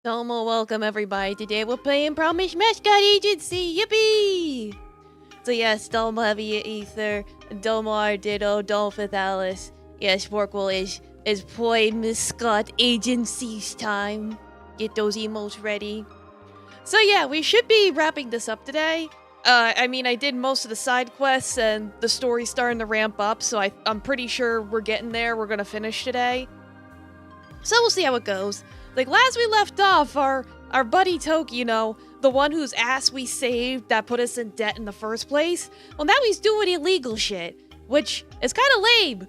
Domo, welcome everybody. Today we're playing Promise Mascot Agency. Yippee! So yes, Domo Heavy Ether, Domo Arditto, Domo Fifth Alice. Yes, Workwell is playing Mascot Agency's time. Get those emotes ready. So yeah, we should be wrapping this up today. I did most of the side quests and the story's starting to ramp up, so I'm pretty sure we're getting there. We're gonna finish today. So we'll see how it goes. Like, last we left off, our buddy Toki, the one whose ass we saved that put us in debt in the first place, well, now he's doing illegal shit, which is kind of lame.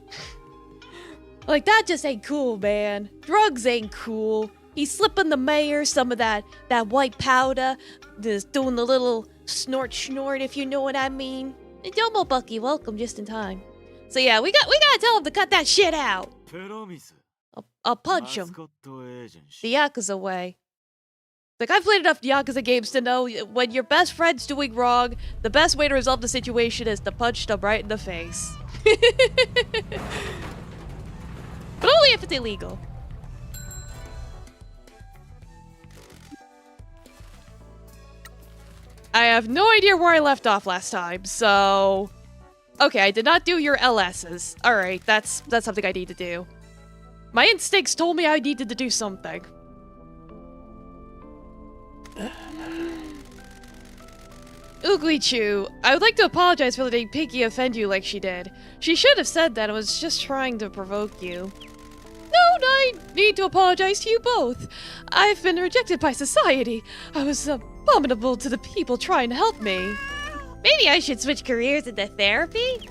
Like, that just ain't cool, man. Drugs ain't cool. He's slipping the mayor some of that white powder, just doing the little snort, if you know what I mean. And Domo Bucky, welcome just in time. So yeah, we gotta tell him to cut that shit out. I'll punch him. The Yakuza way. Like, I've played enough Yakuza games to know when your best friend's doing wrong, the best way to resolve the situation is to punch them right in the face. But only if it's illegal. I have no idea where I left off last time, so... Okay, I did not do your LSs. Alright, that's something I need to do. My instincts told me I needed to do something. Uglichu, I would like to apologize for letting Pinky offend you like she did. She should have said that and was just trying to provoke you. No, I need to apologize to you both. I've been rejected by society. I was abominable to the people trying to help me. Maybe I should switch careers into therapy?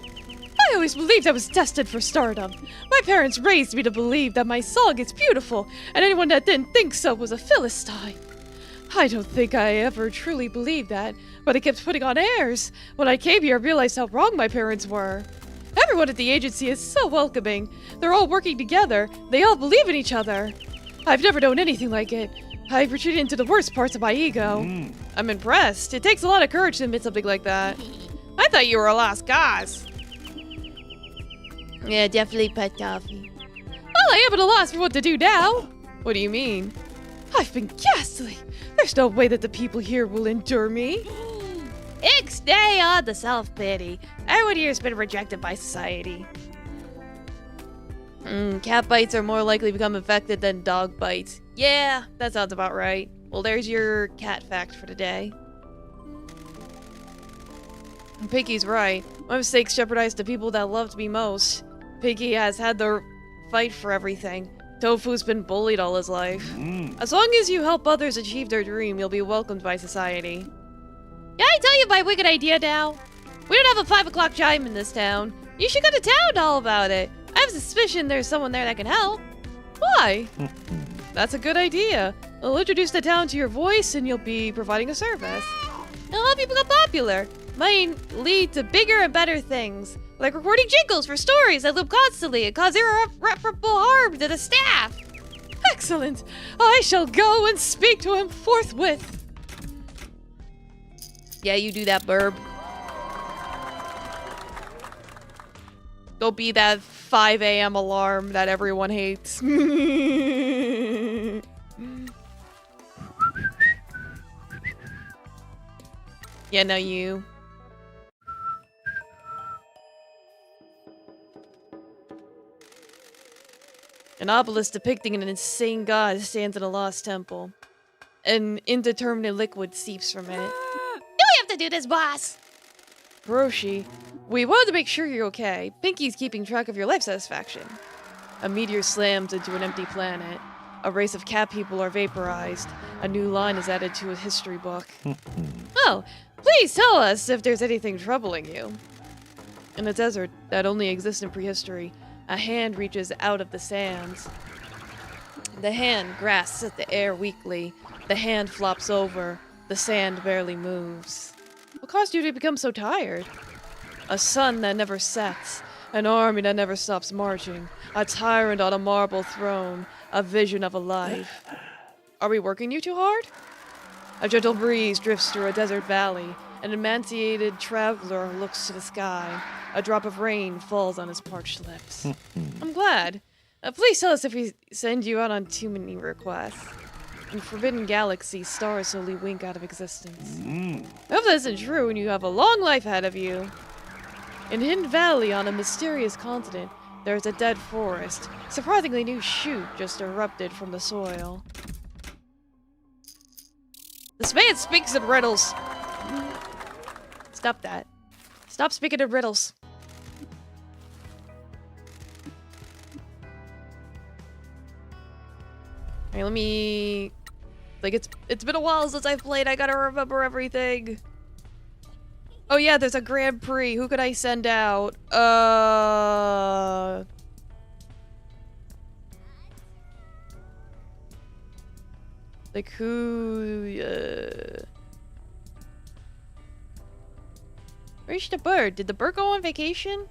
I always believed I was destined for stardom. My parents raised me to believe that my song is beautiful, and anyone that didn't think so was a Philistine. I don't think I ever truly believed that, but I kept putting on airs. When I came here, I realized how wrong my parents were. Everyone at the agency is so welcoming. They're all working together. They all believe in each other. I've never known anything like it. I've retreated into the worst parts of my ego. I'm impressed. It takes a lot of courage to admit something like that. I thought you were a lost cause. Yeah, definitely pet coffee. Well, I am at a loss for what to do now. What do you mean? I've been ghastly. There's no way that the people here will endure me. Stay on the self-pity. Everyone here has been rejected by society. Cat bites are more likely to become infected than dog bites. Yeah, that sounds about right. Well, there's your cat fact for today. Pinky's right. My mistakes jeopardized the people that loved me most. Pinky has had to fight for everything. Tofu's been bullied all his life. As long as you help others achieve their dream, you'll be welcomed by society. Can I tell you my wicked idea now? We don't have a 5 o'clock chime in this town. You should go to town all about it. I have a suspicion there's someone there that can help. Why? That's a good idea. I'll introduce the town to your voice and you'll be providing a service. It'll help you become popular. Might lead to bigger and better things. Like recording jingles for stories that loop constantly and cause irreparable harm to the staff. Excellent. I shall go and speak to him forthwith. Yeah, you do that, Burb. Go be that 5 a.m. alarm that everyone hates. Yeah, no, you. An obelisk depicting an insane god stands in a lost temple. An indeterminate liquid seeps from it. Do we have to do this, boss? Hiroshi, we wanted to make sure you're okay. Pinky's keeping track of your life satisfaction. A meteor slams into an empty planet. A race of cat people are vaporized. A new line is added to a history book. Oh, please tell us if there's anything troubling you. In a desert that only exists in prehistory, a hand reaches out of the sands. The hand grasps at the air weakly. The hand flops over. The sand barely moves. What caused you to become so tired? A sun that never sets. An army that never stops marching. A tyrant on a marble throne. A vision of a life. Are we working you too hard? A gentle breeze drifts through a desert valley. An emaciated traveler looks to the sky. A drop of rain falls on his parched lips. I'm glad. Please tell us if we send you out on too many requests. In Forbidden Galaxy, stars slowly wink out of existence. I hope that isn't true and you have a long life ahead of you. In Hidden Valley, on a mysterious continent, there is a dead forest. Surprisingly new shoot just erupted from the soil. This man speaks in riddles. Stop that. Stop speaking in riddles. Alright, let me... Like, it's been a while since I've played, I gotta remember everything. Oh yeah, there's a Grand Prix. Who could I send out? Like, who... Where's the bird? Did the bird go on vacation?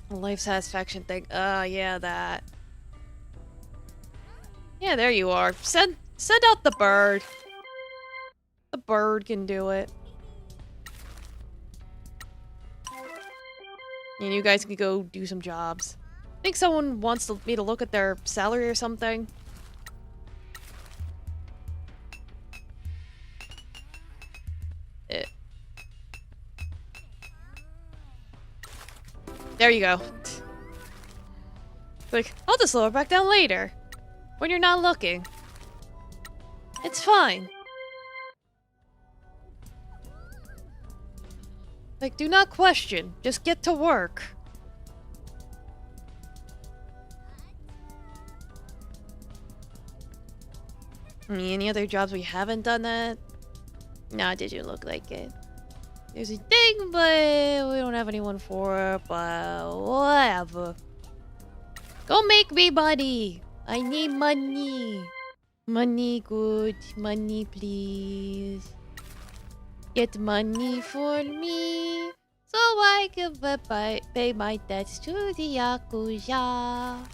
A life satisfaction thing. Yeah, that. Yeah, there you are. Send out the bird. The bird can do it. And you guys can go do some jobs. I think someone wants me to look at their salary or something. There you go. Like, I'll just lower back down later. When you're not looking. It's fine. Like, do not question. Just get to work. Any other jobs we haven't done that? Nah, didn't look like it. There's a thing, but we don't have anyone for it, but whatever. Go make me money! I need money. Money good. Money please. Get money for me, so I can pay my debts to the yakuza.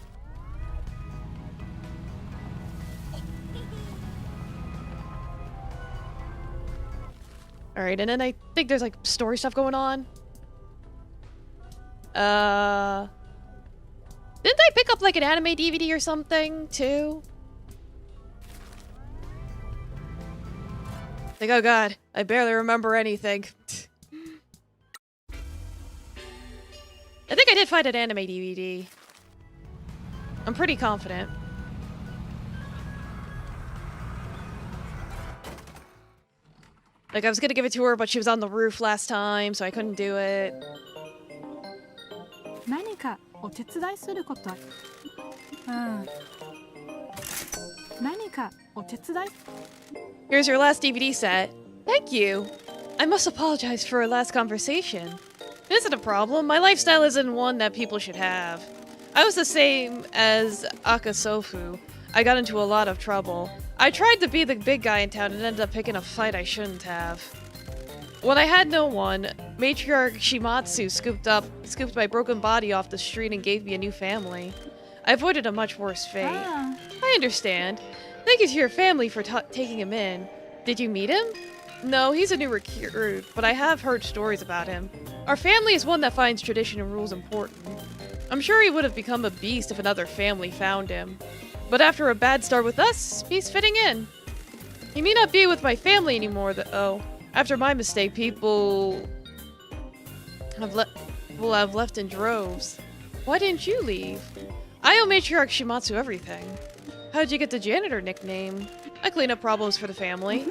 Alright, and then I think there's like story stuff going on. Didn't I pick up like an anime DVD or something too? Like, oh god, I barely remember anything. I think I did find an anime DVD. I'm pretty confident. Like, I was gonna give it to her, but she was on the roof last time, so I couldn't do it. Here's your last DVD set. Thank you. I must apologize for our last conversation. It isn't a problem. My lifestyle isn't one that people should have. I was the same as Akasofu. I got into a lot of trouble. I tried to be the big guy in town and ended up picking a fight I shouldn't have. When I had no one, matriarch Shimatsu scooped my broken body off the street and gave me a new family. I avoided a much worse fate. I understand. Thank you to your family for taking him in. Did you meet him? No, he's a new recruit, but I have heard stories about him. Our family is one that finds tradition and rules important. I'm sure he would have become a beast if another family found him. But after a bad start with us, he's fitting in. He may not be with my family anymore, though. After my mistake, people have left in droves. Why didn't you leave? I owe Matriarch Shimatsu everything. How'd you get the janitor nickname? I clean up problems for the family.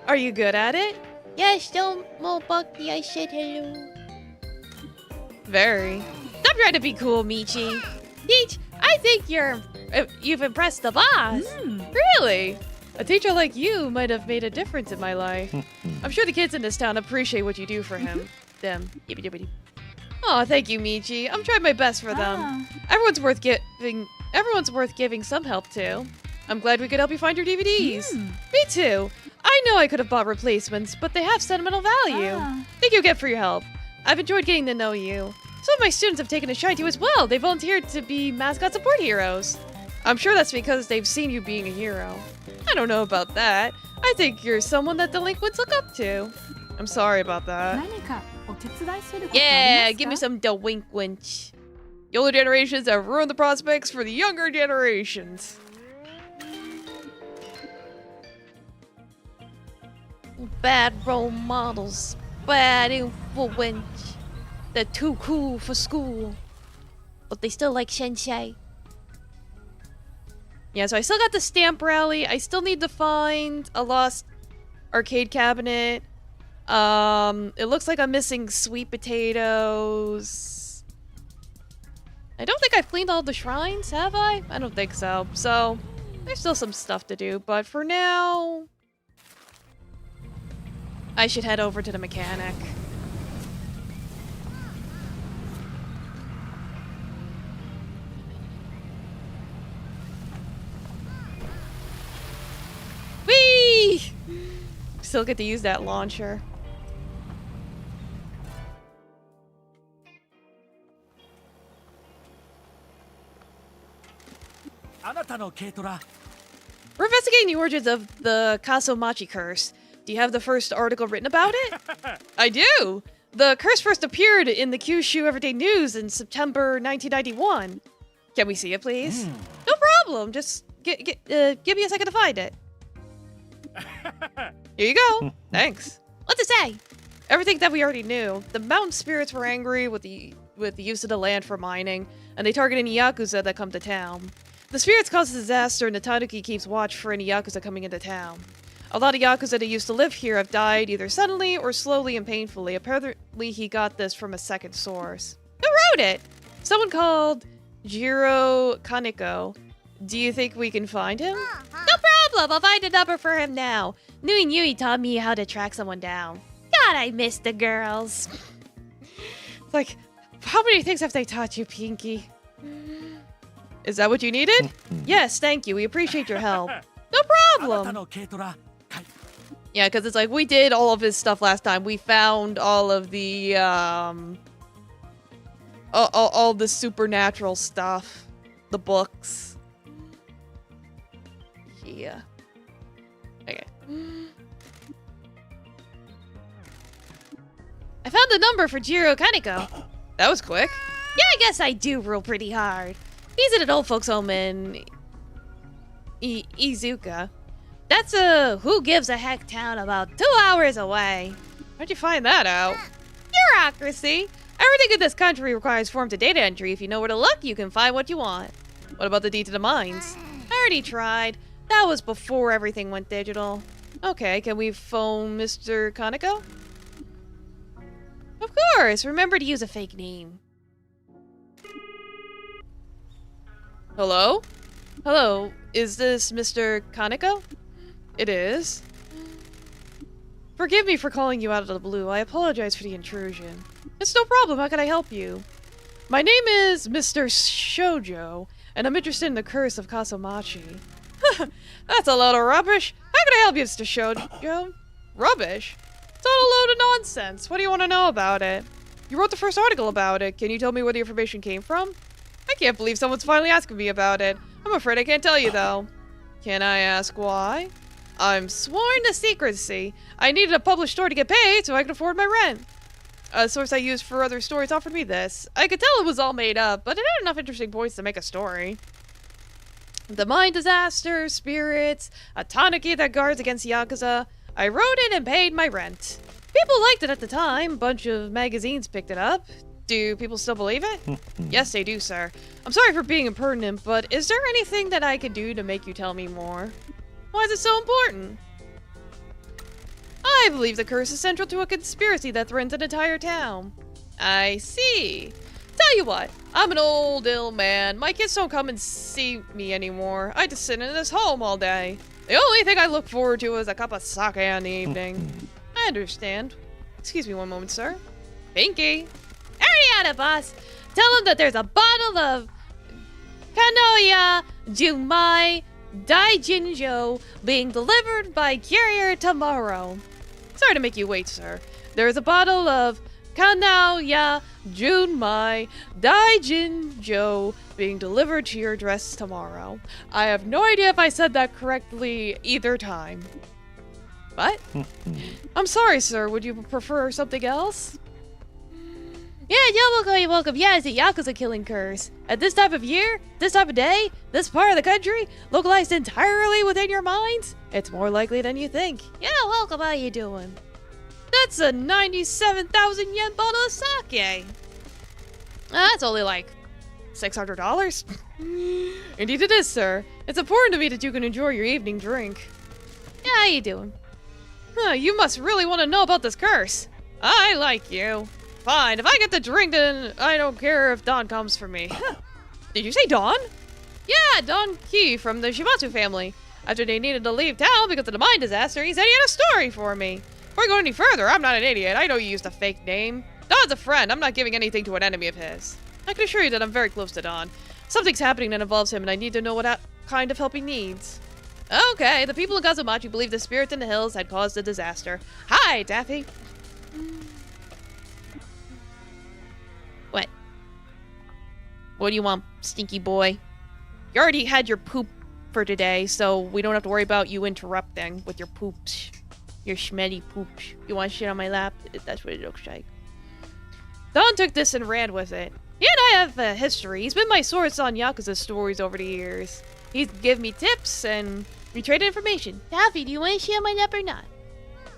Are you good at it? Yes, don't Mobukti, I said hello. Very. Stop trying to be cool, Michi. Teach, I think you've impressed the boss. Really? A teacher like you might have made a difference in my life. I'm sure the kids in this town appreciate what you do for them. Oh, thank you, Michi. I'm trying my best for them. Everyone's worth giving some help to. I'm glad we could help you find your DVDs. Me too. I know I could have bought replacements, but they have sentimental value. Thank you again for your help. I've enjoyed getting to know you. Some of my students have taken a shine to you as well. They volunteered to be mascot support heroes. I'm sure that's because they've seen you being a hero. I don't know about that. I think you're someone that delinquents look up to. I'm sorry about that. Yeah, give me some delinquents. The older generations have ruined the prospects for the younger generations. Bad role models. Bad influence. They're too cool for school. But they still like sensei. Yeah, so I still got the stamp rally. I still need to find a lost arcade cabinet. It looks like I'm missing sweet potatoes. I don't think I've cleaned all the shrines, have I? I don't think so. So, there's still some stuff to do, but for now, I should head over to the mechanic. Whee! Still get to use that launcher. We're investigating the origins of the Kasomachi curse. Do you have the first article written about it? I do! The curse first appeared in the Kyushu Everyday News in September 1991. Can we see it, please? No problem. Just give me a second to find it. Here you go. Thanks. What's it say? Everything that we already knew. The mountain spirits were angry with the use of the land for mining, and they target any yakuza that come to town. The spirits cause a disaster, and the tanuki keeps watch for any yakuza coming into town. A lot of yakuza that used to live here have died either suddenly or slowly and painfully. Apparently, he got this from a second source. Who wrote it? Someone called Jiro Kaneko. Do you think we can find him? No problem. I'll find a number for him now. Nui Nui taught me how to track someone down. God, I miss the girls. Like, how many things have they taught you, Pinky? Is that what you needed? Yes, thank you. We appreciate your help. No problem. Yeah, because it's like, we did all of his stuff last time. We found all of the, all the supernatural stuff. The books. Yeah. Okay. I found the number for Jiro Kaneko. That was quick. Yeah, I guess I do rule pretty hard. He's at an old folks home in Izuka. That's a who gives a heck town about 2 hours away. How'd you find that out? Bureaucracy. Everything in this country requires form to data entry. If you know where to look, you can find what you want. What about the deed to the mines? I already tried. That was before everything went digital. Okay, can we phone Mr. Kaneko? Of course. Remember to use a fake name. Hello? Hello, is this Mr. Kaneko? It is. Forgive me for calling you out of the blue. I apologize for the intrusion. It's no problem. How can I help you? My name is Mr. Shoujo, and I'm interested in the curse of Kasomachi. That's a load of rubbish. How can I help you, Mr. Shoujo? Rubbish? It's all a load of nonsense. What do you want to know about it? You wrote the first article about it. Can you tell me where the information came from? I can't believe someone's finally asking me about it. I'm afraid I can't tell you, though. Can I ask why? I'm sworn to secrecy. I needed a published story to get paid so I could afford my rent. A source I used for other stories offered me this. I could tell it was all made up, but it had enough interesting points to make a story. The mine disaster, spirits, a tanuki that guards against yakuza. I wrote it and paid my rent. People liked it at the time. Bunch of magazines picked it up. Do people still believe it? Yes, they do, sir. I'm sorry for being impertinent, but is there anything that I could do to make you tell me more? Why is it so important? I believe the curse is central to a conspiracy that threatens an entire town. I see. Tell you what, I'm an old, ill man. My kids don't come and see me anymore. I just sit in this home all day. The only thing I look forward to is a cup of sake in the evening. I understand. Excuse me one moment, sir. Pinky. Ariana, boss. Tell him that there's a bottle of Kanoya Jumai Daijinjo being delivered by courier tomorrow. Sorry to make you wait, sir. There's a bottle of Kanoya Junmai Daijinjo being delivered to your address tomorrow. I have no idea if I said that correctly either time. What? I'm sorry, sir. Would you prefer something else? Yeah, you're welcome, you're welcome. Yeah, it's a yakuza killing curse. At this time of year, this time of day, this part of the country, localized entirely within your minds, it's more likely than you think. Yeah, welcome, how you doing? That's a 97,000 yen bottle of sake. That's only like $600. Indeed it is, sir. It's important to me that you can enjoy your evening drink. Yeah, how you doing? You must really want to know about this curse. I like you. Fine, if I get the drink, then I don't care if Don comes for me. Did you say Don? Yeah, Don Key from the Shimatsu family. After they needed to leave town because of the mine disaster, he said he had a story for me. Before I go any further, I'm not an idiot. I know you used a fake name. Don's a friend. I'm not giving anything to an enemy of his. I can assure you that I'm very close to Don. Something's happening that involves him, and I need to know what kind of help he needs. Okay, the people in Kazamachi believe the spirits in the hills had caused the disaster. Hi, Daffy. What? What do you want, stinky boy? You already had your poop for today, so we don't have to worry about you interrupting with your poops. Your schmetty poops. You want shit on my lap? That's what it looks like. Don took this and ran with it. He and I have a history. He's been my source on Yakuza stories over the years. He's given me tips, and we traded information. Taffy, do you want shit on my lap or not?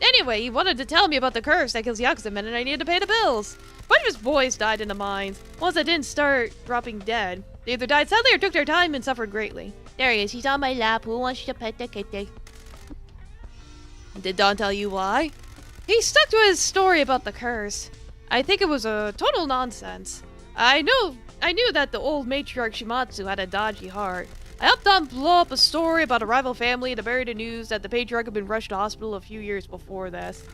Anyway, he wanted to tell me about the curse that kills Yakuza men, and I needed to pay the bills. A bunch of his boys died in the mines. Ones that didn't start dropping dead. They either died sadly or took their time and suffered greatly. There he is. He's on my lap. Who wants to pet the kitty? Did Don tell you why? He stuck to his story about the curse. I think it was a total nonsense. I knew that the old matriarch Shimatsu had a dodgy heart. I helped Don blow up a story about a rival family to bury the news that the patriarch had been rushed to hospital a few years before this.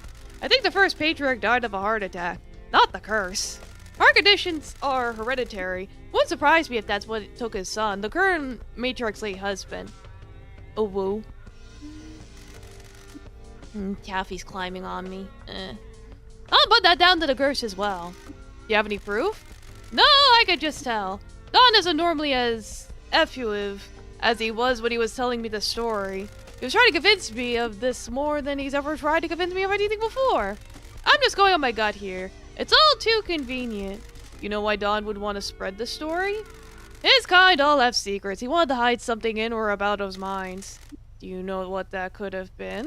I think the first patriarch died of a heart attack, not the curse. Heart conditions are hereditary. Wouldn't surprise me if that's what took his son, the current matriarch's late husband. Oh, woo. Taffy's climbing on me. I'll put that down to the curse as well. Do you have any proof? No, I could just tell. Don isn't normally as effusive as he was when he was telling me the story. He was trying to convince me of this more than he's ever tried to convince me of anything before. I'm just going on my gut here. It's all too convenient. You know why Don would want to spread the story? His kind all have secrets. He wanted to hide something in or about his minds. Do you know what that could have been?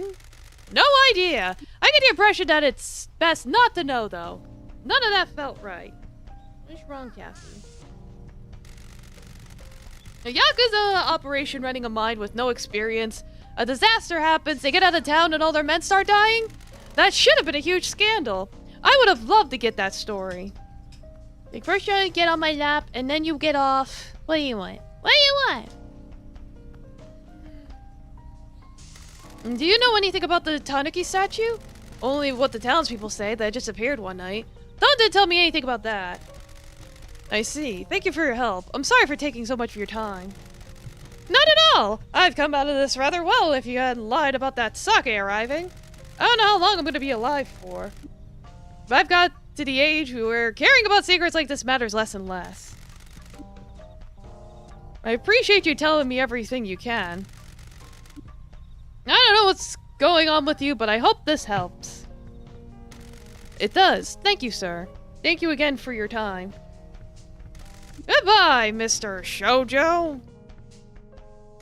No idea. I get the impression that it's best not to know, though. None of that felt right. What's wrong, Kathy? A Yakuza operation running a mine with no experience. A disaster happens, they get out of town, and all their men start dying? That should have been a huge scandal. I would have loved to get that story. Like, first you get on my lap, and then you get off. What do you want? What do you want? Do you know anything about the Tanuki statue? Only what the townspeople say, that it just appeared one night. Don didn't tell me anything about that. I see. Thank you for your help. I'm sorry for taking so much of your time. Not at all! I've come out of this rather well if you hadn't lied about that sake arriving. I don't know how long I'm gonna be alive for. But I've got to the age where caring about secrets like this matters less and less. I appreciate you telling me everything you can. I don't know what's going on with you, but I hope this helps. It does. Thank you, sir. Thank you again for your time. Goodbye, Mr. Shoujo.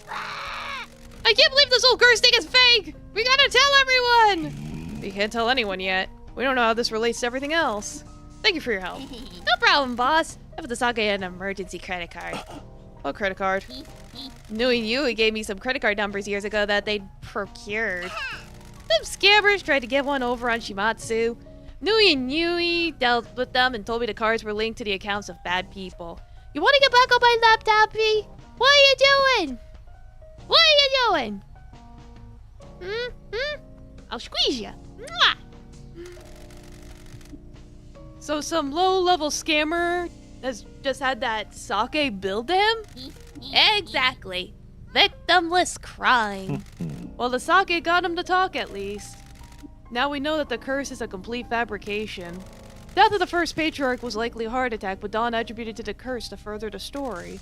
I can't believe this whole curse thing is fake! We gotta tell everyone! We can't tell anyone yet. We don't know how this relates to everything else. Thank you for your help. No problem, boss. I put the sake in an emergency credit card. What credit card? Knowing you, he gave me some credit card numbers years ago that they'd procured. Some scammers tried to get one over on Shimatsu. Nui dealt with them and told me the cards were linked to the accounts of bad people. You want to get back on my laptop, P? What are you doing? What are you doing? I'll squeeze you. Mwah! So some low-level scammer has just had that sake billed to him? Exactly. Victimless crime. Well, the sake got him to talk at least. Now we know that the curse is a complete fabrication. Death of the first patriarch was likely a heart attack, but Don attributed to the curse to further the story.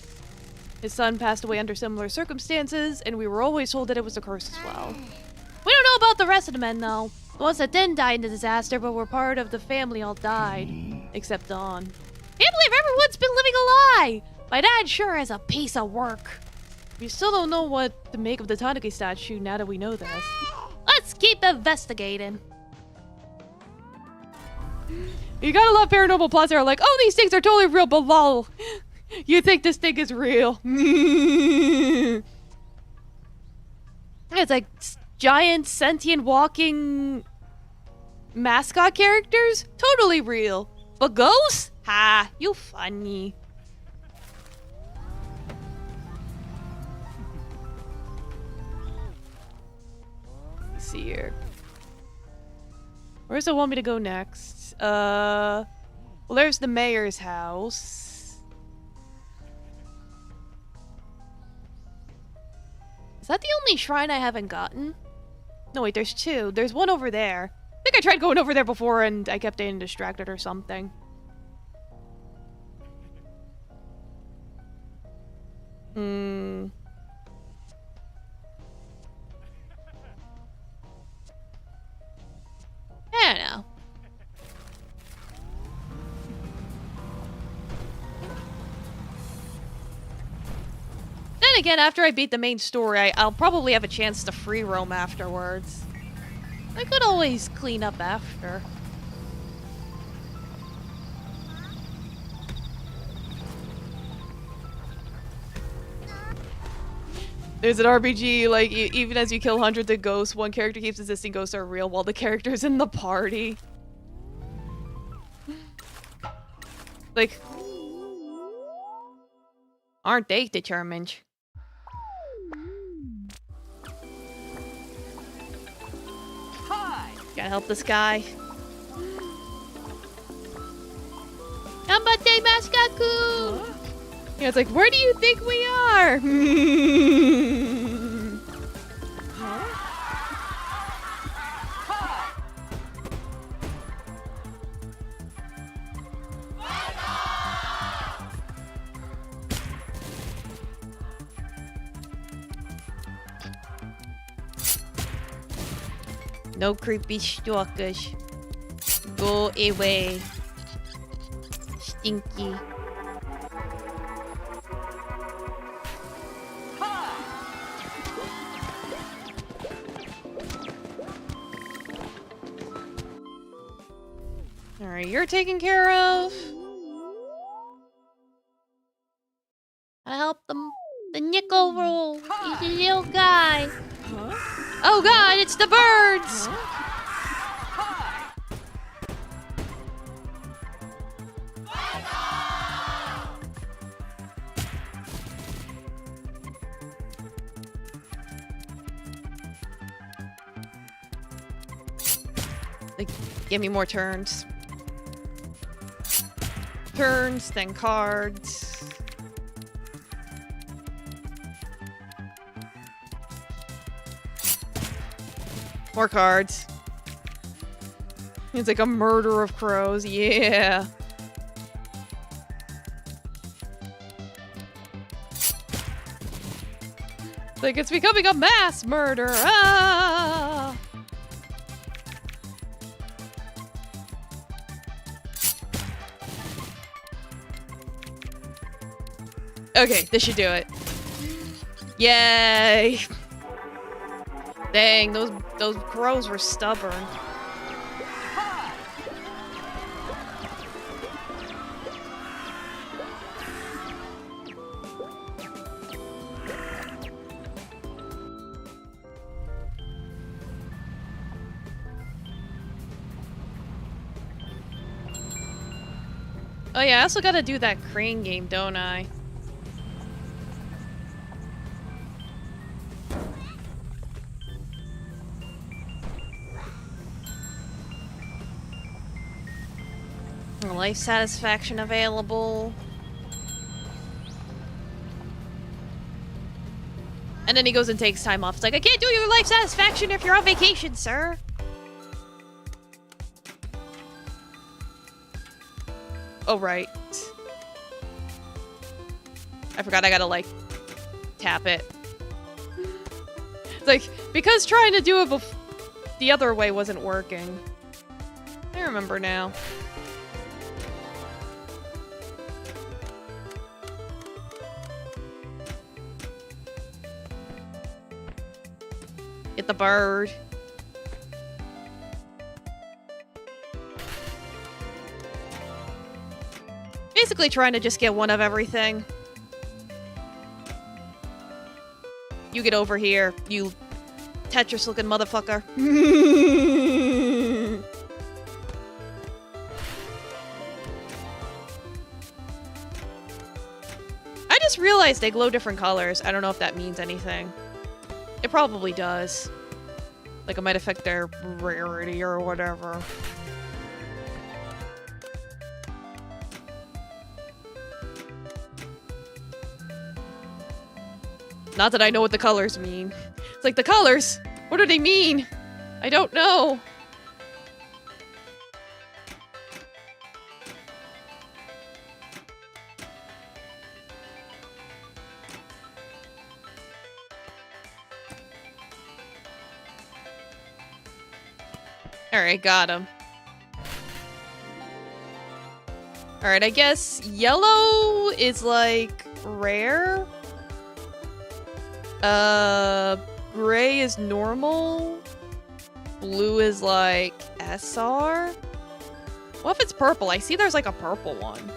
His son passed away under similar circumstances, and we were always told that it was the curse as well. We don't know about the rest of the men, though. The ones that didn't die in the disaster but were part of the family all died. Except Dawn. Can't believe everyone's been living a lie! My dad sure is a piece of work. We still don't know what to make of the Tanuki statue now that we know this. Let's keep investigating. You gotta love paranormal plots that are like, oh, these things are totally real, but lol. You think this thing is real. It's like giant, sentient, walking mascot characters? Totally real. But ghosts? Ha, you funny. Let's see here. Where does it want me to go next? Well, there's the mayor's house. Is that the only shrine I haven't gotten? No, wait, there's two. There's one over there. I think I tried going over there before and I kept getting distracted or something. I don't know. Then again, after I beat the main story, I'll probably have a chance to free roam afterwards. I could always clean up after. There's an RPG, like, even as you kill hundreds of ghosts, one character keeps insisting ghosts are real while the character's in the party. Like, aren't they determined? Gotta help this guy. Ganbatte Mascot-kun! Yeah, it's like, where do you think we are? No creepy stalkers. Go away. Stinky. Alright, you're taken care of. I help them. The nickel roll. He's a little guy. Oh god, it's the birds! Like, give me more turns. Turns, then cards. More cards. It's like a murder of crows. Yeah. Like, it's becoming a mass murder. Ah! Okay, this should do it. Yay! Dang, those crows were stubborn. Oh yeah, I also gotta do that crane game, don't I? Life satisfaction available. And then he goes and takes time off. It's like, I can't do your life satisfaction if you're on vacation, sir. Oh, right. I forgot I gotta, like, tap it. It's like, because trying to do it the other way wasn't working. I remember now. Get the bird. Basically trying to just get one of everything. You get over here, you Tetris-looking motherfucker. I just realized they glow different colors. I don't know if that means anything. It probably does. Like, it might affect their rarity or whatever. Not that I know what the colors mean. It's like, the colors? What do they mean? I don't know. Alright, got him. Alright, I guess yellow is like rare. Gray is normal. Blue is like SR. What if it's purple? I see there's like a purple one.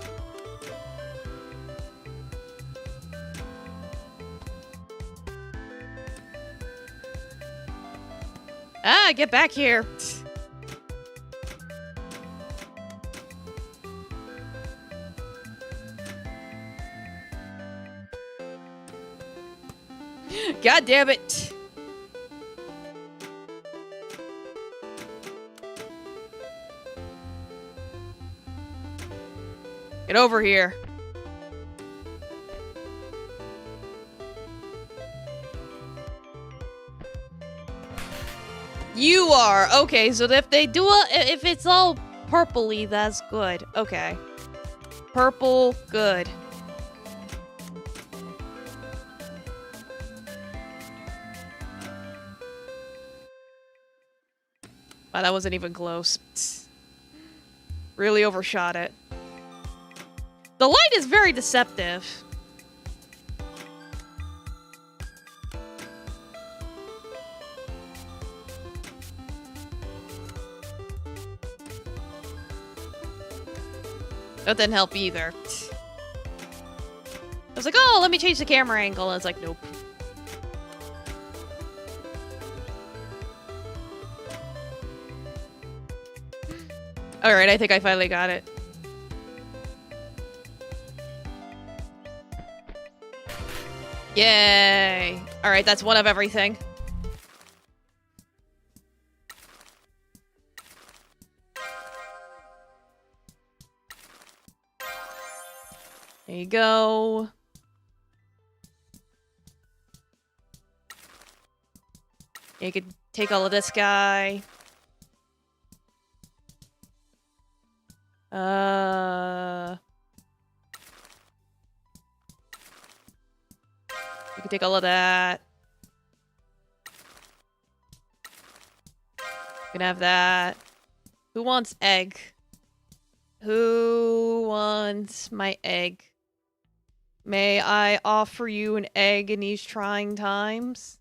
Ah, get back here. God damn it. Get over here. You are. Okay, so if they do if it's all purpley, that's good. Okay. Purple, good. Wow, that wasn't even close. Really overshot it. The light is very deceptive. That didn't help either. I was like, oh, let me change the camera angle. And it's like, nope. Alright, I think I finally got it. Yay! Alright, that's one of everything. There you go. You could take all of this guy. You can take all of that. You can have that. Who wants egg? Who wants my egg? May I offer you an egg in these trying times?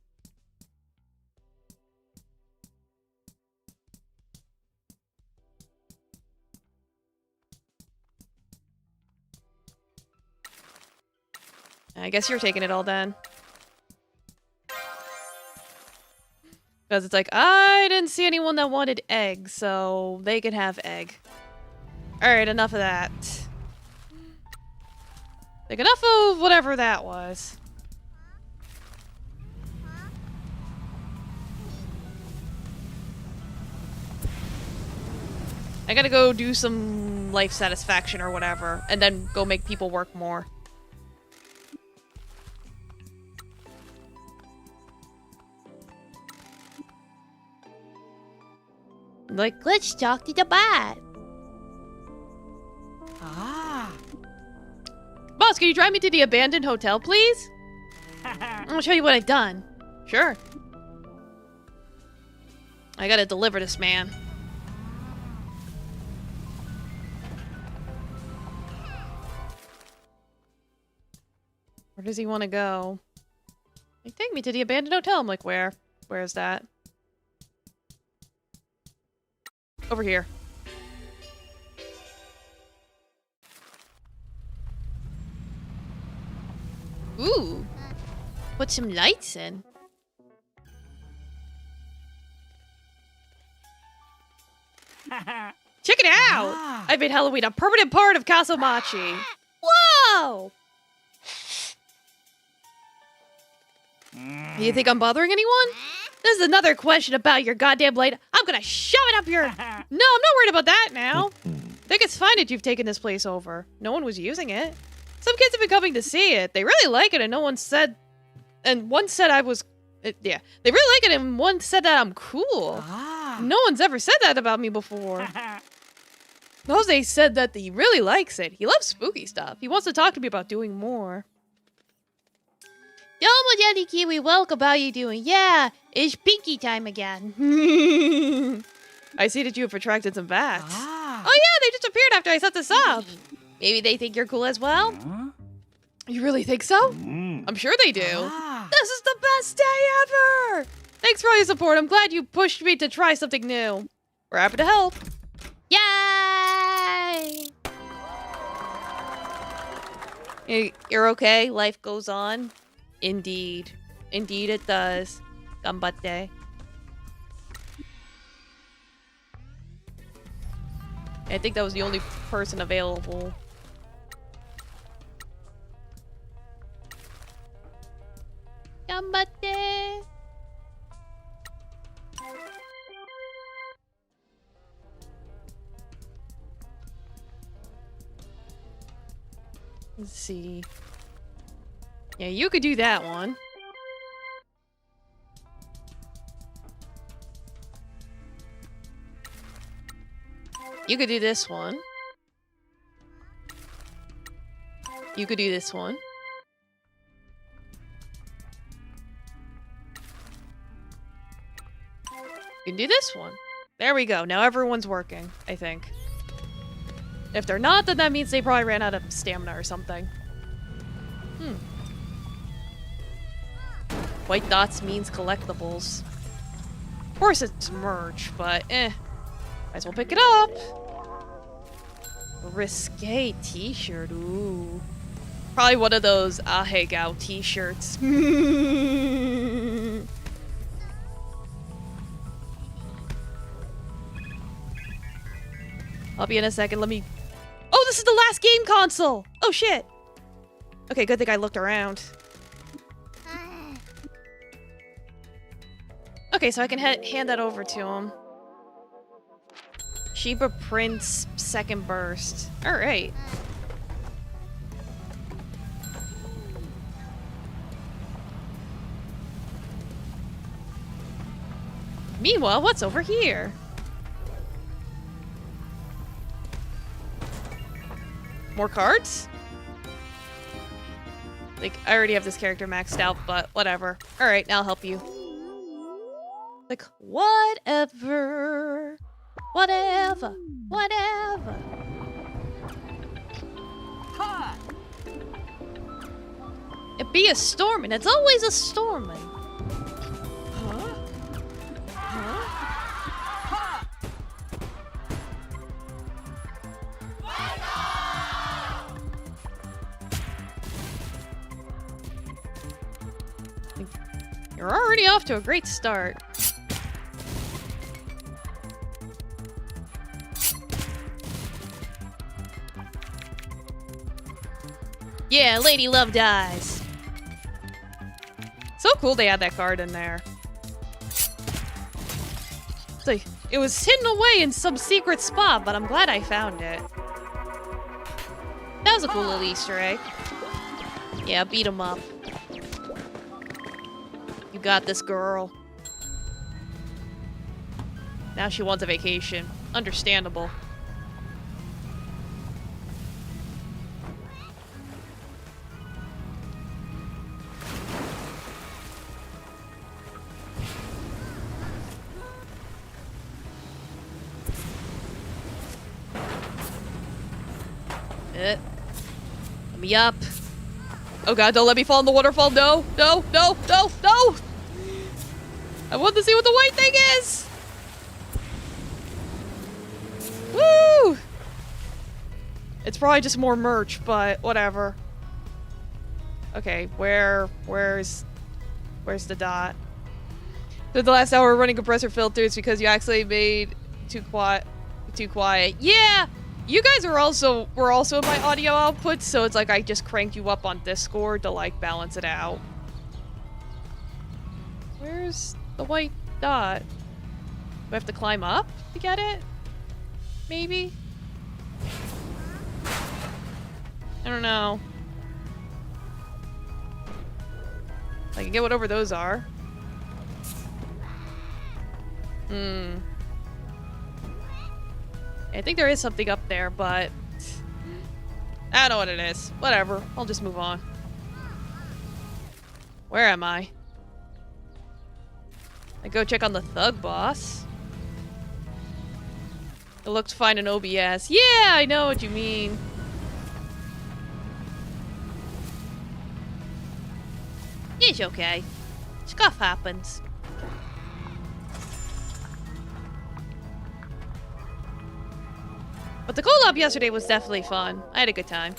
I guess you're taking it all then. Because it's like, I didn't see anyone that wanted egg, so they can have egg. Alright, enough of that. Like, enough of whatever that was. I gotta go do some life satisfaction or whatever, and then go make people work more. Like, let's talk to the bot. Ah. Boss, can you drive me to the abandoned hotel, please? I'm gonna show you what I've done. Sure. I gotta deliver this man. Where does he want to go? Like, take me to the abandoned hotel. I'm like, where? Where is that? Over here. Ooh. Put some lights in. Check it out! I've made Halloween a permanent part of Casamachi. Whoa! You think I'm bothering anyone? This is another question about your goddamn light. I'm gonna shove it up your... No, I'm not worried about that now. I think it's fine that you've taken this place over. No one was using it. Some kids have been coming to see it. They really like it, and no one said... And one said I was... yeah, they really like it, and one said that I'm cool. No one's ever said that about me before. Jose said that he really likes it. He loves spooky stuff. He wants to talk to me about doing more. Domo Daddy Kiwi, welcome. How you doing? Yeah, it's Pinky time again. I see that you have attracted some bats. Oh yeah, they just appeared after I set this up. Maybe they think you're cool as well? You really think so? I'm sure they do. This is the best day ever! Thanks for all your support. I'm glad you pushed me to try something new. We're happy to help. Yay! You're okay? Life goes on? Indeed. Indeed it does. Ganbatte. I think that was the only person available. Ganbatte. Let's see. Yeah, you could do that one. You could do this one. You could do this one. You can do this one. There we go. Now everyone's working, I think. If they're not, then that means they probably ran out of stamina or something. White dots means collectibles. Of course it's merch, but Might as well pick it up. Risque t-shirt, ooh. Probably one of those Ahegao t-shirts. I'll be in a second, let me... Oh, this is the last game console! Oh shit! Okay, good thing I looked around. Okay, so I can hand that over to him. Shiba Prince second burst. Alright. Meanwhile, what's over here? More cards? Like, I already have this character maxed out, but whatever. Alright, now I'll help you. Like, whatever. Whatever. Whatever. Ha! It be a storming. It's always a storming. Huh? Huh? Ha! You're already off to a great start. Yeah, Lady Love dies. So cool they had that card in there. It's like, it was hidden away in some secret spot, but I'm glad I found it. That was a cool little Easter egg. Yeah, beat him up. You got this, girl. Now she wants a vacation. Understandable. Let me up. Oh god, don't let me fall in the waterfall. No, no, no, no, no! I want to see what the white thing is! Woo! It's probably just more merch, but whatever. Okay, where's the dot? So the last hour running compressor filters because you actually made too quiet. Yeah! You guys were also in my audio output, so it's like I just cranked you up on Discord to like balance it out. Where's the white dot? Do I have to climb up to get it? Maybe? I don't know. I can get whatever those are. I think there is something up there, but I don't know what it is. Whatever. I'll just move on. Where am I? I go check on the thug boss. It looked fine in OBS. Yeah, I know what you mean. It's okay. Stuff happens. But the collab yesterday was definitely fun. I had a good time.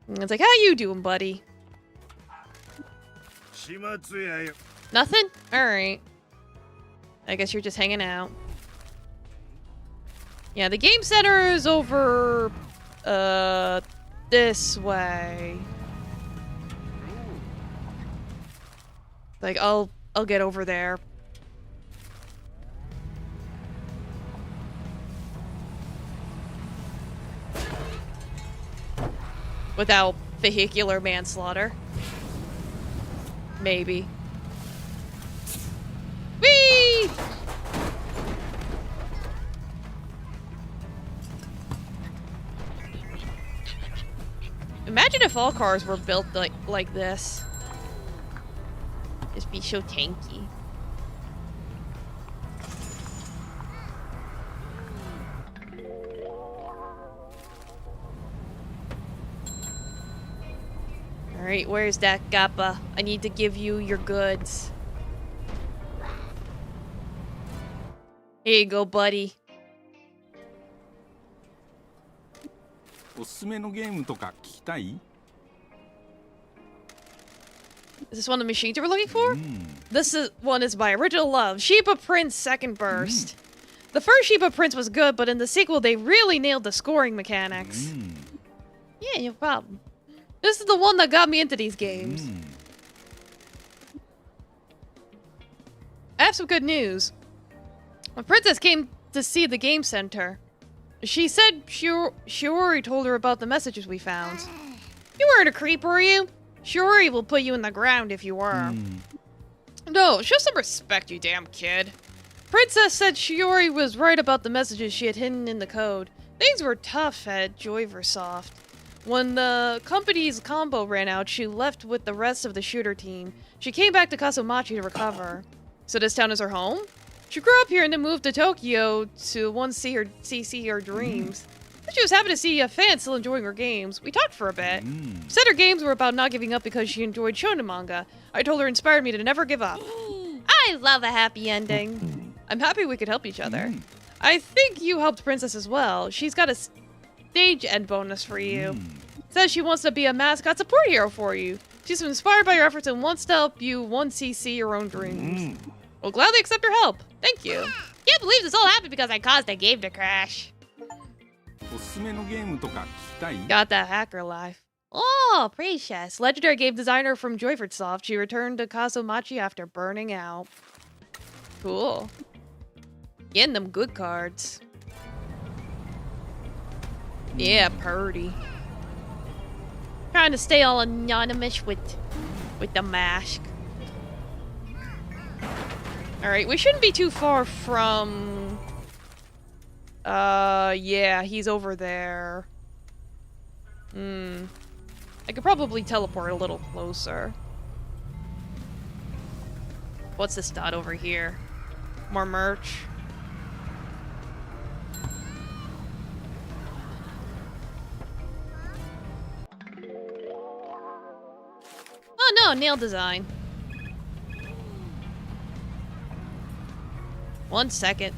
And it's like, how you doing, buddy? Nothing? Alright. I guess you're just hanging out. Yeah, the game center is over... this way. Like, I'll get over there. Without vehicular manslaughter. Maybe. Whee! Imagine if all cars were built like this. Just be so tanky. Alright, where's that Gappa? I need to give you your goods. Here you go, buddy. Is this one of the machines you were looking for? One is my original love, Sheba Prince Second Burst. The first Sheba Prince was good, but in the sequel they really nailed the scoring mechanics. Yeah, no problem. This is the one that got me into these games. I have some good news. A princess came to see the game center. She said Shiori told her about the messages we found. You weren't a creep, were you? Shiori will put you in the ground if you were. No, show some respect, you damn kid. Princess said Shiori was right about the messages she had hidden in the code. Things were tough at Joyversoft. When the company's combo ran out, she left with the rest of the shooter team. She came back to Kasumachi to recover. So this town is her home? She grew up here and then moved to Tokyo to once see her dreams. She was happy to see a fan still enjoying her games. We talked for a bit. She said her games were about not giving up because she enjoyed shonen manga. I told her it inspired me to never give up. I love a happy ending. I'm happy we could help each other. I think you helped Princess as well. She's got a stage end bonus for you. Says she wants to be a mascot support hero for you. She's inspired by your efforts and wants to help you 1cc your own dreams. We'll gladly accept your help. Thank you. Can't believe this all happened because I caused a game to crash. Got that hacker life. Oh, precious. Legendary game designer from Joyfordsoft. She returned to Kasumachi after burning out. Cool. Getting them good cards. Yeah, purdy. Trying to stay all anonymous with the mask. Alright, we shouldn't be too far from... yeah, he's over there. I could probably teleport a little closer. What's this dot over here? More merch. Oh, nail design. 1 second.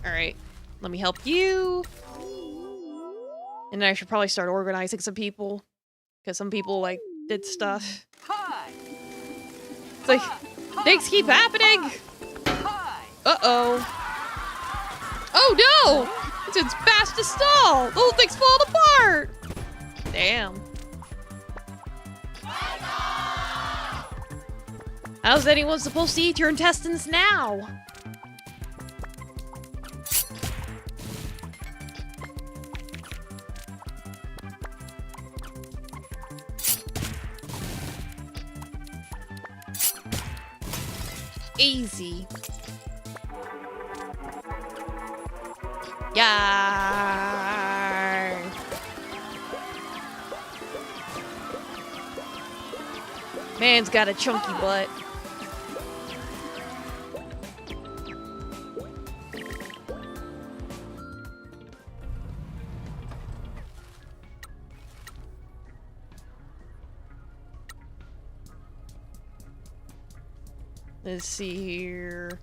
Alright. Let me help you. And then I should probably start organizing some people. Because some people, like, did stuff. It's like, things keep happening! Uh-oh. Oh no! It's fast to stall! The whole thing's falling apart! Damn. How's anyone supposed to eat your intestines now? Easy. Yeah. Man's got a chunky butt. Let's see here.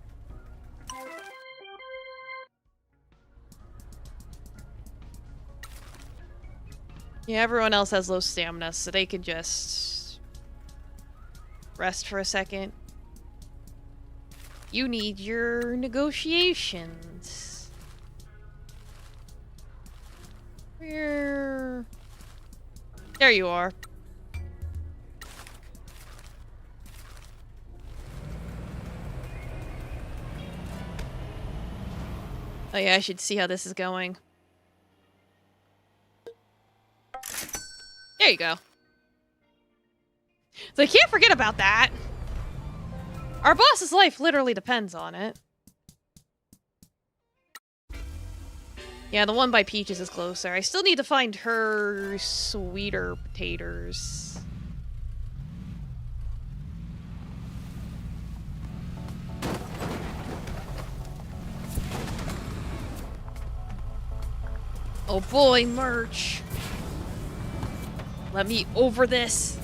Yeah, everyone else has low stamina, so they can just rest for a second. You need your negotiations. Where? There you are. Oh yeah, I should see how this is going. There you go. So I can't forget about that. Our boss's life literally depends on it. Yeah, the one by Peaches is closer. I still need to find her sweeter potatoes. Oh boy, merch. Let me over this.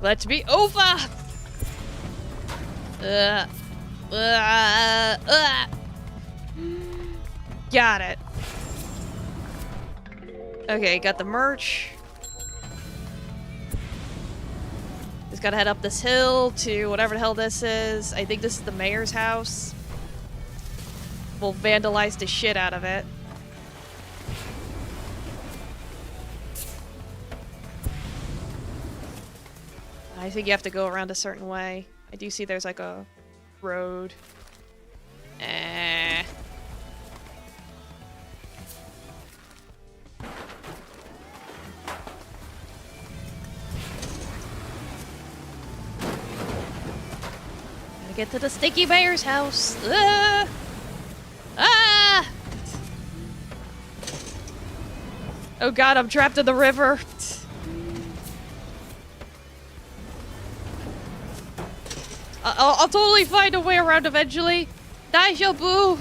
Let me over. Got it. Okay, got the merch. Just gotta head up this hill to whatever the hell this is. I think this is the mayor's house. We'll vandalize the shit out of it. I think you have to go around a certain way. I do see there's like a road. Gotta get to the Sticky Bear's house. Ah! Oh god, I'm trapped in the river. I'll totally find a way around eventually. Daijoubu!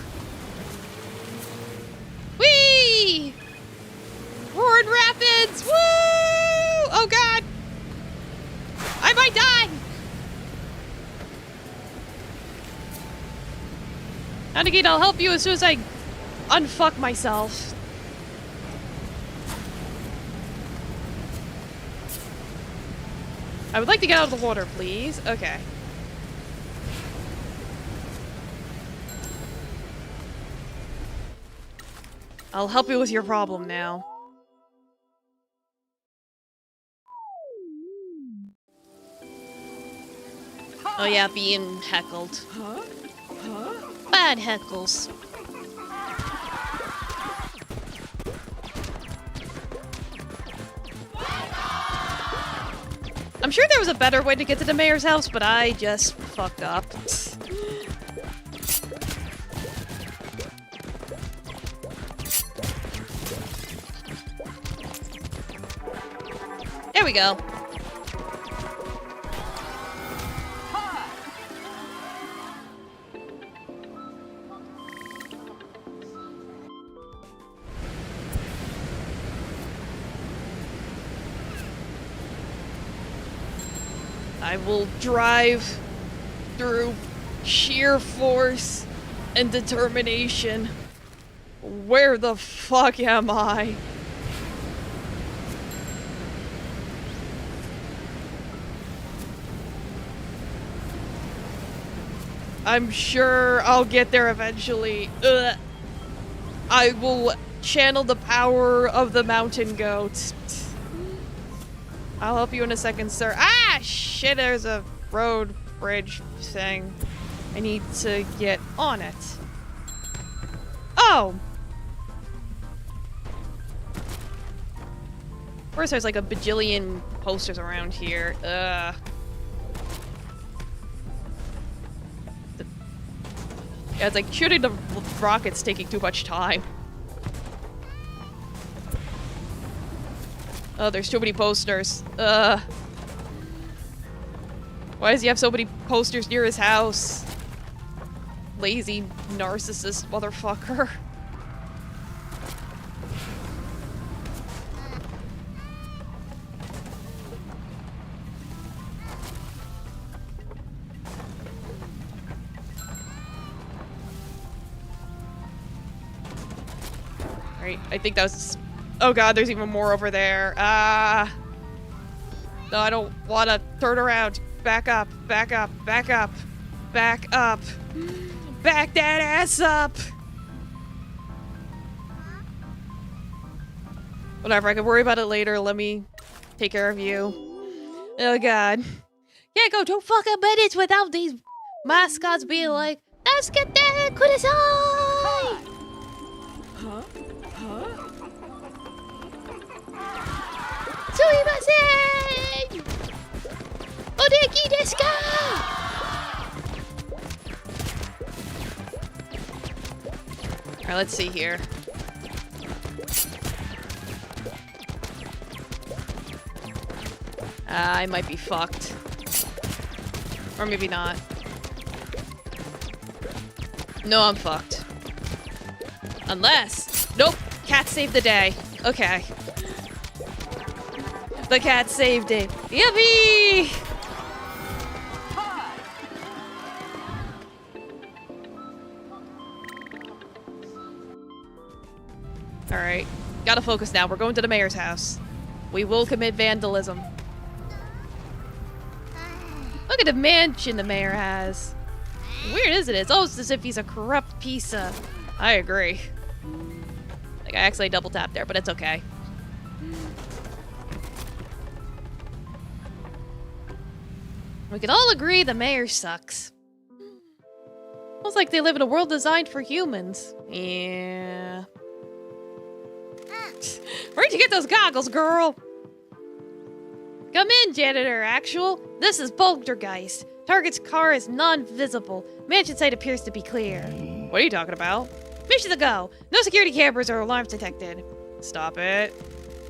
Whee! Roaring Rapids! Woo! Oh god! I might die! Anagita, I'll help you as soon as I unfuck myself. I would like to get out of the water, please. Okay. I'll help you with your problem now. Oh yeah, being heckled. Bad heckles. I'm sure there was a better way to get to the mayor's house, but I just fucked up. There we go. I will drive through sheer force and determination. Where the fuck am I? I'm sure I'll get there eventually. I will channel the power of the mountain goat. I'll help you in a second, sir. Ah, shit, there's a road bridge thing. I need to get on it. Oh! Of course, there's like a bajillion posters around here. Yeah, it's like shooting the rockets taking too much time. Oh, there's too many posters. Why does he have so many posters near his house? Lazy narcissist motherfucker. Alright, I think that was... Oh god, there's even more over there. No, I don't want to turn around. Back up, back up, back up, back up. Back that ass up! Whatever, I can worry about it later. Let me take care of you. Oh god. Can't go 2 fucking minutes without these mascots being like, let's get that kudasai! Huh? Huh? Sumimasen! Odeki desu ka? Alright, let's see here. I might be fucked. Or maybe not. No, I'm fucked. Unless... Nope! Cat saved the day. Okay. The cat saved it. Yippee! Alright. Gotta focus now. We're going to the mayor's house. We will commit vandalism. Look at the mansion the mayor has. Weird, isn't it? It's almost as if he's a corrupt piece of... I agree. Like, I actually double tapped there, but it's okay. We can all agree the mayor sucks. Feels like they live in a world designed for humans. Yeah. Where'd you get those goggles, girl? Come in, janitor, actual. This is Poltergeist. Target's car is non-visible. Mansion site appears to be clear. What are you talking about? Mission to go. No security cameras or alarms detected. Stop it.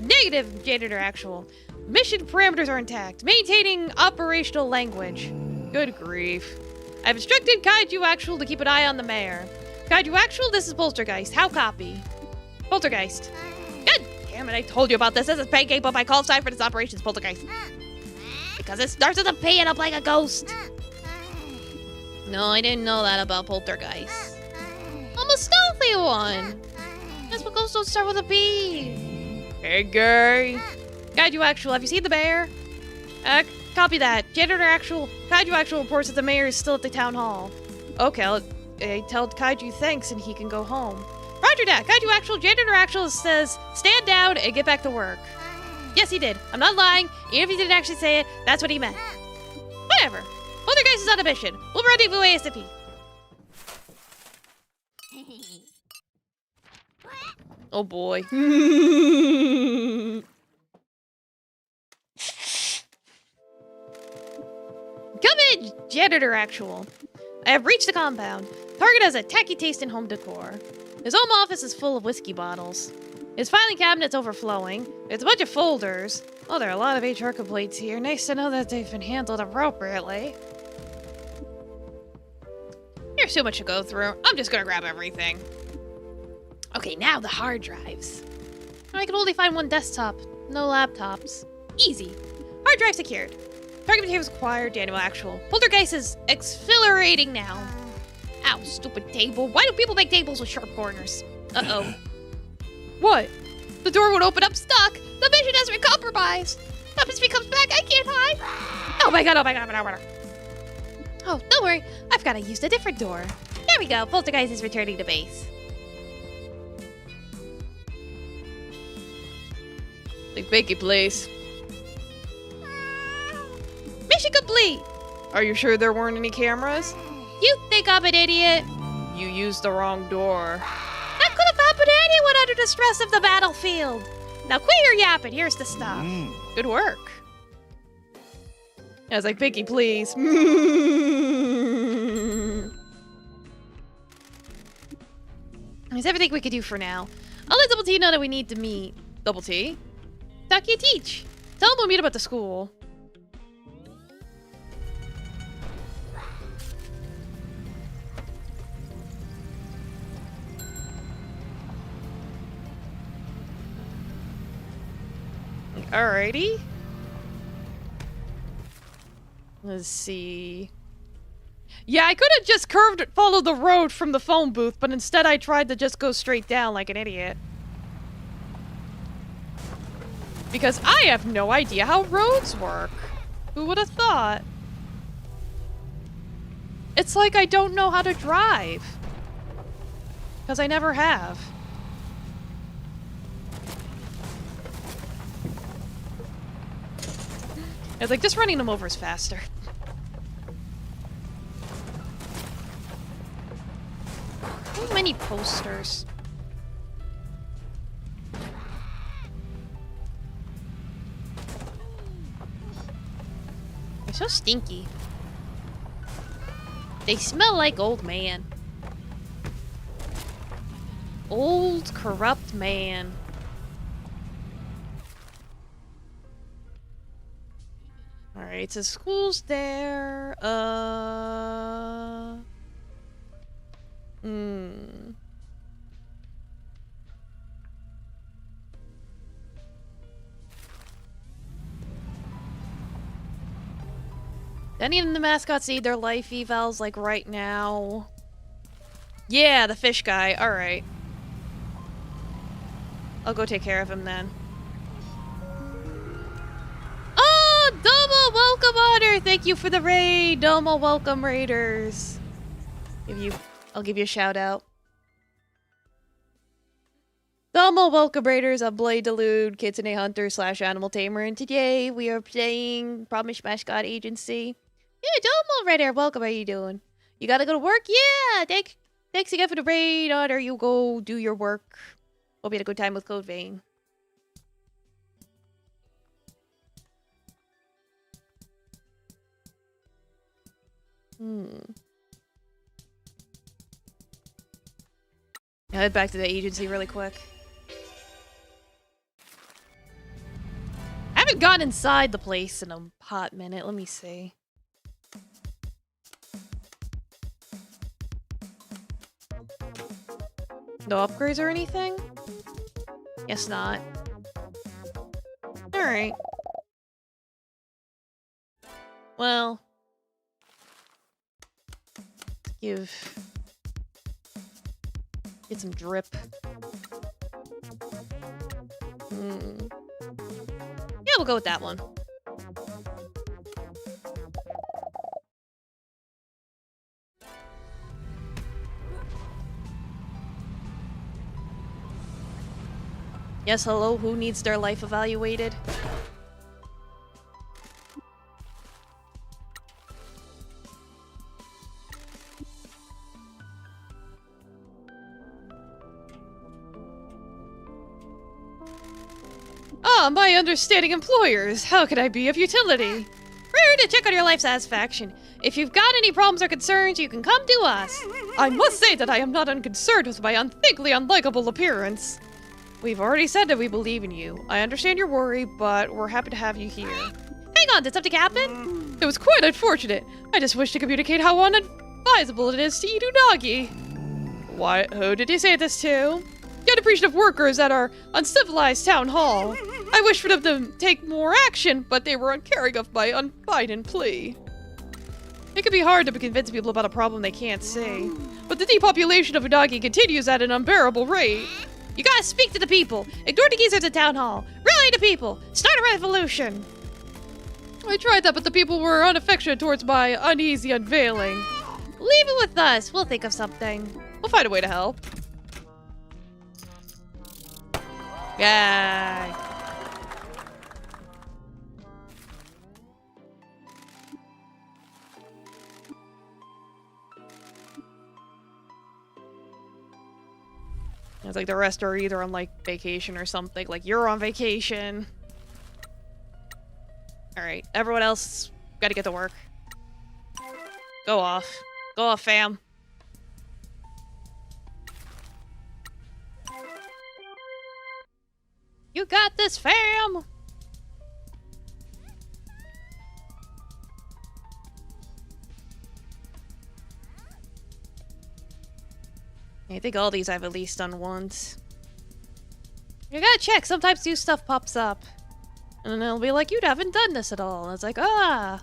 Negative, janitor, actual. Mission parameters are intact. Maintaining operational language. Good grief. I've instructed Kaiju Actual to keep an eye on the mayor. Kaiju Actual, this is Poltergeist. How copy? Poltergeist. God damn it, I told you about this. This is Pancake, but my call sign for this operation is Poltergeist. Because it starts with a P and I'm like a ghost. No, I didn't know that about Poltergeist. I'm a stealthy one. That's what ghosts don't start with a P. Hey, guy. Kaiju Actual, have you seen the mayor? Copy that. Janitor Actual. Kaiju Actual reports that the mayor is still at the town hall. Okay, I'll tell Kaiju thanks and he can go home. Roger that. Kaiju Actual. Janitor Actual says stand down and get back to work. Yes, he did. I'm not lying. Even if he didn't actually say it, that's what he meant. Whatever. Poltergeist is on a mission. We'll rendezvous ASAP. Oh boy. Come in, Janitor Actual. I have reached the compound. Target has a tacky taste in home decor. His home office is full of whiskey bottles. His filing cabinet's overflowing. It's a bunch of folders. Oh, there are a lot of HR complaints here. Nice to know that they've been handled appropriately. There's too much to go through. I'm just gonna grab everything. Okay, now the hard drives. I can only find one desktop. No laptops. Easy. Hard drive secured. Target materials acquired. Daniel actual. Poltergeist is exhilarating now. Ow, stupid table. Why do people make tables with sharp corners? Uh-oh. What? The door won't open up stuck. The vision has been compromised. If he comes back, I can't hide. Oh my god, oh my god, oh my god. Oh, don't worry. I've got to use a different door. There we go. Poltergeist is returning to base. Think Bakey, please. Mission complete. Are you sure there weren't any cameras? You think I'm an idiot? You used the wrong door. That could have happened to anyone under the stress of the battlefield. Now quit your yapping. Here's the stuff. Good work. I was like, Bakey, please. That's everything we could do for now. I'll let Double T know that we need to meet. Double T? Taki teach. Tell him we'll meet up at the school. Alrighty. Let's see. Yeah, I could have just followed the road from the phone booth, but instead I tried to just go straight down like an idiot. Because I have no idea how roads work. Who would have thought? It's like I don't know how to drive. Because I never have. It's like, just running them over is faster. So many posters. They're so stinky. They smell like old man. Old, corrupt man. Alright, so school's there. Any of the mascots need their life evals like right now? Yeah, the fish guy. Alright. I'll go take care of him then. Oh, Domo welcome honor! Thank you for the raid! Domo welcome raiders! I'll give you a shout out. Domo welcome raiders, I'm Blade Delude, Kitsune Hunter / Animal Tamer, and today we are playing Promise Mascot Agency. Yeah, Domo Raider, welcome, how you doing? You gotta go to work? Yeah! Thanks again for the raid honor, you go do your work. Hope you had a good time with Code Vein. I'll head back to the agency really quick. I haven't gone inside the place in a hot minute. Let me see. No upgrades or anything? Guess not. Alright. Well, Get some drip. yeah, we'll go with that one. Yes, hello, who needs their life evaluated? Ah, my understanding employers. How can I be of utility? We're here to check on your life satisfaction. If you've got any problems or concerns, you can come to us. I must say that I am not unconcerned with my unthinkably unlikable appearance. We've already said that we believe in you. I understand your worry, but we're happy to have you here. Hang on, did something happen? It was quite unfortunate. I just wish to communicate how unadvisable it is to eat unagi. Why, who did you say this to? The unappreciative workers at our uncivilized town hall. I wish for them to take more action, but they were uncaring of my unbidden plea. It can be hard to convince people about a problem they can't see, but the depopulation of Unagi continues at an unbearable rate. You gotta speak to the people. Ignore the geezers at town hall. Rally the people. Start a revolution. I tried that, but the people were unaffectionate towards my uneasy unveiling. Leave it with us. We'll think of something. We'll find a way to help. Yay. It's like the rest are either on like vacation or something. Like you're on vacation. Alright, everyone else gotta get to work. Go off. Go off, fam. You got this, fam! I think all these I've at least done once. You gotta check. Sometimes new stuff pops up. And then it'll be like, you haven't done this at all. And it's like, ah,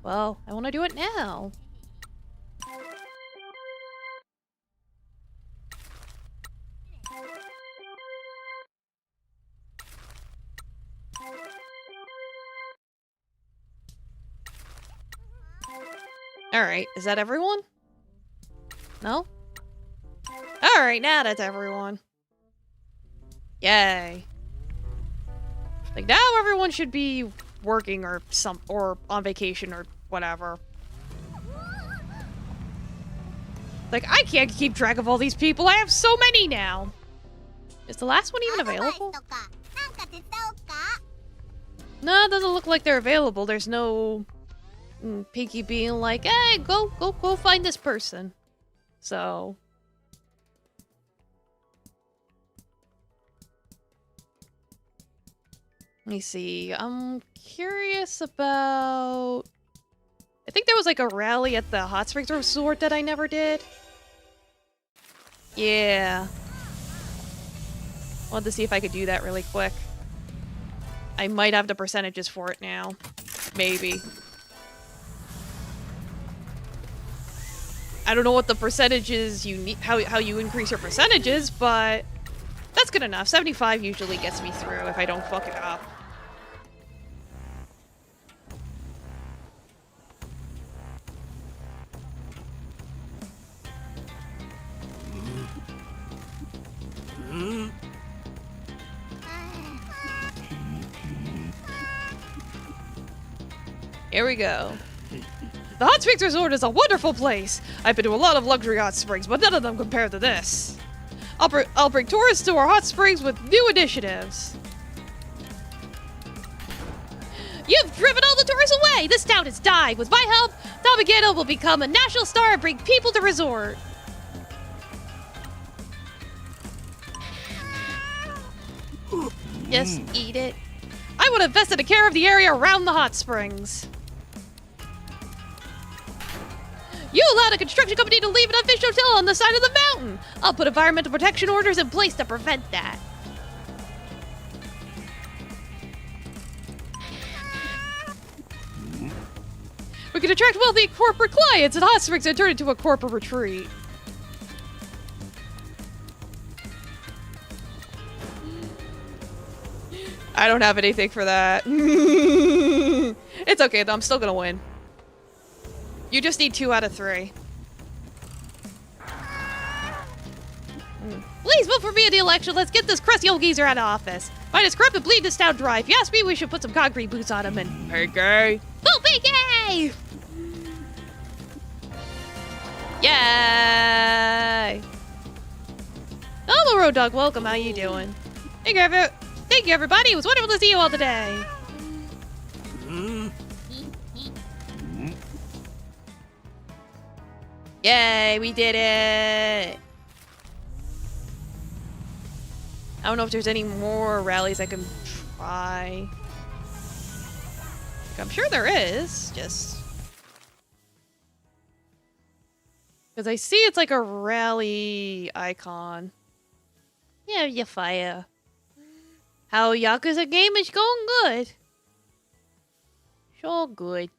well, I want to do it now. Alright, is that everyone? No? Alright, now that's everyone. Yay. Like, now everyone should be working or on vacation or whatever. Like, I can't keep track of all these people. I have so many now. Is the last one even available? No, it doesn't look like they're available. There's no Pinky being like, hey, go find this person. So... let me see. I'm curious about... I think there was like a rally at the Hot Springs Resort that I never did. Yeah. Wanted to see if I could do that really quick. I might have the percentages for it now. Maybe. I don't know what the percentages you need, how you increase your percentages, but that's good enough. 75 usually gets me through if I don't fuck it up. Here we go. The Hot Springs Resort is a wonderful place. I've been to a lot of luxury hot springs, but none of them compare to this. I'll bring tourists to our hot springs with new initiatives. You've driven all the tourists away! This town is dying! With my help, Tamagano will become a national star and bring people to resort! Just eat it. I would invest in the care of the area around the hot springs. You allowed a construction company to leave an unfinished hotel on the side of the mountain! I'll put environmental protection orders in place to prevent that. We can attract wealthy corporate clients and hot springs and turn it into a corporate retreat. I don't have anything for that. It's okay though, I'm still gonna win. You just need 2 out of 3. Please vote for me in the election. Let's get this crusty old geezer out of office. Find his corrupt and bleed this town dry. If you ask me, we should put some concrete boots on him and... Okay. Vote Pinky! Yay! Hello, Road Dog. Welcome. How you doing? Thank you, everybody. It was wonderful to see you all today. Yay, we did it! I don't know if there's any more rallies I can try. I'm sure there is, just... because I see it's like a rally icon. Yeah, you fire. How Yakuza game is going good. So good.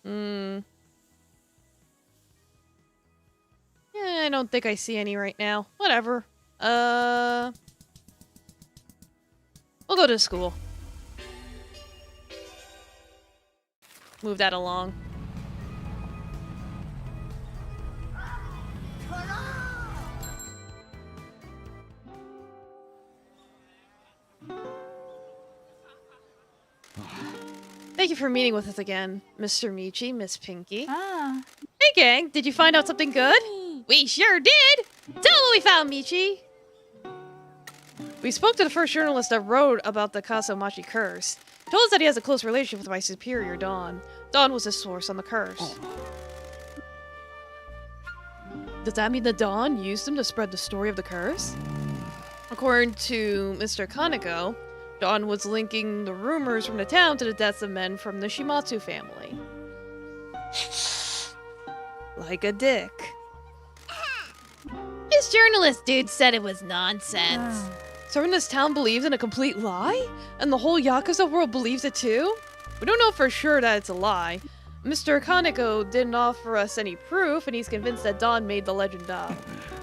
Yeah, I don't think I see any right now. Whatever. We'll go to school. Move that along. Thank you for meeting with us again, Mr. Michi, Miss Pinky. Ah. Hey, gang, did you find out something good? We sure did! Tell what we found, Michi! We spoke to the first journalist that wrote about the Kasomachi curse. He told us that he has a close relationship with my superior, Dawn. Dawn was the source on the curse. Does that mean that Dawn used him to spread the story of the curse? According to Mr. Kaneko, Dawn was linking the rumors from the town to the deaths of men from the Shimatsu family. Like a dick. This journalist dude said it was nonsense. So everyone in this town believes in a complete lie? And the whole Yakuza world believes it too? We don't know for sure that it's a lie. Mr. Kaneko didn't offer us any proof, and he's convinced that Dawn made the legend up.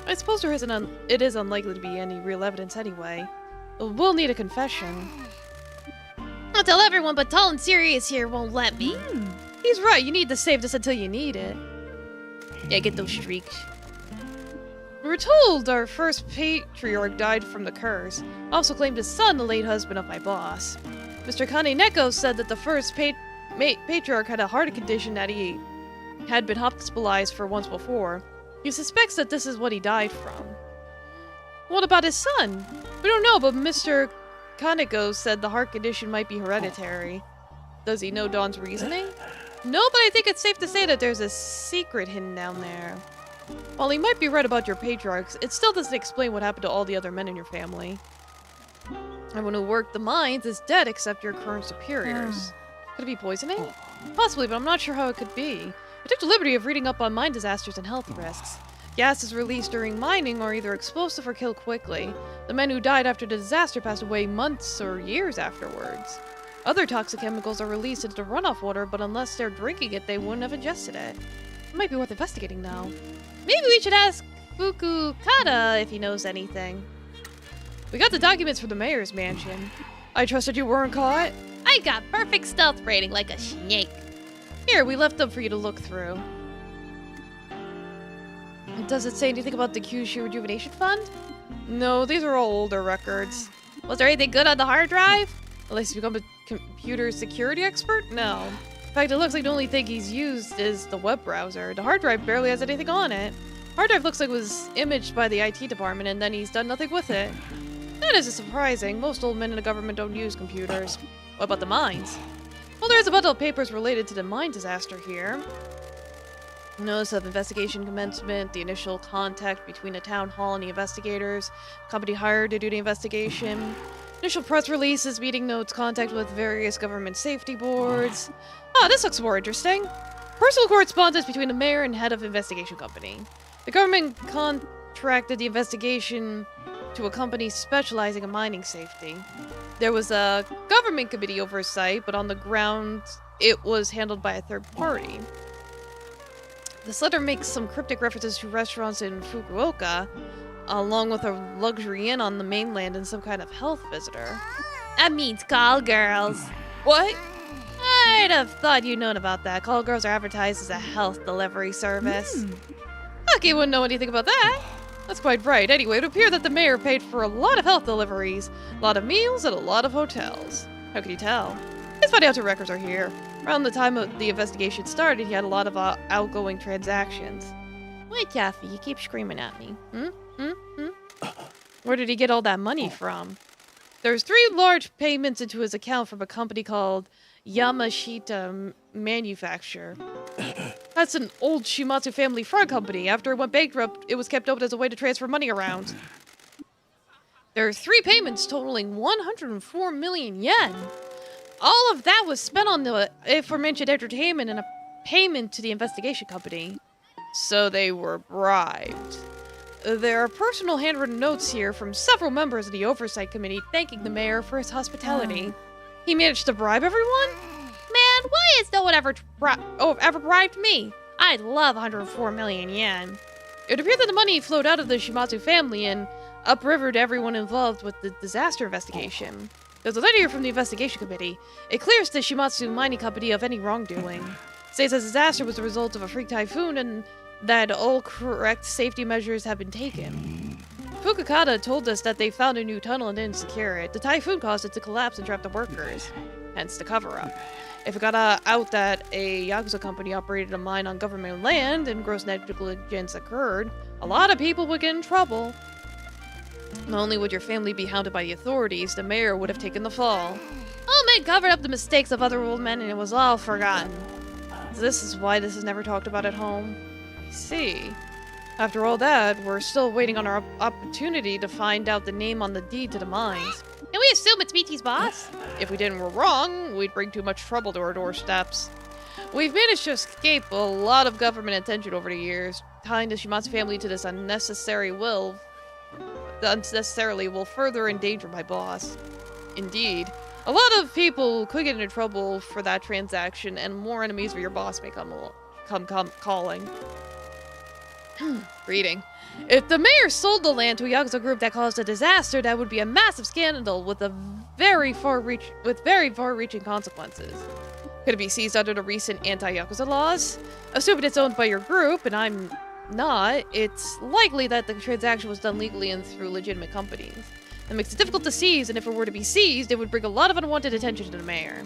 I suppose it is unlikely to be any real evidence anyway. We'll need a confession. I'll tell everyone, but Tall and Serious here won't let me. He's right, you need to save this until you need it. Yeah, get those streaks. We were told our first patriarch died from the curse. Also claimed his son, the late husband of my boss. Mr. Kaneko said that the first patriarch had a heart condition that he had been hospitalized for once before. He suspects that this is what he died from. What about his son? We don't know, but Mr. Kaneko said the heart condition might be hereditary. Does he know Dawn's reasoning? No, but I think it's safe to say that there's a secret hidden down there. While he might be right about your patriarchs, it still doesn't explain what happened to all the other men in your family. Everyone who worked the mines is dead except your current superiors. Could it be poisoning? Possibly, but I'm not sure how it could be. I took the liberty of reading up on mine disasters and health risks. Gases released during mining are either explosive or kill quickly. The men who died after the disaster passed away months or years afterwards. Other toxic chemicals are released into runoff water, but unless they're drinking it, they wouldn't have ingested it. It might be worth investigating now. Maybe we should ask Fukukata if he knows anything. We got the documents for the mayor's mansion. I trusted you weren't caught. I got perfect stealth rating like a snake. Here, we left them for you to look through. Does it say anything about the Kyushu Rejuvenation Fund? No, these are all older records. Was there anything good on the hard drive? Unless you become a computer security expert? No. In fact, it looks like the only thing he's used is the web browser. The hard drive barely has anything on it. Hard drive looks like it was imaged by the IT department and then he's done nothing with it. That isn't surprising. Most old men in the government don't use computers. What about the mines? Well, there's a bunch of papers related to the mine disaster here. Notice of investigation commencement, the initial contact between the town hall and the investigators, company hired to do the investigation, initial press releases, meeting notes, contact with various government safety boards. Ah, this looks more interesting. Personal correspondence between the mayor and head of investigation company. The government contracted the investigation to a company specializing in mining safety. There was a government committee oversight, but on the ground, it was handled by a third party. This letter makes some cryptic references to restaurants in Fukuoka, along with a luxury inn on the mainland and some kind of health visitor. That means call girls. What? I'd have thought you'd known about that. Call girls are advertised as a health delivery service. Aki wouldn't know anything about that. That's quite right. Anyway, it would appear that the mayor paid for a lot of health deliveries, a lot of meals, and a lot of hotels. How can you tell? His financial records are here. Around the time of the investigation started, he had a lot of outgoing transactions. Wait, Taffy, you keep screaming at me. Where did he get all that money from? There's 3 large payments into his account from a company called Yamashita Manufacture. That's an old Shimatsu family front company. After it went bankrupt, it was kept open as a way to transfer money around. There are 3 payments totaling 104 million yen. All of that was spent on the aforementioned entertainment and a payment to the investigation company. So they were bribed. There are personal handwritten notes here from several members of the Oversight Committee thanking the mayor for his hospitality. He managed to bribe everyone? Man, why has no one ever bribed me? I'd love 104 million yen. It appeared that the money flowed out of the Shimatsu family and upriver to everyone involved with the disaster investigation. There's a letter here from the investigation committee. It clears the Shimatsu mining company of any wrongdoing. States that the disaster was the result of a freak typhoon and that all correct safety measures have been taken. Fukukata told us that they found a new tunnel and didn't secure it. The typhoon caused it to collapse and trap the workers, hence the cover-up. If it got out that a yakuza company operated a mine on government land and gross negligence occurred, a lot of people would get in trouble. Not only would your family be hounded by the authorities, the mayor would have taken the fall. Old men covered up the mistakes of other old men and it was all forgotten. This is why this is never talked about at home. I see. After all that, we're still waiting on our opportunity to find out the name on the deed to the mines. Can we assume it's BT's boss? If we didn't, we're wrong, we'd bring too much trouble to our doorsteps. We've managed to escape a lot of government attention over the years. Tying the Shimatsu family to this unnecessarily will further endanger my boss. Indeed. A lot of people could get into trouble for that transaction, and more enemies for your boss may come calling. Reading. If the mayor sold the land to a yakuza group that caused a disaster, that would be a massive scandal with very far-reaching consequences. Could it be seized under the recent anti-yakuza laws? Assuming it's owned by your group, and I'm not, it's likely that the transaction was done legally and through legitimate companies. That makes it difficult to seize, and if it were to be seized, it would bring a lot of unwanted attention to the mayor.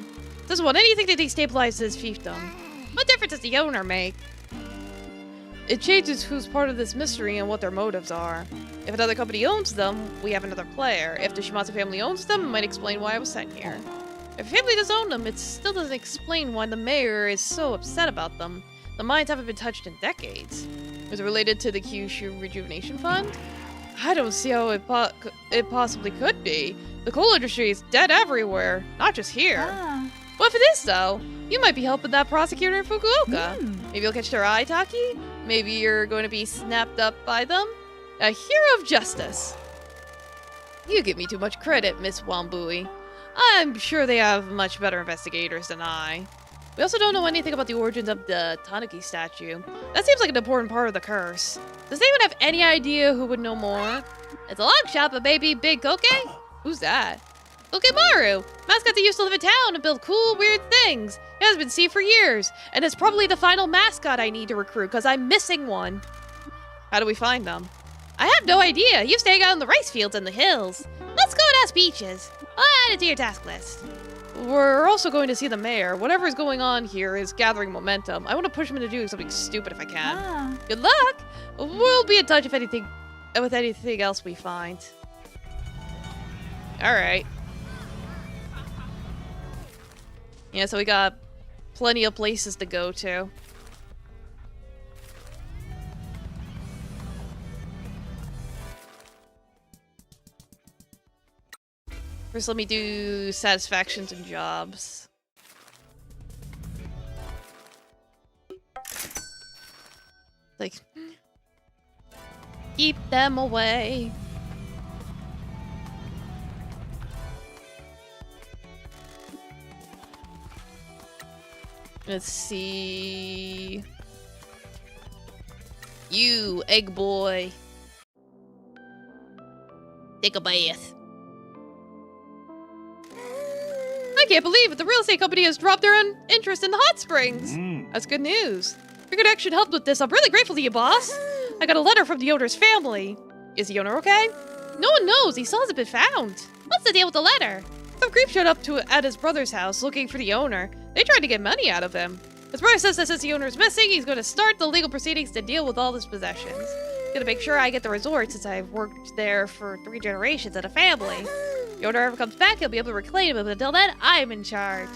Doesn't want anything to destabilize his fiefdom. What difference does the owner make? It changes who's part of this mystery and what their motives are. If another company owns them, we have another player. If the Shimatsu family owns them, it might explain why I was sent here. If a family does own them, it still doesn't explain why the mayor is so upset about them. The mines haven't been touched in decades. Is it related to the Kyushu Rejuvenation Fund? I don't see how it possibly could be. The coal industry is dead everywhere, not just here. Well, if it is so, you might be helping that prosecutor in Fukuoka. Maybe you'll catch their eye, Taki? Maybe you're going to be snapped up by them? A hero of justice. You give me too much credit, Miss Wambui. I'm sure they have much better investigators than I. We also don't know anything about the origins of the Tanuki statue. That seems like an important part of the curse. Does anyone have any idea who would know more? It's a long shot, but maybe Big Koke? Who's that? Kokemaru! Mascot that used to live in town and build cool, weird things. It has been seen for years, and it's probably the final mascot I need to recruit, because I'm missing one. How do we find them? I have no idea. You staying out in the rice fields and the hills. Let's go and ask Peaches. I'll add it to your task list. We're also going to see the mayor. Whatever is going on here is gathering momentum. I want to push him into doing something stupid if I can. Good luck! We'll be in touch with anything else we find. Alright. Yeah, so we got plenty of places to go to. First, let me do satisfactions and jobs. Like, keep them away. Let's see. You, egg boy. Take a bath. I can't believe it. The real estate company has dropped their interest in the hot springs. That's good news. Your connection helped with this. I'm really grateful to you, boss. I got a letter from the owner's family. Is the owner okay? No one knows. He still hasn't been found. What's the deal with the letter? Some creep showed up at his brother's house looking for the owner. They tried to get money out of him. His brother says that since the owner is missing, he's going to start the legal proceedings to deal with all his possessions. He's gonna make sure I get the resort since I've worked there for 3 generations at a family. The owner ever comes back, he'll be able to reclaim him, but until then, I'm in charge.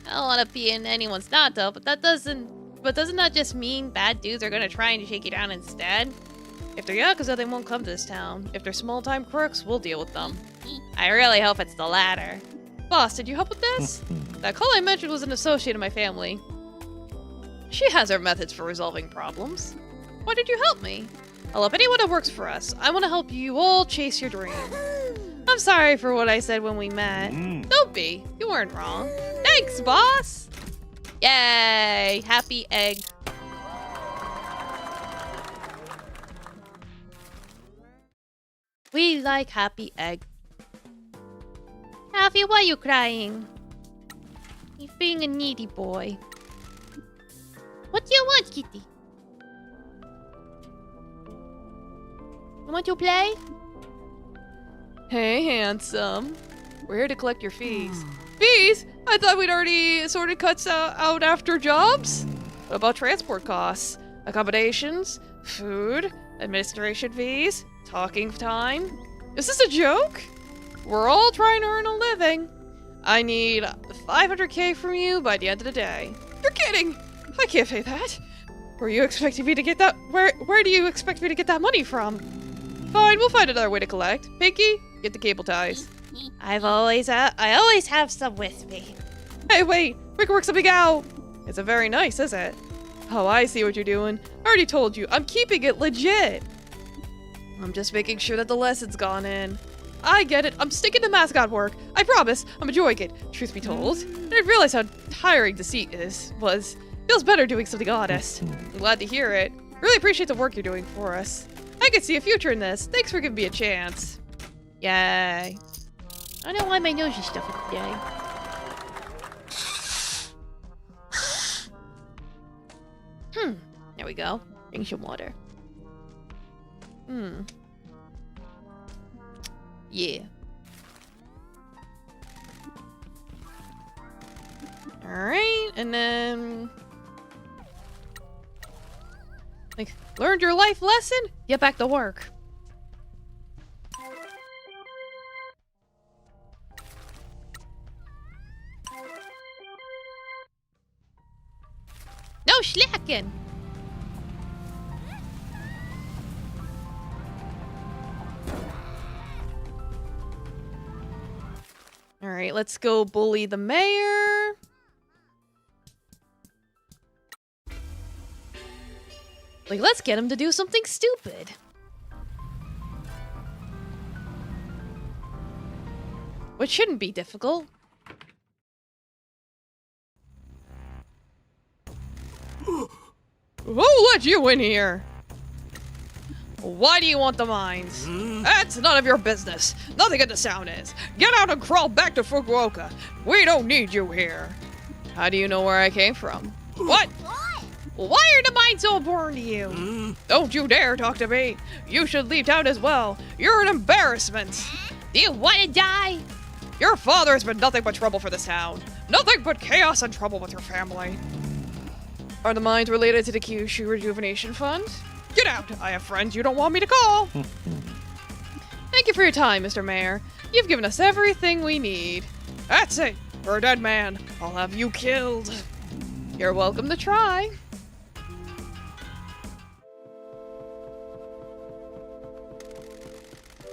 I don't want to be in anyone's Nato, but doesn't that just mean bad dudes are gonna try and shake you down instead? If they're Yakuza, they won't come to this town. If they're small-time crooks, we'll deal with them. I really hope it's the latter. Boss, did you help with this? That call I mentioned was an associate of my family. She has her methods for resolving problems. Why did you help me? I'll help anyone that works for us. I want to help you all chase your dream. I'm sorry for what I said when we met. Don't be. You weren't wrong. Thanks, boss. Yay! Happy egg. We like happy egg. Happy, why are you crying? You're being a needy boy. What do you want, kitty? You want to play? Hey, handsome. We're here to collect your fees. Fees? I thought we'd already sorted cuts out after jobs? What about transport costs? Accommodations? Food? Administration fees? Talking time? Is this a joke? We're all trying to earn a living. I need 500k from you by the end of the day. You're kidding! I can't pay that. Were you expecting me to get that? Where do you expect me to get that money from? Fine, we'll find another way to collect. Pinky, get the cable ties. I always have some with me. Hey, wait! We can work something out! It's very nice, is it? Oh, I see what you're doing. I already told you, I'm keeping it legit. I'm just making sure that the lesson's gone in. I get it. I'm sticking to mascot work. I promise. I'm enjoying it, truth be told. I didn't realize how tiring deceit was. Feels better doing something honest. I'm glad to hear it. Really appreciate the work you're doing for us. I can see a future in this. Thanks for giving me a chance. Yay. I don't know why my nose is stuffy today. There we go. Drink some water. Yeah. Alright, and then... like, learned your life lesson? Get back to work. No slacking! Alright, let's go bully the mayor. Like, let's get him to do something stupid. Which shouldn't be difficult. Who let you in here? Why do you want the mines? That's none of your business. Nothing in the town is. Get out and crawl back to Fukuoka. We don't need you here. How do you know where I came from? What? Why are the mines so important to you? Don't you dare talk to me. You should leave town as well. You're an embarrassment. Do you want to die? Your father has been nothing but trouble for this town. Nothing but chaos and trouble with your family. Are the mines related to the Kyushu Rejuvenation Fund? Get out! I have friends you don't want me to call! Thank you for your time, Mr. Mayor. You've given us everything we need. That's it! For a dead man, I'll have you killed. You're welcome to try.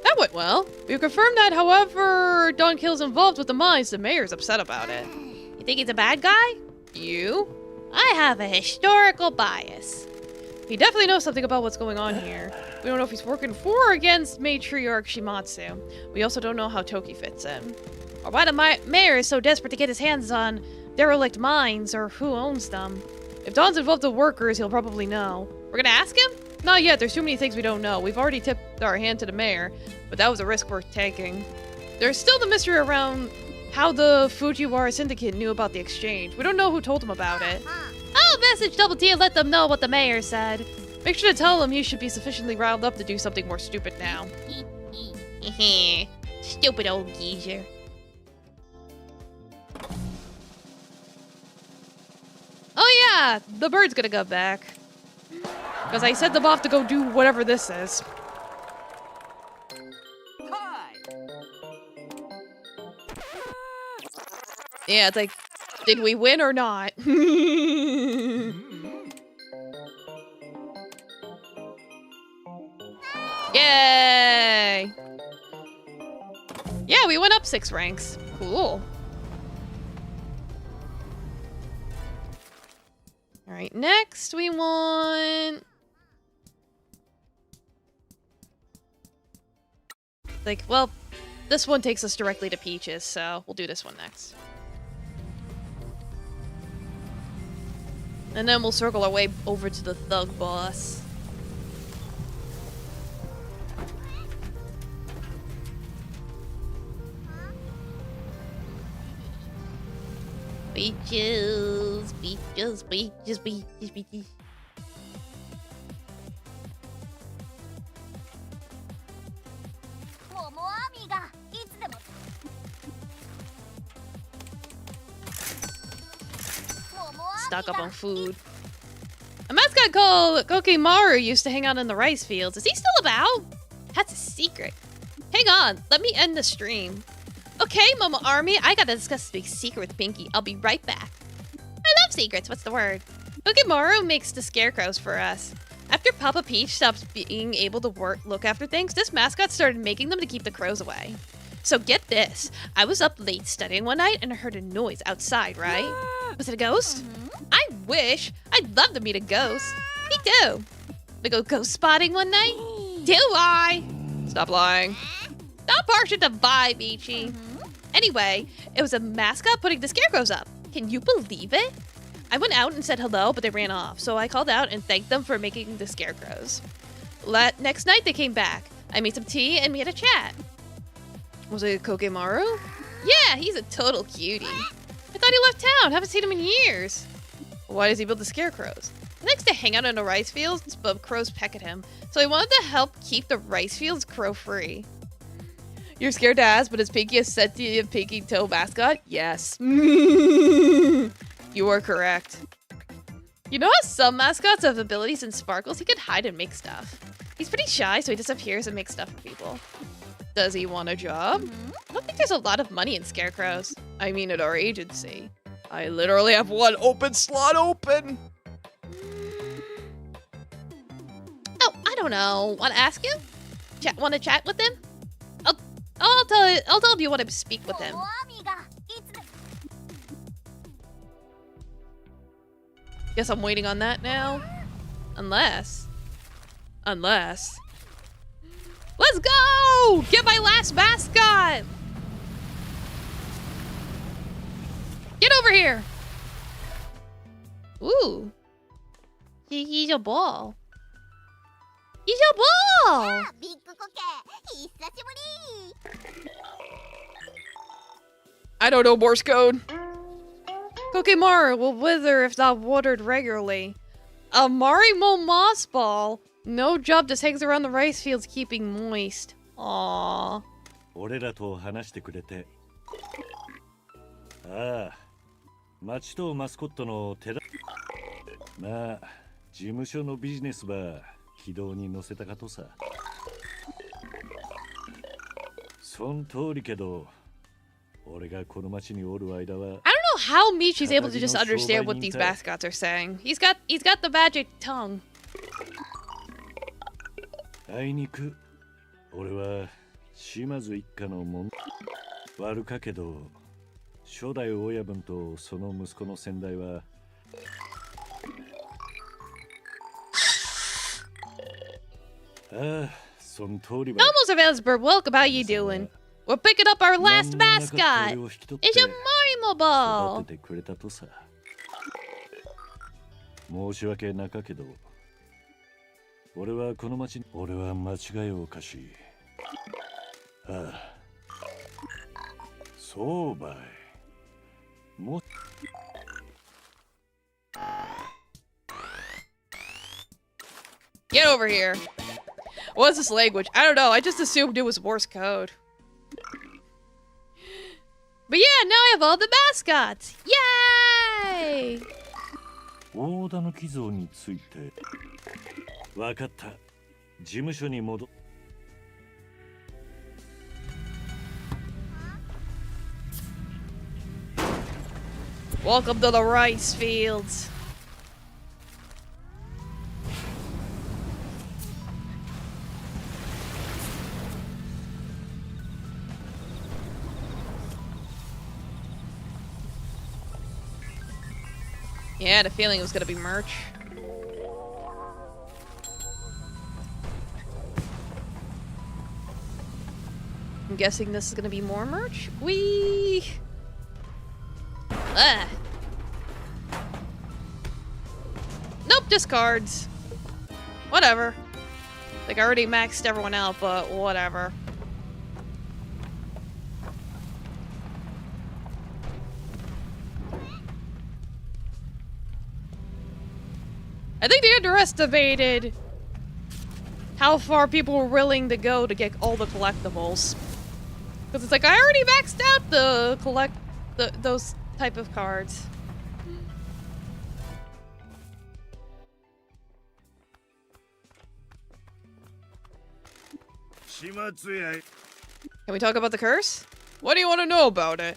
That went well. We've confirmed that, however, Don Kill's involved with the mines, the mayor's upset about it. You think he's a bad guy? You? I have a historical bias. He definitely knows something about what's going on here. We don't know if he's working for or against Matriarch Shimatsu. We also don't know how Toki fits in. Or why the mayor is so desperate to get his hands on derelict mines, or who owns them. If Don's involved with workers, he'll probably know. We're gonna ask him? Not yet, there's too many things we don't know. We've already tipped our hand to the mayor, but that was a risk worth taking. There's still the mystery around how the Fujiwara Syndicate knew about the exchange. We don't know who told them about it. I'll message Double T and let them know what the mayor said. Make sure to tell him he should be sufficiently riled up to do something more stupid now. Stupid old geezer. Oh yeah, the bird's gonna go back. Because I sent them off to go do whatever this is. Yeah, it's like, did we win or not? Yay! Yeah, we went up 6 ranks. Cool. Alright, next we want... Like, well, this one takes us directly to Peaches, so we'll do this one next. And then we'll circle our way over to the thug boss. Beaches, beaches, beaches, beaches, beaches. Stock up on food. A mascot called Kokemaru used to hang out in the rice fields. Is he still about? That's a secret. Hang on, let me end the stream. Okay, Momo Army, I gotta discuss this big secret with Pinky. I'll be right back. I love secrets, what's the word? Kokemaru makes the scarecrows for us. After Papa Peach stops being able to look after things, this mascot started making them to keep the crows away. So get this, I was up late studying one night and I heard a noise outside, right? Was it a ghost? I wish. I'd love to meet a ghost. Me too. We go ghost spotting one night? Do I? Stop lying. Stop partial to vibe, Ichi. Anyway, it was a mascot putting the scarecrows up. Can you believe it? I went out and said hello, but they ran off. So I called out and thanked them for making the scarecrows. Next night, they came back. I made some tea and we had a chat. Was it Kokemaru? Yeah, he's a total cutie. I thought he left town. Haven't seen him in years. Why does he build the scarecrows? He likes to hang out in the rice fields, but crows peck at him. So I wanted to help keep the rice fields crow-free. You're scared to ask, but is Pinky a sentient pinky toe mascot? Yes. You are correct. You know how some mascots have abilities and sparkles? He could hide and make stuff. He's pretty shy, so he disappears and makes stuff for people. Does he want a job? I don't think there's a lot of money in scarecrows. I mean, at our agency. I literally have one open slot open. Oh, I don't know. Want to ask him? Want to chat with him? I'll tell him you want to speak with him. Guess I'm waiting on that now. Unless. Let's go! Get my last mascot! Get over here! Ooh. He's a ball. He's a ball! I don't know Morse code. Kokemaru will wither if not watered regularly. A Marimo moss ball. No job, just hangs around the rice fields keeping moist. Aww. 俺らと話してくれて。ああ、町とマスコットの手だ。まあ、事務所のビジネスは軌道に乗せたかとさ。そん通りけど、俺がこの町におる間は。I don't know how Michi's able to just understand what these mascots are saying. He's got the magic tongue. あいにく、俺は島津一家のもん。悪かけど、初代親分とその息子の先代は。ああ、そん通りは。Almost available, Burwelk. How you doing? We're picking up our last mascot. It's a Marimo ball. 育ててくれたとさ。申し訳なかけど。俺はこの町に俺は間違いを犯し、ああ、そうばい。も Get over here. What's this language? I don't know. I just assumed it was Morse code. But yeah, now I have all the mascots. Yay! 大田の寄贈について。わかった。事務所に戻。Welcome to the rice fields. Yeah, I had a feeling it was gonna be merch. I'm guessing this is gonna be more merch. Whee! Ah. Nope, discards. Whatever. Like, I already maxed everyone out, but whatever. I think they underestimated how far people were willing to go to get all the collectibles. Because it's like, I already maxed out those type of cards. Can we talk about the curse? What do you want to know about it?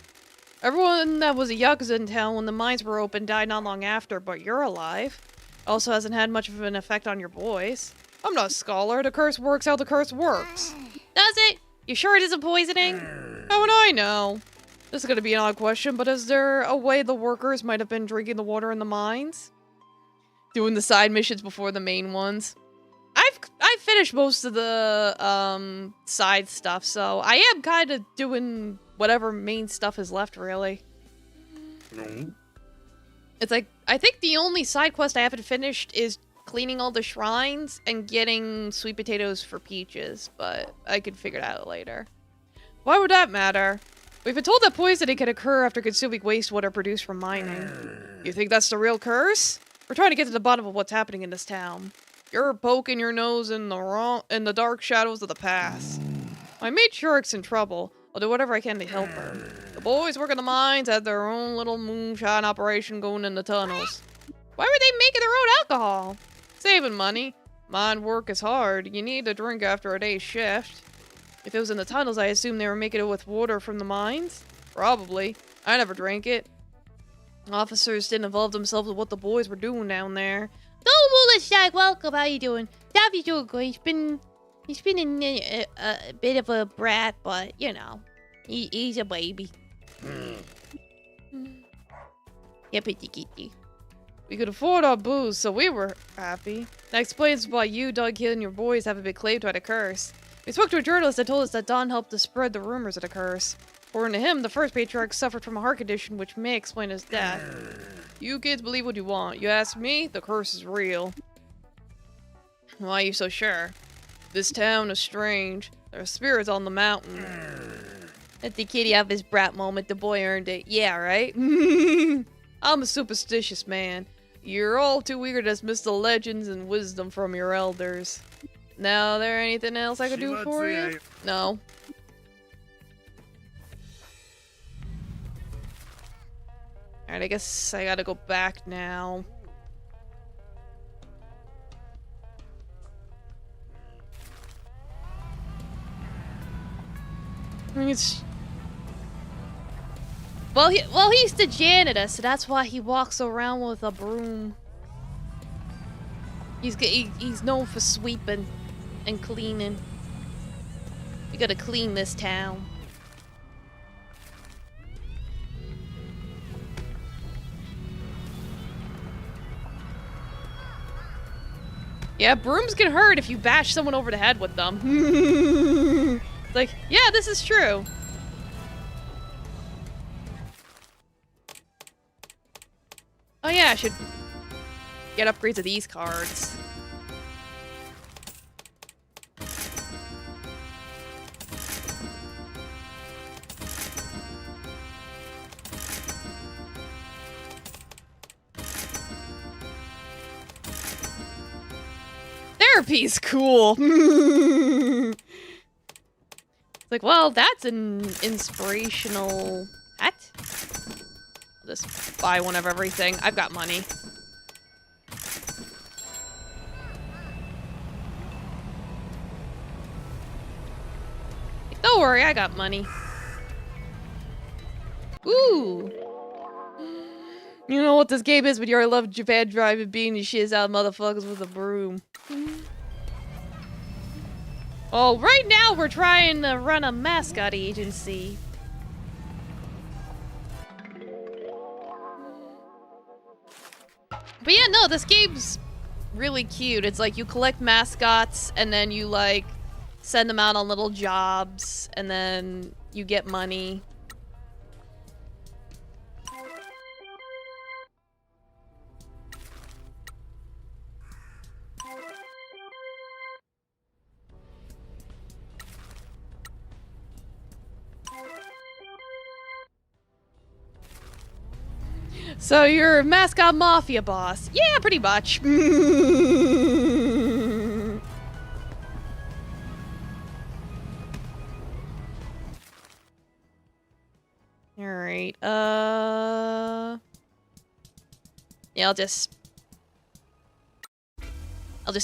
Everyone that was a yakuza in town when the mines were open died not long after, but you're alive. Also hasn't had much of an effect on your boys. I'm not a scholar. The curse works how the curse works. Does it? You sure it isn't poisoning? How would I know? This is gonna be an odd question, but is there a way the workers might have been drinking the water in the mines? Doing the side missions before the main ones? I've finished most of the side stuff, so I am kind of doing whatever main stuff is left, really. It's like, I think the only side quest I haven't finished is cleaning all the shrines and getting sweet potatoes for Peaches, but I could figure it out later. Why would that matter? We've been told that poisoning can occur after consuming wastewater produced from mining. You think that's the real curse? We're trying to get to the bottom of what's happening in this town. You're poking your nose in the dark shadows of the past. My mate Shurik's in trouble. I'll do whatever I can to help her. The boys work in the mines had their own little moonshine operation going in the tunnels. Why were they making their own alcohol? Saving money. Mine work is hard. You need to drink after a day's shift. If it was in the tunnels, I assume they were making it with water from the mines? Probably. I never drank it. Officers didn't involve themselves with what the boys were doing down there. Double Shag, welcome. How you doing? Davy's doing good. He's been a bit of a brat, but you know, he's a baby. Yippity kitty. We could afford our booze, so we were happy. That explains why you, Doug Hill, and your boys haven't been claimed by the curse. We spoke to a journalist that told us that Don helped to spread the rumors of the curse. According to him, the first patriarch suffered from a heart condition which may explain his death. You kids believe what you want. You ask me, the curse is real. Why are you so sure? This town is strange. There are spirits on the mountain. Let the kitty have his brat moment. The boy earned it. Yeah, right? I'm a superstitious man. You're all too eager to dismiss the legends and wisdom from your elders. Now, there anything else I could do for you? No. Alright, I guess I gotta go back now. It's... Well, he's the janitor, so that's why he walks around with a broom. He's known for sweeping and cleaning. We gotta clean this town. Yeah, brooms can hurt if you bash someone over the head with them. Like, yeah, this is true. Oh yeah, I should get upgrades of these cards. Therapy's cool. It's like, well, that's an inspirational hat. I'll just buy one of everything. I've got money. Don't worry, I got money. Ooh. You know what this game is when you're in love with Japan driving, beating the shiz out of motherfuckers with a broom. Oh, right now we're trying to run a mascot agency. But yeah, no, this game's really cute. It's like you collect mascots and then you like send them out on little jobs, and then you get money. So you're Mascot Mafia boss. Yeah, pretty much. Alright, yeah, I'll just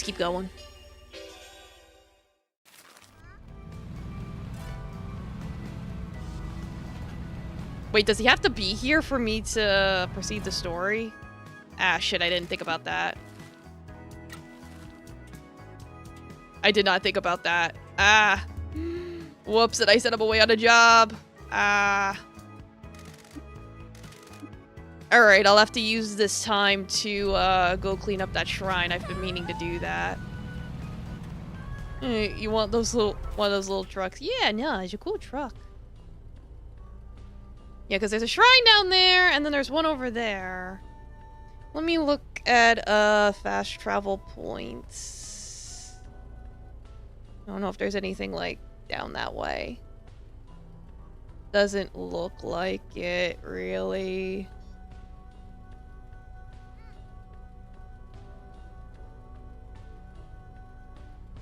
keep going. Wait, does he have to be here for me to proceed the story? Ah, shit, I didn't think about that. I did not think about that. Ah. Whoops, and I sent him away on a job. Ah. Alright, I'll have to use this time to go clean up that shrine. I've been meaning to do that. Hey, you want those one of those little trucks? Yeah, no, it's a cool truck. Yeah, because there's a shrine down there, and then there's one over there. Let me look at fast travel points. I don't know if there's anything, like, down that way. Doesn't look like it, really.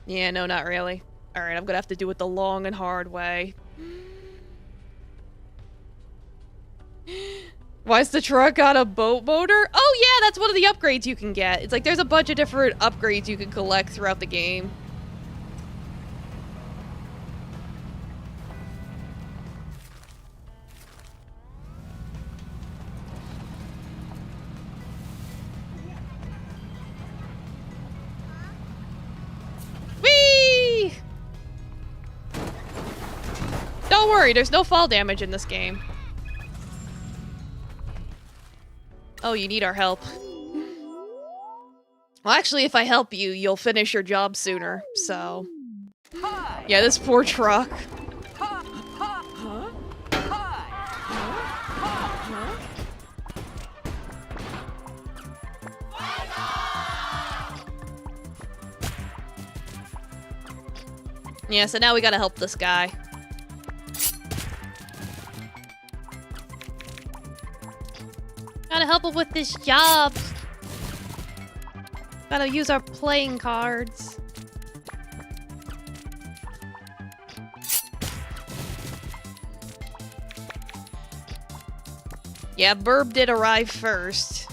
Yeah, no, not really. Alright, I'm gonna have to do it the long and hard way. Why's the truck got a boat motor? Oh yeah, that's one of the upgrades you can get. It's like there's a bunch of different upgrades you can collect throughout the game. Whee! Don't worry, there's no fall damage in this game. Oh, you need our help. Well, actually, if I help you, you'll finish your job sooner, so... Yeah, this poor truck. Yeah, so now we gotta help this guy. Gotta help him with this job. Gotta use our playing cards. Yeah, Burb did arrive first.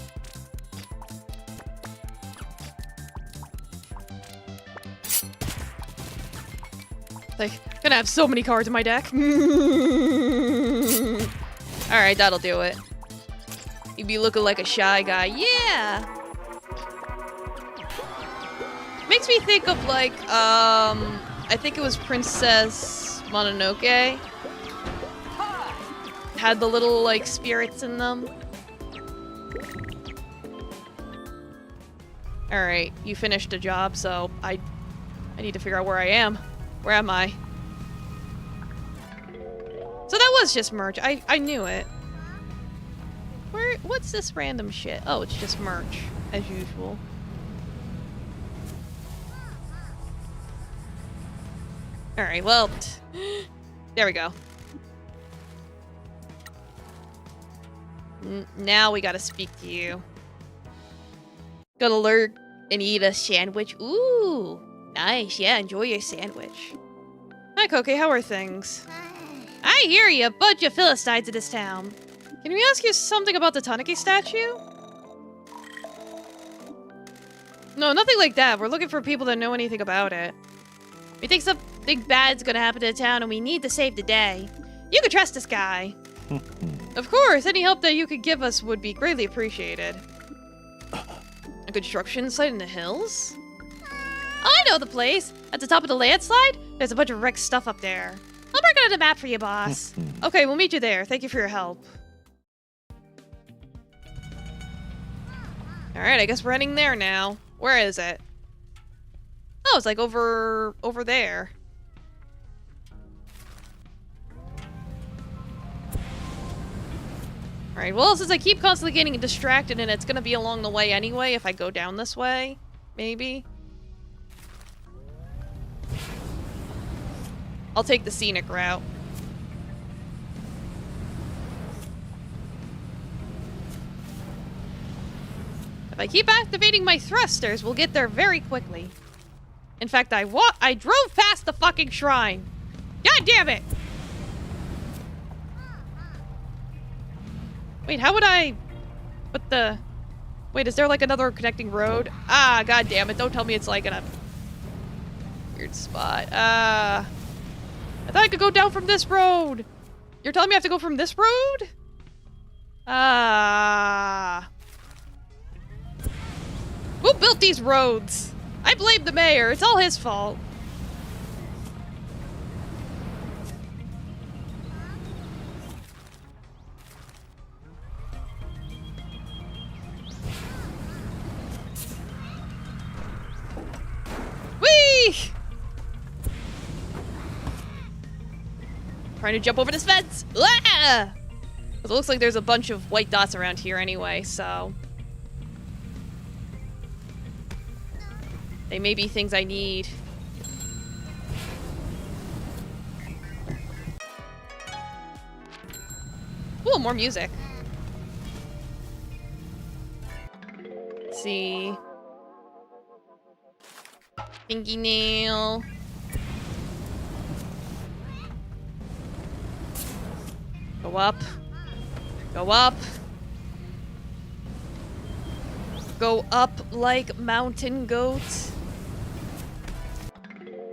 Like, gonna have so many cards in my deck. Alright, that'll do it. You'd be looking like a shy guy. Yeah! Makes me think of, like, I think it was Princess Mononoke. Had the little, like, spirits in them. Alright, you finished a job, so I need to figure out where I am. Where am I? So that was just merch. I knew it. What's this random shit? Oh, it's just merch, as usual. Alright, well, there we go. Now we gotta speak to you. Gonna lurk and eat a sandwich. Ooh, nice. Yeah, enjoy your sandwich. Hi, Koke, how are things? I hear you, a bunch of Philistines in this town. Can we ask you something about the Tanuki statue? No, nothing like that. We're looking for people that know anything about it. We think something bad's gonna happen to the town and we need to save the day. You can trust this guy. Of course, any help that you could give us would be greatly appreciated. A construction site in the hills? I know the place. At the top of the landslide, there's a bunch of wrecked stuff up there. I'll mark it on the map for you, boss. Okay, we'll meet you there. Thank you for your help. Alright, I guess we're heading there now. Where is it? Oh, it's like over there. Alright, well, since I keep constantly getting distracted and it's gonna be along the way anyway if I go down this way, maybe. I'll take the scenic route. If I keep activating my thrusters, we'll get there very quickly. In fact, I drove past the fucking shrine. God damn it! Wait, how would I... What the... Wait, is there like another connecting road? Ah, god damn it, don't tell me it's like in a... weird spot. I thought I could go down from this road! You're telling me I have to go from this road? Who built these roads? I blame the mayor, it's all his fault. Whee! Trying to jump over this fence. Ah! It looks like there's a bunch of white dots around here anyway, so... they may be things I need. Ooh, more music. Let's see. Fingernail. Go up. Go up. Go up like mountain goats.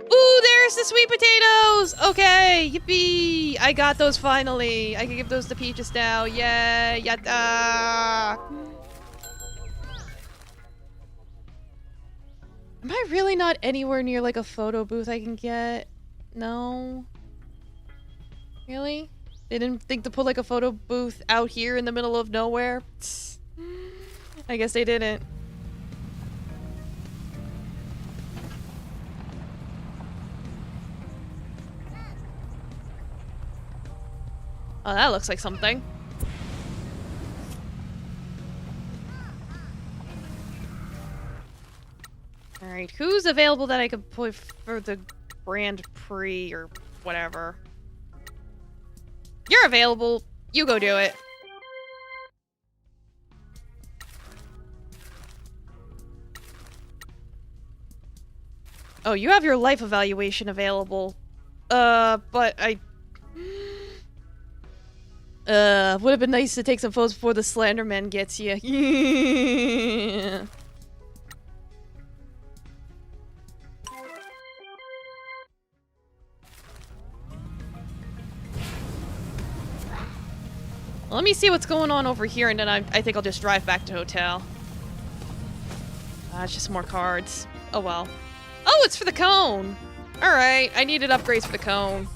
Ooh, there's the sweet potatoes! Okay, yippee! I got those finally. I can give those to Peaches now. Yay! Yatta! Am I really not anywhere near like a photo booth I can get? No? Really? They didn't think to put like a photo booth out here in the middle of nowhere? I guess they didn't. Oh, that looks like something. Alright, who's available that I could put for the Grand Prix or whatever? You're available. You go do it. Oh, you have your life evaluation available. But I... would have been nice to take some photos before the Slenderman gets you. Yeah. Well, let me see what's going on over here, and then I think I'll just drive back to hotel. It's just more cards. Oh well. Oh, it's for the cone! Alright, I needed upgrades for the cone.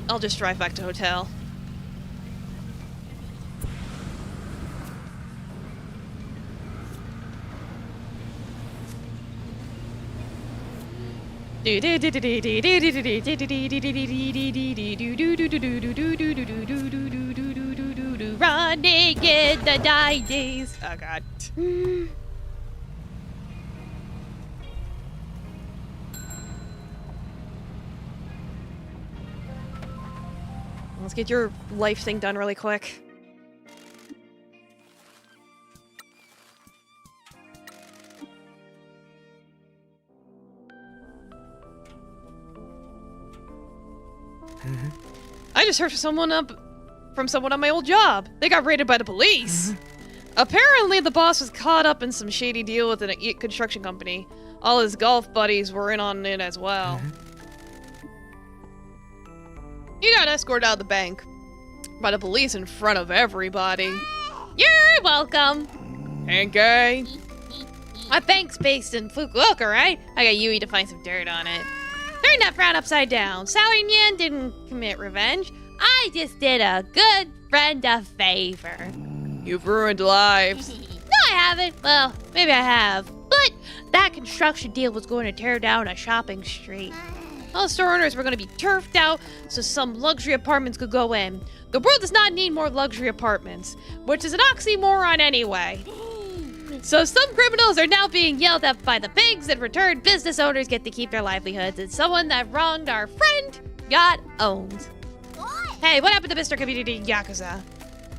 I'll just drive back to hotel. Running in the 90s. Oh god. Let's get your life thing done really quick. I just heard from someone on my old job. They got raided by the police. Apparently, the boss was caught up in some shady deal with a construction company. All his golf buddies were in on it as well. He got escorted out of the bank by the police in front of everybody. You're welcome. Okay. My bank's based in Fukuoka, right? I got Yui to find some dirt on it. Turn that frown upside down. Sour Nyan didn't commit revenge. I just did a good friend a favor. You've ruined lives. I haven't. Well, maybe I have. But that construction deal was going to tear down a shopping street. All the store owners were going to be turfed out so some luxury apartments could go in. The world does not need more luxury apartments, which is an oxymoron anyway. So some criminals are now being yelled at by the pigs. In return, business owners get to keep their livelihoods, and someone that wronged our friend got owned. Hey, what happened to Mr. Community Yakuza?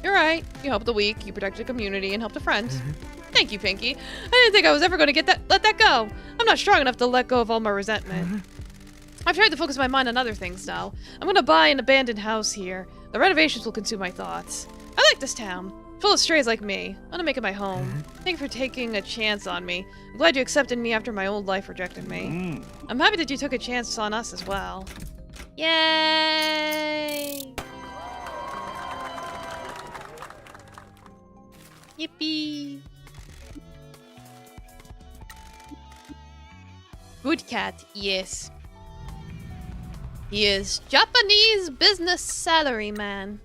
You're right. You helped the weak, you protected the community, and helped a friend. Thank you, Pinky. I didn't think I was ever going to let that go. I'm not strong enough to let go of all my resentment. I've tried to focus my mind on other things now. I'm going to buy an abandoned house here. The renovations will consume my thoughts. I like this town. Full of strays like me. I want to make it my home. Thank you for taking a chance on me. I'm glad you accepted me after my old life rejected me. I'm happy that you took a chance on us as well. Yay! Yippee! Good cat, yes. He is Japanese business salaryman.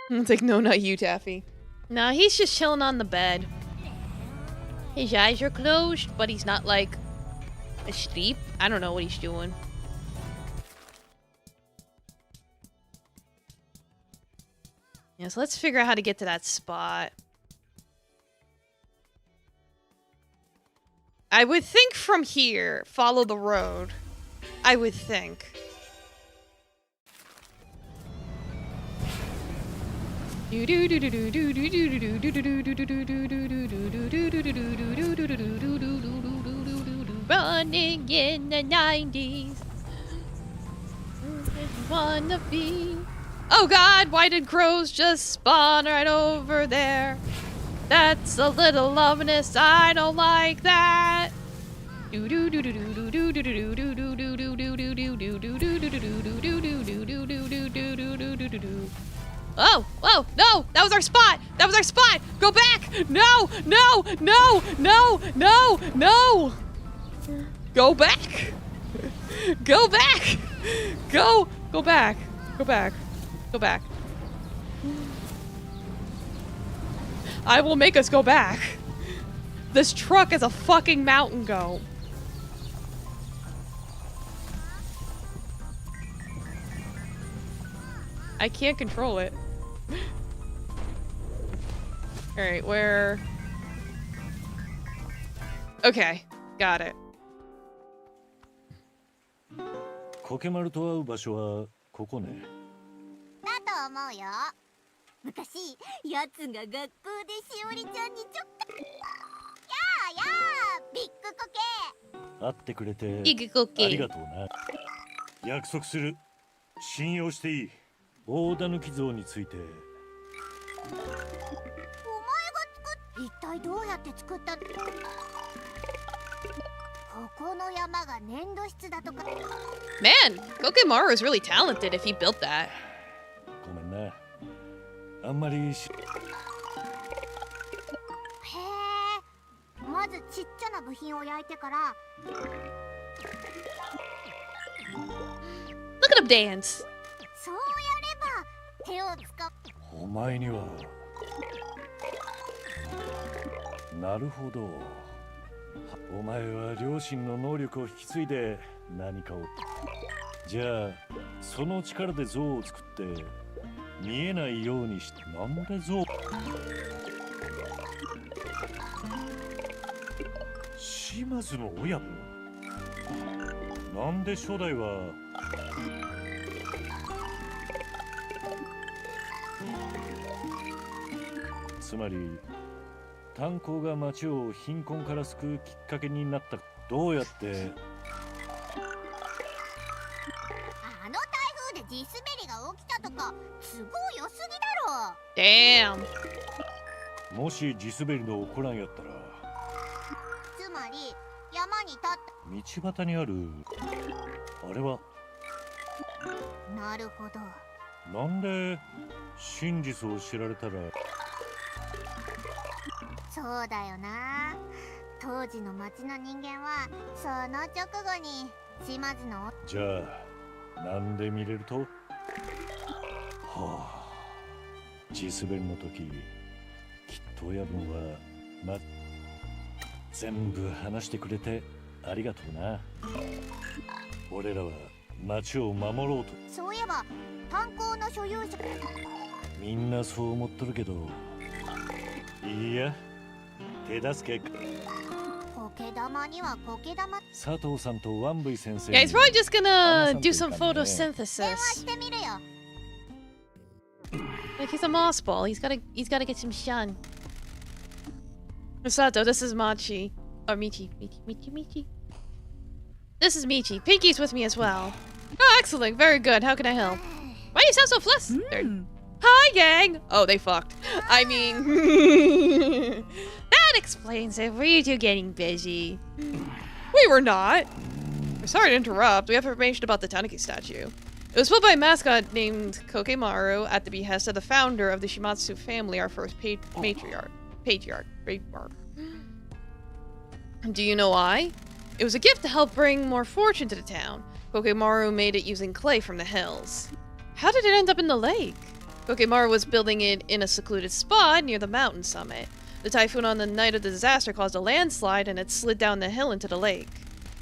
It's like, no, not you, Taffy. Nah, he's just chilling on the bed. His eyes are closed, but he's not like asleep. I don't know what he's doing. Yeah, so let's figure out how to get to that spot. I would think from here, follow the road. I would think. Running in the 90s. Wanna be. Oh God, why did crows just spawn right over there? That's a little ominous, I don't like that. Oh, whoa, no, that was our spot. That was our spot. Go back. No, no, no, no, no, no. Go back. Go back. Go back. Go back. Go back. I will make us go back. This truck is a fucking mountain goat. I can't control it. Alright, where... Okay, got it. コケマルと会う場所はここね。だと思うよ。昔、やつが学校でしおりちゃんにちょっかい。やあやあ、ビッグコケ。会ってくれてビッグコケありがとうな。約束する。信用していい。大狸像について。お前が一体どうやって作ったの？ここの山が粘土質だとか。Man, Kokemaru is really talented if he built that. ごめんな。あんまりし。へえ。まずちっちゃな部品を焼いてから。Look at him dance. そうやれば手を使う。お前には。なるほど。お前は両親の能力を引き継いで何かを。じゃあその力で像を作って見えないようにして。なんで像？島津の親分？なんで初代はつまり炭鉱が町を貧困から救うきっかけになった。どうやって？あの台風で地滑りが起きたとか都合良すぎだろ。 Damn. もし地滑りの起こらんやったら。つまり山に立っ道端にあるあれは。なるほど。なんで真実を知られたら。そうだよな。当時の町の人間はその直後に島津のじゃあなんで見れると？はあ、地滑りの時きっと親分は全部話してくれてありがとうな。俺らは町を守ろうと。そういえば炭鉱の所有者みんなそう思っとるけど、いいや、手助け。苔玉には苔玉佐藤さんとワンブイ先生 Yeah, he's probably just gonna do some 電話 photosynthesis. してみるよ Like he's a moss ball. He's gotta get some sun. Sato, this is Machi. Or Michi. This is Michi. Pinky's with me as well. Oh, excellent. Very good. How can I help? Why do you sound so flustered? Hi, gang! Oh, they fucked. I mean... that explains it. Were you two getting busy? We were not. We're sorry to interrupt. We have information about the Tanuki statue. It was built by a mascot named Kokemaru at the behest of the founder of the Shimatsu family, our first patriarch. Do you know why? It was a gift to help bring more fortune to the town. Kokemaru made it using clay from the hills. How did it end up in the lake? Kokemaru was building it in a secluded spot near the mountain summit. The typhoon on the night of the disaster caused a landslide and it slid down the hill into the lake.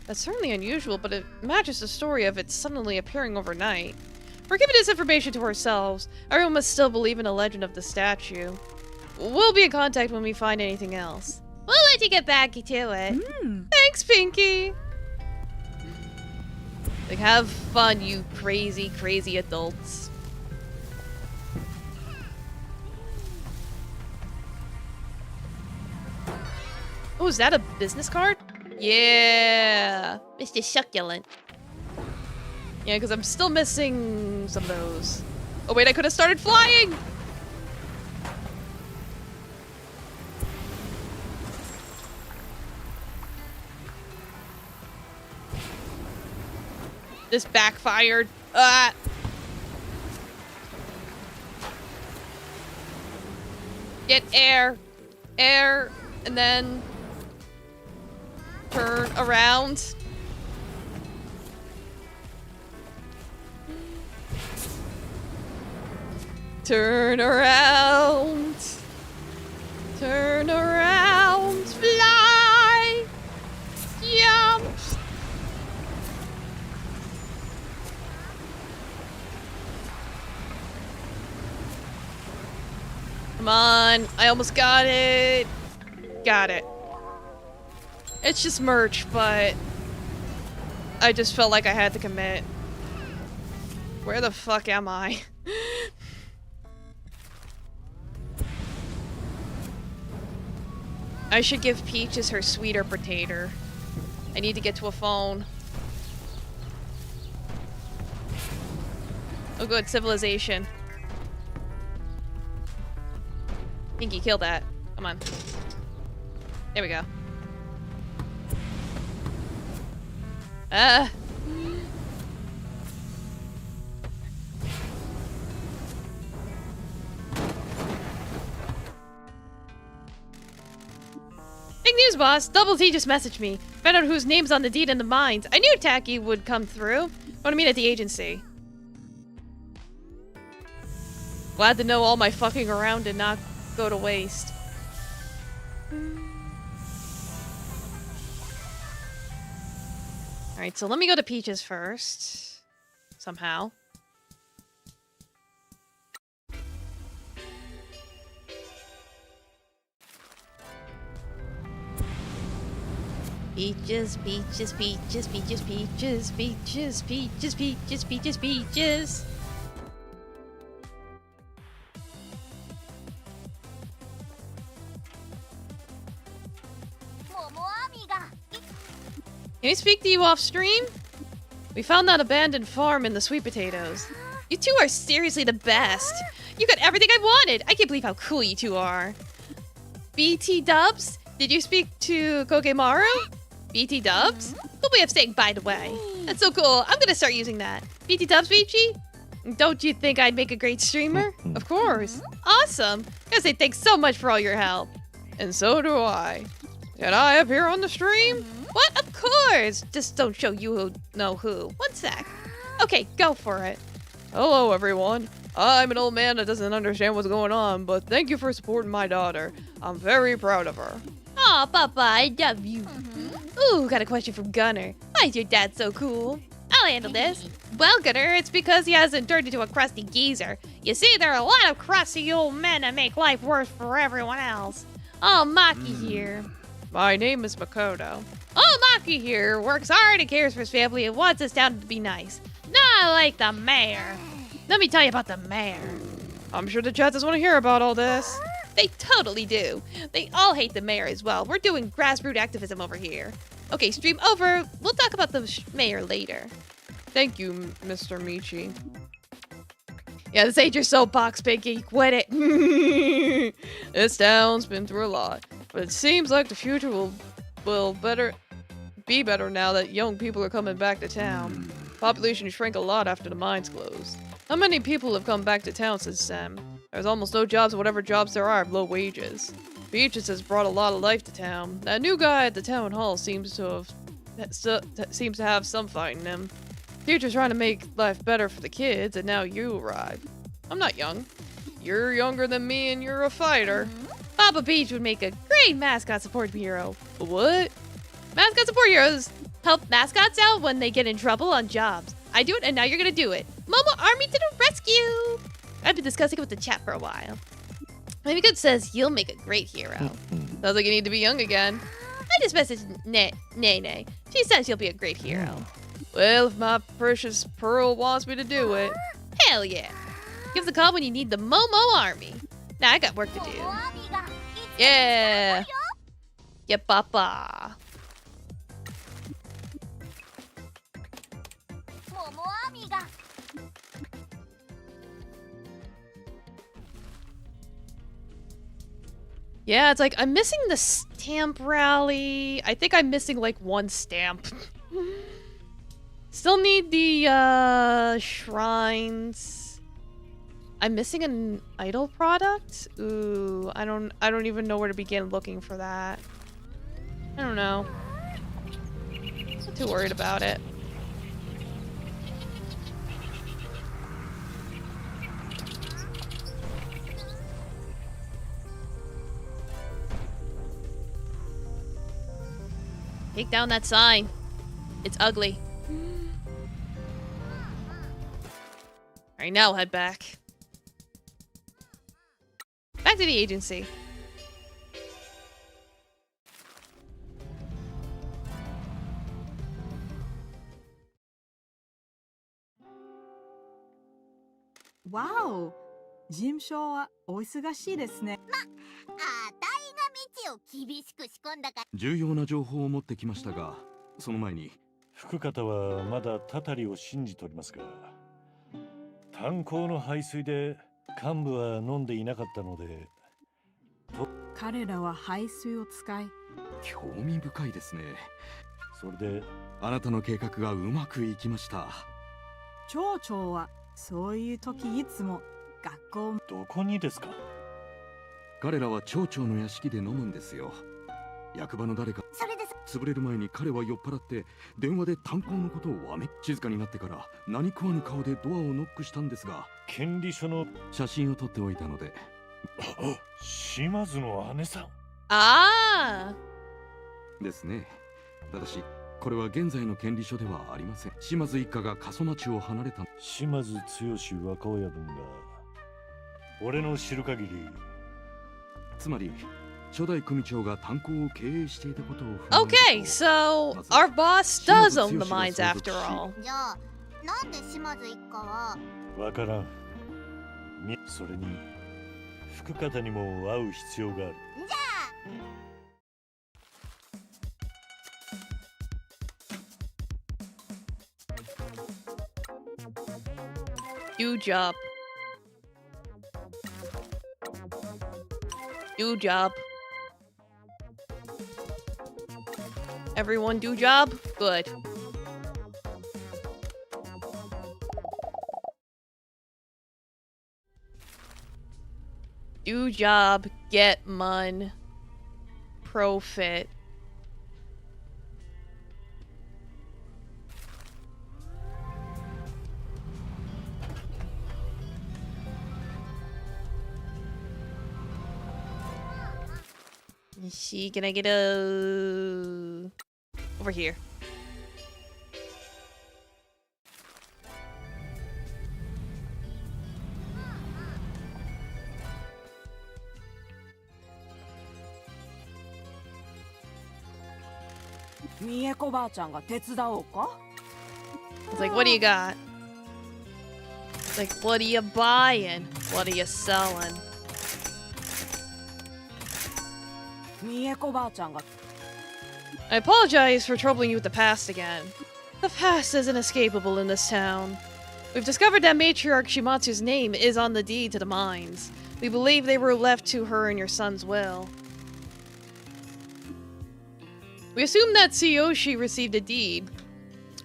That's certainly unusual, but it matches the story of it suddenly appearing overnight. We're keeping this information to ourselves. Everyone must still believe in the legend of the statue. We'll be in contact when we find anything else. We'll let you get back to it. Thanks, Pinky! Like, have fun, you crazy, crazy adults. Oh, is that a business card? Yeah! Mr. Succulent. Yeah, because I'm still missing some of those. Oh wait, I could have started flying! This backfired. Ah! Get air. Air. And then... turn around. Turn around. Turn around. Fly. Jump. Come on. I almost got it. Got it. It's just merch, but I just felt like I had to commit. Where the fuck am I? I should give Peaches her sweeter potato. I need to get to a phone. Oh good, civilization. Pinky, kill that. Come on. There we go. Big news, boss. Double T just messaged me. Found out whose name's on the deed in the mines. I knew Taki would come through. What I mean at the agency. Glad to know all my fucking around did not go to waste. Alright, so let me go to Peaches first. Somehow. Peaches, peaches, peaches, peaches, peaches, peaches, peaches, peaches, peaches, peaches. Can I speak to you off stream? We found that abandoned farm in the sweet potatoes. You two are seriously the best. You got everything I wanted. I can't believe how cool you two are. BT Dubs? Did you speak to Kokemaru? BT Dubs? Cool way of saying by the way. That's so cool. I'm gonna start using that. BT Dubs, Peachy? Don't you think I'd make a great streamer? Of course. Awesome. Gotta say thanks so much for all your help. And so do I. Can I appear on the stream? What? Of course! Just don't show you who know who. One sec. Okay, go for it. Hello, everyone. I'm an old man that doesn't understand what's going on, but thank you for supporting my daughter. I'm very proud of her. Aw, Papa, I love you. Ooh, got a question from Gunner. Why is your dad so cool? I'll handle this. Well, Gunner, it's because he hasn't turned into a crusty geezer. You see, there are a lot of crusty old men that make life worse for everyone else. Oh, Maki here. My name is Makoto. Oh, Maki here works hard and cares for his family and wants his town to be nice. Not like the mayor. Let me tell you about the mayor. I'm sure the chat doesn't want to hear about all this. They totally do. They all hate the mayor as well. We're doing grassroots activism over here. Okay, stream over. We'll talk about the mayor later. Thank you, Mr. Michi. Yeah, this ain't your soapbox, Pinky. Quit it. This town's been through a lot, but it seems like the future will be better now that young people are coming back to town. Population shrank a lot after the mines closed. How many people have come back to town since then? There's almost no jobs, and whatever jobs there are have low wages. Beaches has brought a lot of life to town. That new guy at the town hall seems to have some fight in him. Future's trying to make life better for the kids, and now you arrive. I'm not young. You're younger than me, and you're a fighter. Papa Peach would make a great mascot support hero. What? Mascot support heroes help mascots out when they get in trouble on jobs. I do it, and now you're gonna do it. Momo Army to the rescue! I've been discussing it with the chat for a while. Maybe Good says you'll make a great hero. Sounds like you need to be young again. I just messaged Nene. She says you'll be a great hero. Well, if my precious Pearl wants me to do it. Hell yeah! Give us a call when you need the Momo Army. Now I got work to do. Yeah! Yeah, papa. Yeah, it's like, I'm missing the stamp rally. I think I'm missing, like, one stamp. Still need the, shrines. I'm missing an idol product? Ooh, I don't even know where to begin looking for that. I don't know. Not too worried about it. Take down that sign. It's ugly. Alright, now head back. Back to the agency. Wow! 事務所はお忙しいですね。あたいが道を厳しく仕込んだから。重要な情報を持ってきましたが、その前に福方はまだたたりを信じておりますが、炭鉱の排水で幹部は飲んでいなかったので。彼らは排水を使い、興味深いですね。それであなたの計画がうまくいきました。町長はそういう時いつも学校。どこにですか？彼らは町長の屋敷で飲むんですよ。役場の誰かそれです。潰れる前に彼は酔っ払って電話で炭鉱のことをわめ、静かになってから何食わぬ顔でドアをノックしたんですが、権利書の写真を撮っておいたので。島津の姉さん。ああですね。ただしこれは現在の権利書ではありません。島津一家が過疎町を離れた。島津剛若親分が俺の知る限り、つまり初代組長が炭鉱を経営していたことを。Okay, so our boss does own the mines after all. じゃあなんで島津一家は。わからん。それに福方にも会う必要がある。じゃあ。Do job. Do job. Everyone do job? Good. Do job, get mun, profit. She can I get a over here? It's like, what do you got? It's like, what are you buying? What are you selling? I apologize for troubling you with the past again. The past is inescapable in this town. We've discovered that matriarch Shimatsu's name is on the deed to the mines. We believe they were left to her in your son's will. We assume that Tsuyoshi received a deed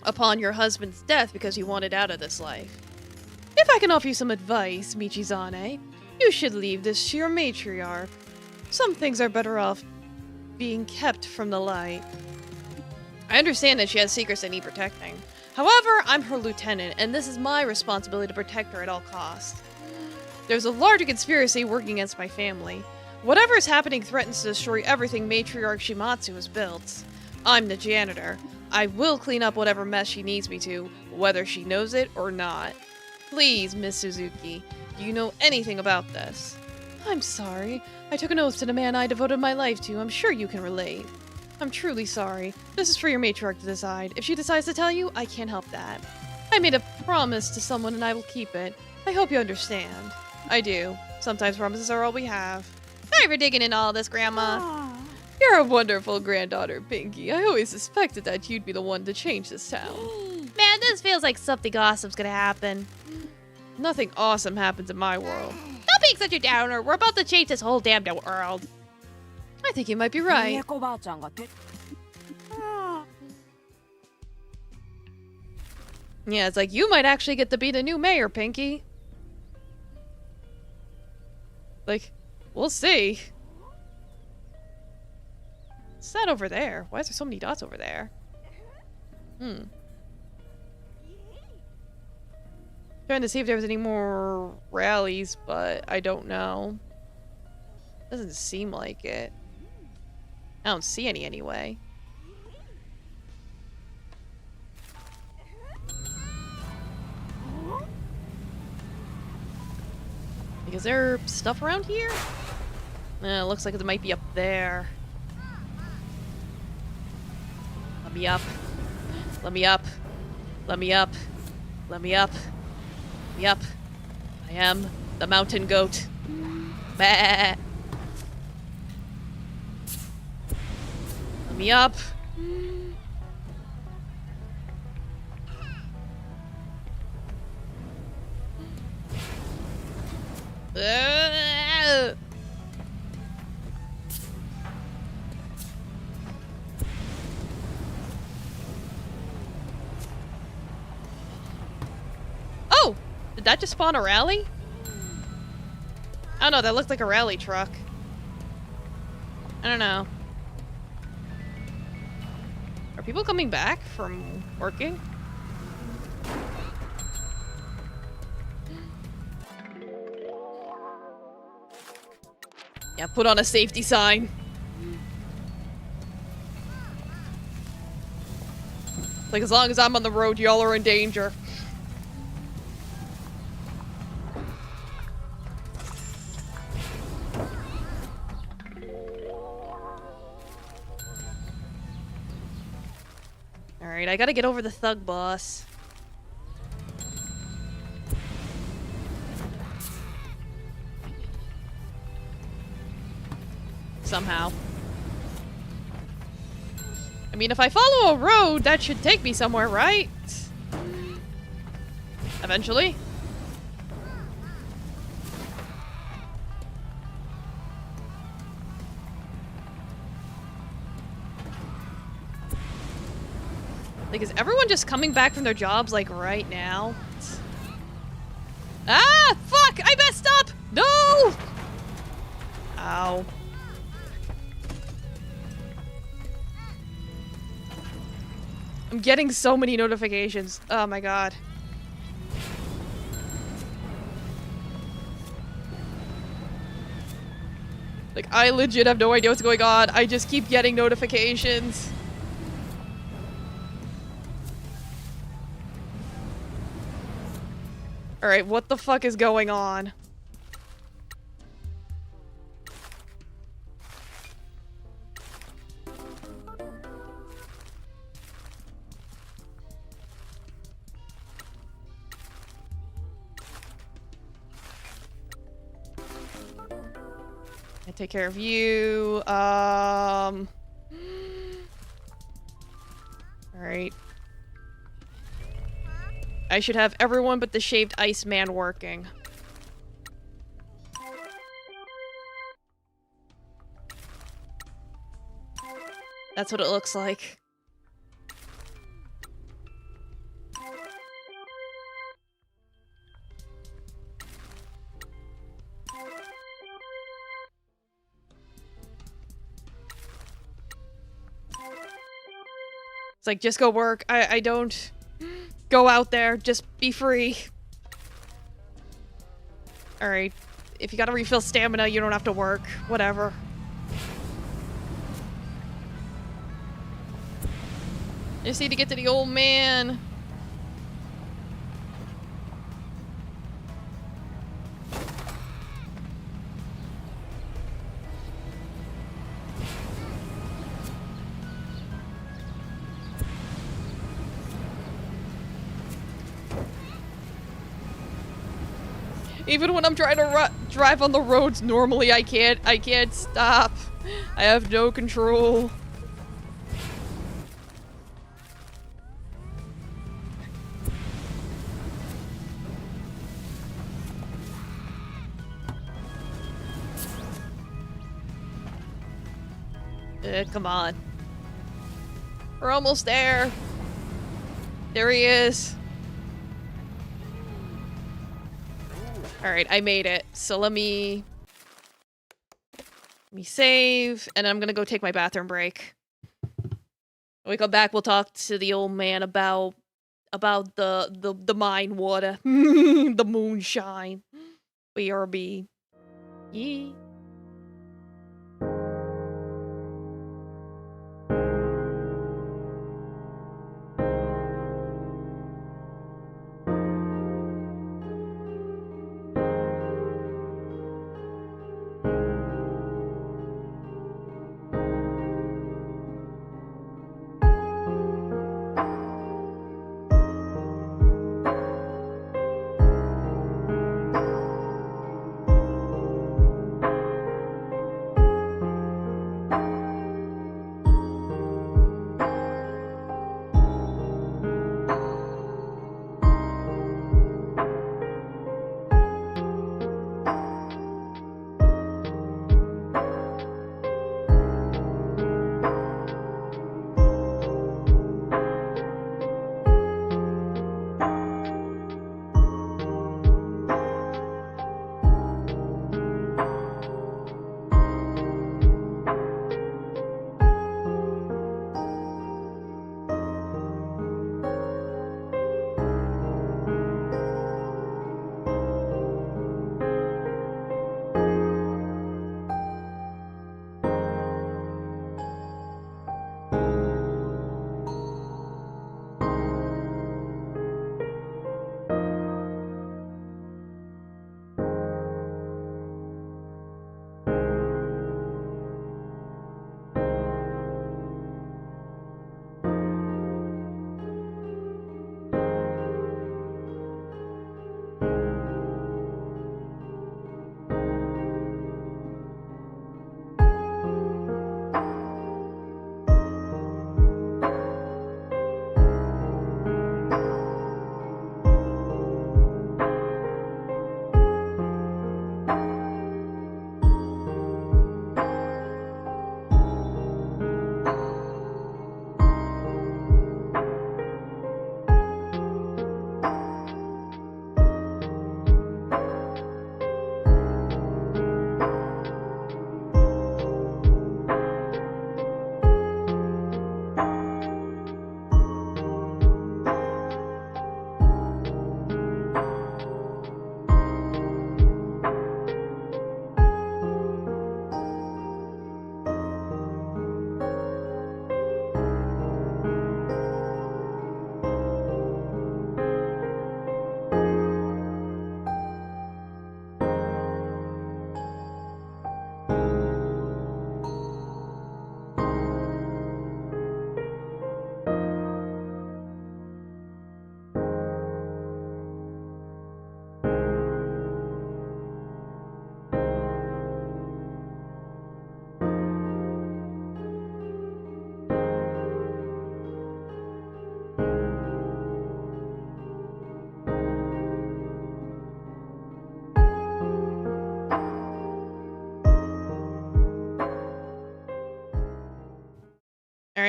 upon your husband's death because he wanted out of this life. If I can offer you some advice, Michizane, you should leave this to your matriarch. Some things are better off being kept from the light. I understand that she has secrets that need protecting. However, I'm her lieutenant, and this is my responsibility to protect her at all costs. There's a larger conspiracy working against my family. Whatever is happening threatens to destroy everything Matriarch Shimatsu has built. I'm the janitor. I will clean up whatever mess she needs me to, whether she knows it or not. Please, Miss Suzuki, do you know anything about this? I'm sorry. I took an oath to the man I devoted my life to. I'm sure you can relate. I'm truly sorry. This is for your matriarch to decide. If she decides to tell you, I can't help that. I made a promise to someone and I will keep it. I hope you understand. I do. Sometimes promises are all we have. Sorry for digging in all this, Grandma. You're a wonderful granddaughter, Pinky. I always suspected that you'd be the one to change this town. Man, this feels like something awesome's gonna happen. Nothing awesome happens in my world. Stop being such a downer. We're about to change this whole damn world. I think you might be right. Yeah, it's like, you might actually get to be the new mayor, Pinky. Like, we'll see. What's that over there? Why is there so many dots over there? Trying to see if there was any more rallies, but I don't know. Doesn't seem like it. I don't see any anyway. Is there stuff around here? It looks like it might be up there. Let me up. Let me up. Let me up. Let me up. Let me up. I am the mountain goat. Bah. Let me up. Oh! Did that just spawn a rally? I don't know, that looked like a rally truck. I don't know. Are people coming back from working? Yeah, put on a safety sign. Like, as long as I'm on the road, y'all are in danger. Alright, I gotta get over the thug boss. Somehow. I mean, if I follow a road, that should take me somewhere, right? Eventually. Like, is everyone just coming back from their jobs, like, right now? Ah! Fuck! I messed up! No! Ow. I'm getting so many notifications. Oh my god. Like, I legit have no idea what's going on. I just keep getting notifications. Alright, what the fuck is going on? I take care of you. Alright. I should have everyone but the shaved ice man working. That's what it looks like. It's like, just go work. I don't go out there. Just be free. Alright. If you gotta refill stamina, you don't have to work. Whatever. Just need to get to the old man. Even when I'm trying to drive on the roads normally, I can't stop. I have no control. Come on. We're almost there. There he is. Alright, I made it. So let me save, and I'm gonna go take my bathroom break. When we come back, we'll talk to the old man about the mine water. The moonshine. BRB. Yee.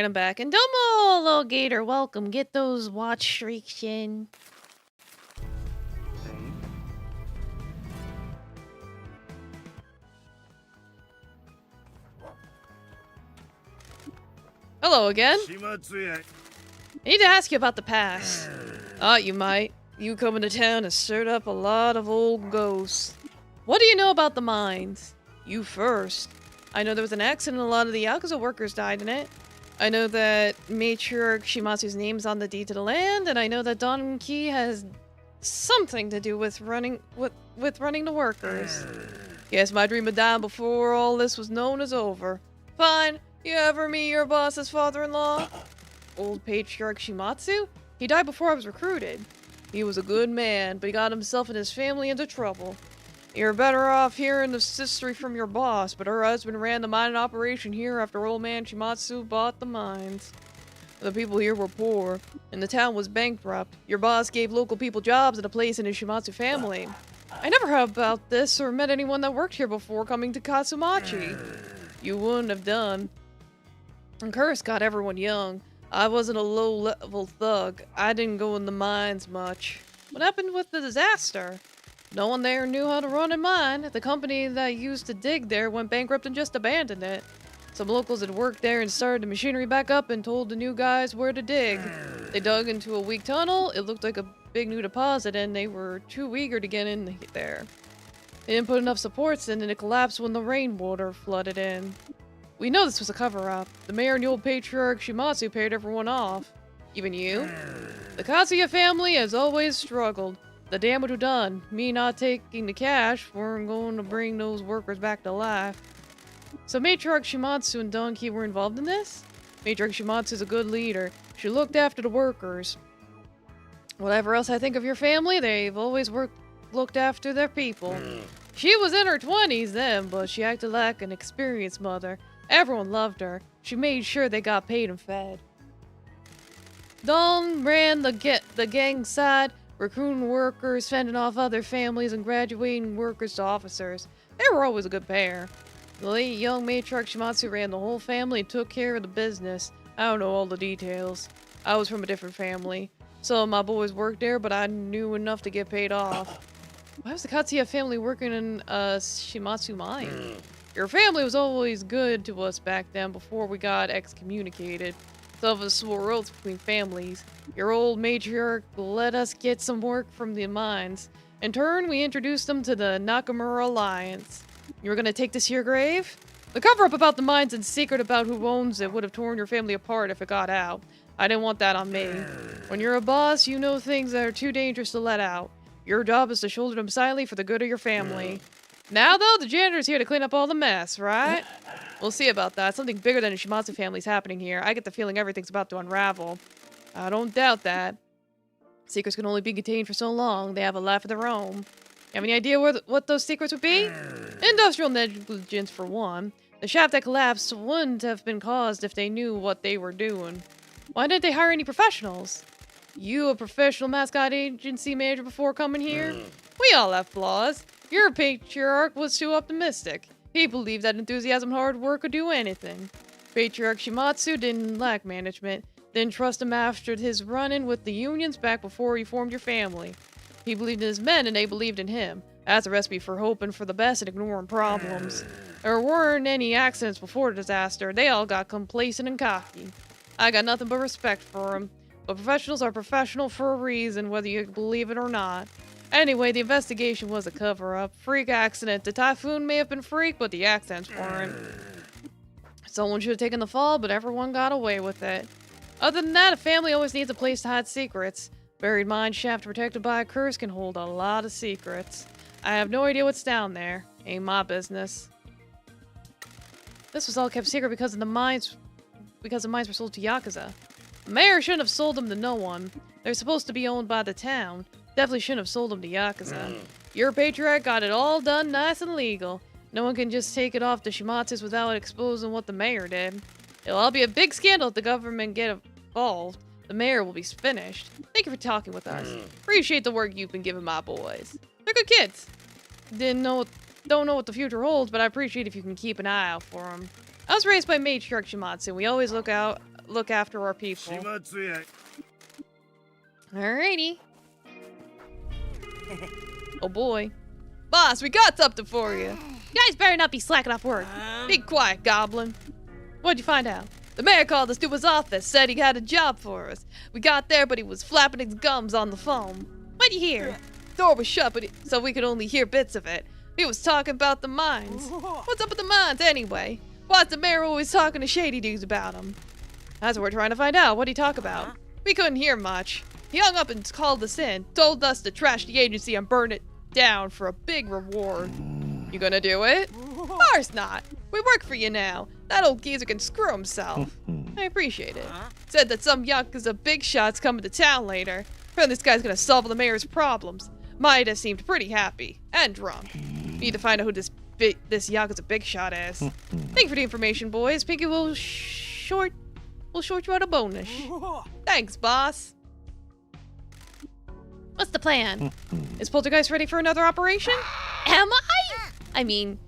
Alright, I'm back. And Domo, little gator, welcome. Get those watch streaks in. Hello again. I need to ask you about the past. You might. You coming to town has stirred up a lot of old ghosts. What do you know about the mines? You first. I know there was an accident and a lot of the yakuza workers died in it. I know that Matriarch Shimatsu's name's on the deed to the land, and I know that Don Ki has something to do with running the workers. Yes, my dream had died before all this was known as over. Fine. You ever meet your boss's father-in-law? Old Patriarch Shimatsu? He died before I was recruited. He was a good man, but he got himself and his family into trouble. You're better off hearing this history from your boss, but her husband ran the mining operation here after old man Shimatsu bought the mines. The people here were poor, and the town was bankrupt. Your boss gave local people jobs and a place in his Shimatsu family. I never heard about this or met anyone that worked here before coming to Katsumachi. You wouldn't have done. And curse got everyone young. I wasn't a low-level thug. I didn't go in the mines much. What happened with the disaster? No one there knew how to run a mine. The company that used to dig there went bankrupt and just abandoned it. Some locals had worked there and started the machinery back up and told the new guys where to dig. They dug into a weak tunnel. It looked like a big new deposit and they were too eager to get in there. They didn't put enough supports in and it collapsed when the rainwater flooded in. We know this was a cover-up. The mayor and the old patriarch Shimatsu paid everyone off. Even you? The Katsuya family has always struggled. The damage was done. Me not taking the cash weren't going to bring those workers back to life. So Matriarch Shimatsu and Donkey were involved in this? Matriarch Shimatsu is a good leader. She looked after the workers. Whatever else I think of your family, they've always looked after their people. She was in her 20s then, but she acted like an experienced mother. Everyone loved her. She made sure they got paid and fed. Dawn ran the gang side, recruiting workers, fending off other families, and graduating workers to officers. They were always a good pair. The late young matriarch Shimatsu ran the whole family and took care of the business. I don't know all the details. I was from a different family. Some of my boys worked there, but I knew enough to get paid off. Why was the Katsuya family working in a Shimatsu mine? Your family was always good to us back then before we got excommunicated. Some of us swore oaths between families. Your old matriarch let us get some work from the mines. In turn, we introduced them to the Nakamura Alliance. You were gonna take this to your grave? The cover-up about the mines and secret about who owns it would have torn your family apart if it got out. I didn't want that on me. When you're a boss, you know things that are too dangerous to let out. Your job is to shoulder them silently for the good of your family. Now, though, the janitor's here to clean up all the mess, right? We'll see about that. Something bigger than a Shimatsu family's happening here. I get the feeling everything's about to unravel. I don't doubt that. Secrets can only be contained for so long. They have a life of their own. You have any idea what those secrets would be? Industrial negligence, for one. The shaft that collapsed wouldn't have been caused if they knew what they were doing. Why didn't they hire any professionals? You a professional Mascot Agency manager before coming here? We all have flaws. Your patriarch was too optimistic. He believed that enthusiasm and hard work could do anything. Patriarch Shimatsu didn't lack management. Didn't trust him after his run-in with the unions back before he formed your family. He believed in his men and they believed in him. That's a recipe for hoping for the best and ignoring problems. There weren't any accidents before the disaster. They all got complacent and cocky. I got nothing but respect for them. But professionals are professional for a reason, whether you believe it or not. Anyway, the investigation was a cover-up. Freak accident. The typhoon may have been freak, but the accidents weren't. Someone should have taken the fall, but everyone got away with it. Other than that, a family always needs a place to hide secrets. Buried mine shaft protected by a curse can hold a lot of secrets. I have no idea what's down there. Ain't my business. This was all kept secret because the mines were sold to yakuza. The mayor shouldn't have sold them to no one. They're supposed to be owned by the town. Definitely shouldn't have sold them to yakuza. Your patriarch got it all done nice and legal. No one can just take it off the Shimatsus without exposing what the mayor did. It'll all be a big scandal if the government get involved. The mayor will be finished. Thank you for talking with us. Appreciate the work you've been giving my boys. They're good kids. Don't know what the future holds, but I appreciate if you can keep an eye out for them. I was raised by matriarch Shimatsu. We always look look after our people. Alrighty. Oh boy. Boss, we got something for you. You guys better not be slacking off work. Be quiet, Goblin. What'd you find out? The mayor called us to his office, said he had a job for us. We got there, but he was flapping his gums on the phone. What'd you hear? The door was shut, so we could only hear bits of it. He was talking about the mines. What's up with the mines, anyway? Why's the mayor always talking to shady dudes about them? That's what we're trying to find out. What'd he talk about? We couldn't hear much. He hung up and called us in, told us to trash the agency and burn it down for a big reward. You gonna do it? Of course not. We work for you now. That old geezer can screw himself. I appreciate it. Said that some yakuza big shot's coming to town later. And this guy's gonna solve the mayor's problems. Maeda seemed pretty happy and drunk. Need to find out who this yakuza big shot is. Thank you for the information, boys. Pinky will short you out a bonus. Thanks, boss. What's the plan? Is Poltergeist ready for another operation? Am I? I mean,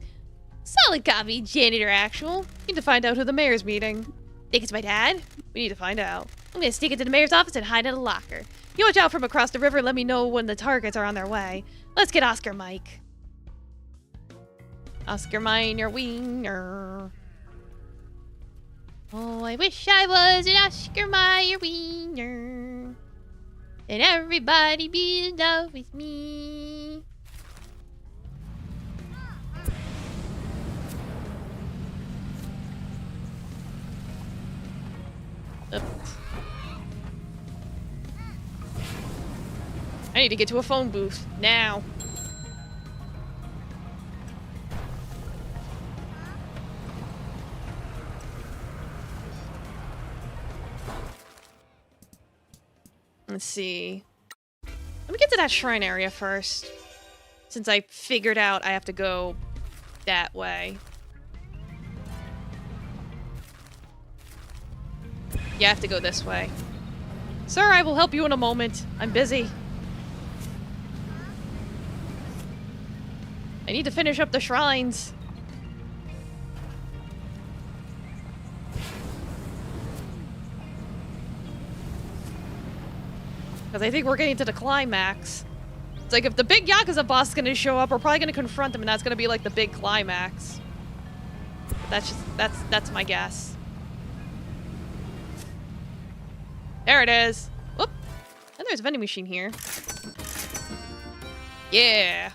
solid copy, janitor actual. Need to find out who the mayor's meeting. Think it's my dad? We need to find out. I'm gonna sneak into the mayor's office and hide in a locker. You watch out from across the river and let me know when the targets are on their way. Let's get Oscar Mike. Oscar Miner Wiener. Oh, I wish I was an Oscar Mayer Wiener. And everybody be in love with me. I need to get to a phone booth now. Let's see. Let me get to that shrine area first. Since I figured out I have to go that way. Yeah, I have to go this way. Sir, I will help you in a moment. I'm busy. I need to finish up the shrines. Because I think we're getting to the climax. It's like if the big Yakuza boss is gonna show up, we're probably gonna confront him and that's gonna be like the big climax. But that's my guess. There it is. Whoop. And there's a vending machine here. Yeah.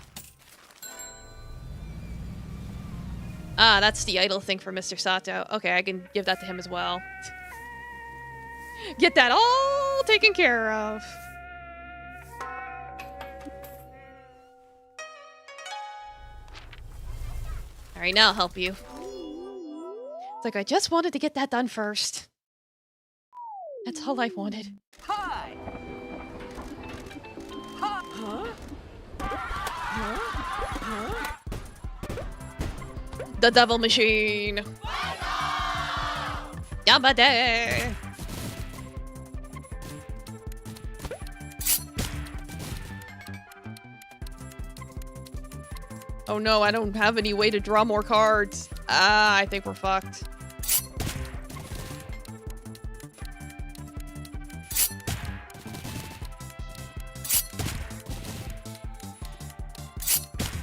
Ah, that's the idol thing for Mr. Sato. Okay, I can give that to him as well. Get that all taken care of. Alright, now I'll help you. It's like I just wanted to get that done first. That's all I wanted. Hi. Huh? The devil machine. Yamade. Oh no, I don't have any way to draw more cards. Ah, I think we're fucked.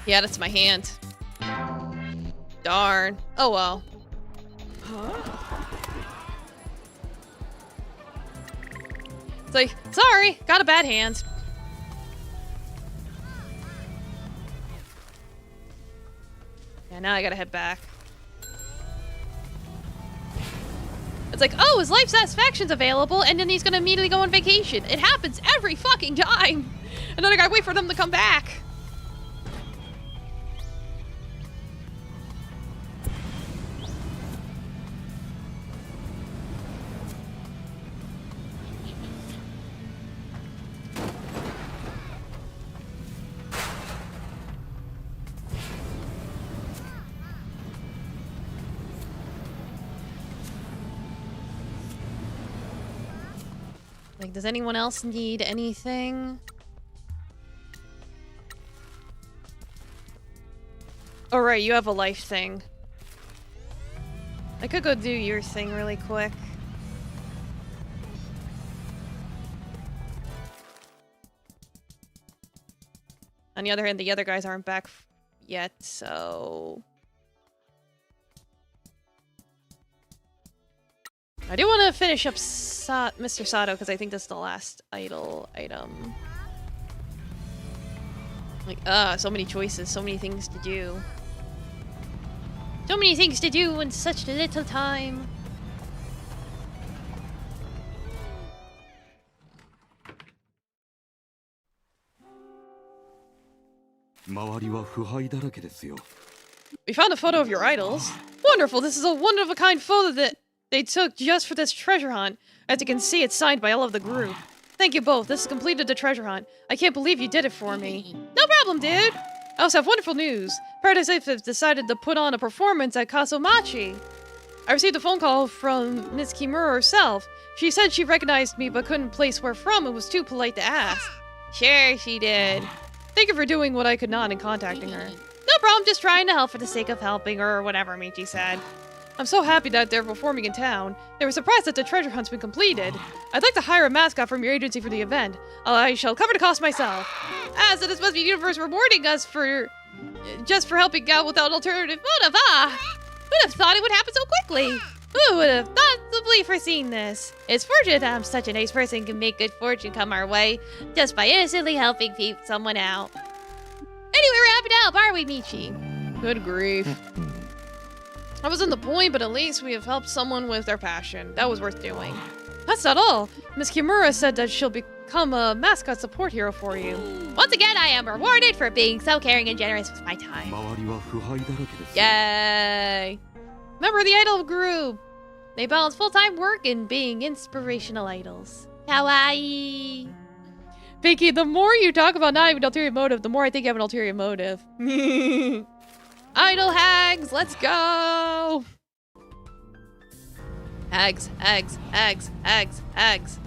Yeah, that's my hand. Darn. Oh well. It's like, sorry, got a bad hand. Yeah, now I gotta head back. It's like, oh, his life satisfaction's available, and then he's gonna immediately go on vacation. It happens every fucking time. And then I gotta wait for them to come back. Like, does anyone else need anything? Oh, right, you have a life thing. I could go do your thing really quick. On the other hand, the other guys aren't back yet, so... I do want to finish up Mr. Sato, because I think that's the last idle item. Like, so many choices, so many things to do. So many things to do in such little time. We found a photo of your idols. Wonderful, this is a one-of-a-kind photo that they took just for this treasure hunt. As you can see, it's signed by all of the group. Thank you both, this has completed the treasure hunt. I can't believe you did it for me. No problem, dude! I also have wonderful news. Paradise Life has decided to put on a performance at Kasomachi. I received a phone call from Miss Kimura herself. She said she recognized me but couldn't place where from and was too polite to ask. Sure, she did. Thank you for doing what I could not in contacting her. No problem, just trying to help for the sake of helping or whatever, Michi said. I'm so happy that they're performing in town. They were surprised that the treasure hunt's been completed. I'd like to hire a mascot from your agency for the event. I shall cover the cost myself. As it is supposed to be the universe rewarding us for... just for helping out without alternative motive, Who'd have thought it would happen so quickly? Who would have possibly foreseen this? It's fortunate that I'm such a nice person and can make good fortune come our way just by innocently helping someone out. Anyway, we're happy to help, aren't we, Michi? Good grief. I wasn't the point, but at least we have helped someone with their passion. That was worth doing. That's not all. Miss Kimura said that she'll become a mascot support hero for you. Once again, I am rewarded for being so caring and generous with my time. Yay! Member of the idol group. They balance full-time work and being inspirational idols. Kawaii. Pinky, the more you talk about not having an ulterior motive, the more I think you have an ulterior motive. Idol hags, let's go! Hags, hags, hags, hags, hags.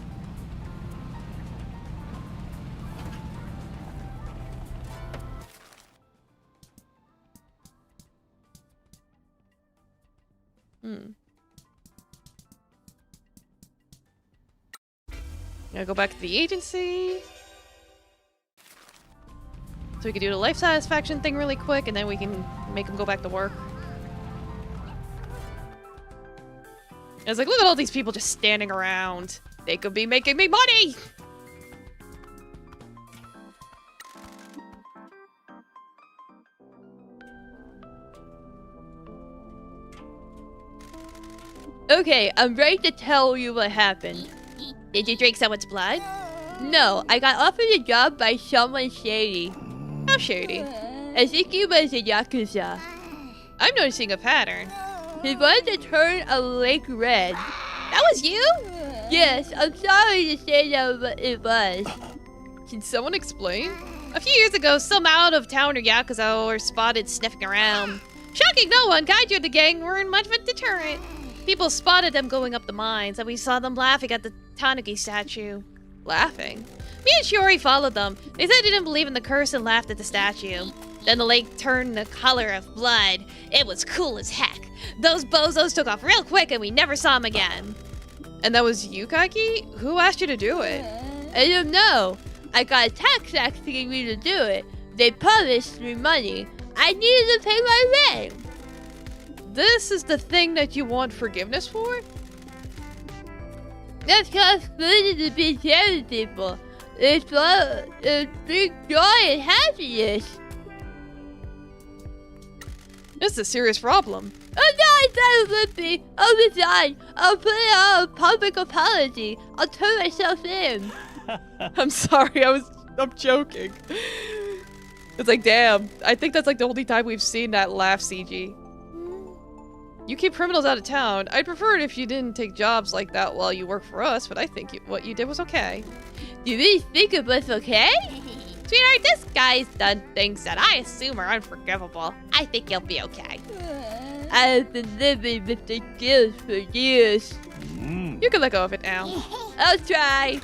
Gotta go back to the agency. So we can do the life satisfaction thing really quick, and then we can make him go back to work. I was like, look at all these people just standing around. They could be making me money! Okay, I'm ready to tell you what happened. Did you drink someone's blood? No, I got offered a job by someone shady. How shady? I think he was a yakuza. I'm noticing a pattern. He wanted to turn a lake red. That was you? Yes, I'm sorry to say that it was. Can someone explain? A few years ago, some out-of-towner yakuza were spotted sniffing around. Shocking no one, Kaiju and the gang weren't much of a deterrent. People spotted them going up the mines, and we saw them laughing at the Tanuki statue. Laughing? Me and Shiori followed them. They said they didn't believe in the curse and laughed at the statue. Then the lake turned the color of blood. It was cool as heck. Those bozos took off real quick and we never saw them again. And that was you, Kaki? Who asked you to do it? I don't know. I got a tax asking me to do it. They promised me money. I needed to pay my rent. This is the thing that you want forgiveness for? That's cause food to be sharing with people. It's big joy and happiness. This is a serious problem. Oh no, I thought it would be. Oh, besides, I'll put it on a public apology. I'll turn myself in. I'm sorry, I'm joking. It's like, damn. I think that's like the only time we've seen that laugh CG. You keep criminals out of town. I'd prefer it if you didn't take jobs like that while you work for us, but I think what you did was okay. Do you really think it was okay? Sweetheart, this guy's done things that I assume are unforgivable. I think he'll be okay. I've been living with the guilt for years. You can let go of it now. I'll try.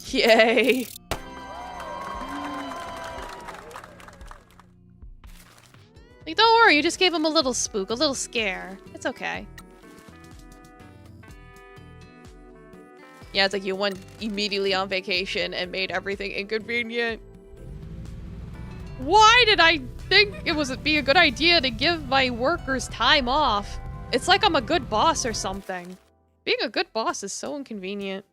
Yay. Like, don't worry, you just gave him a little spook, a little scare. It's okay. Yeah, it's like you went immediately on vacation and made everything inconvenient. Why did I think it would be a good idea to give my workers time off? It's like I'm a good boss or something. Being a good boss is so inconvenient.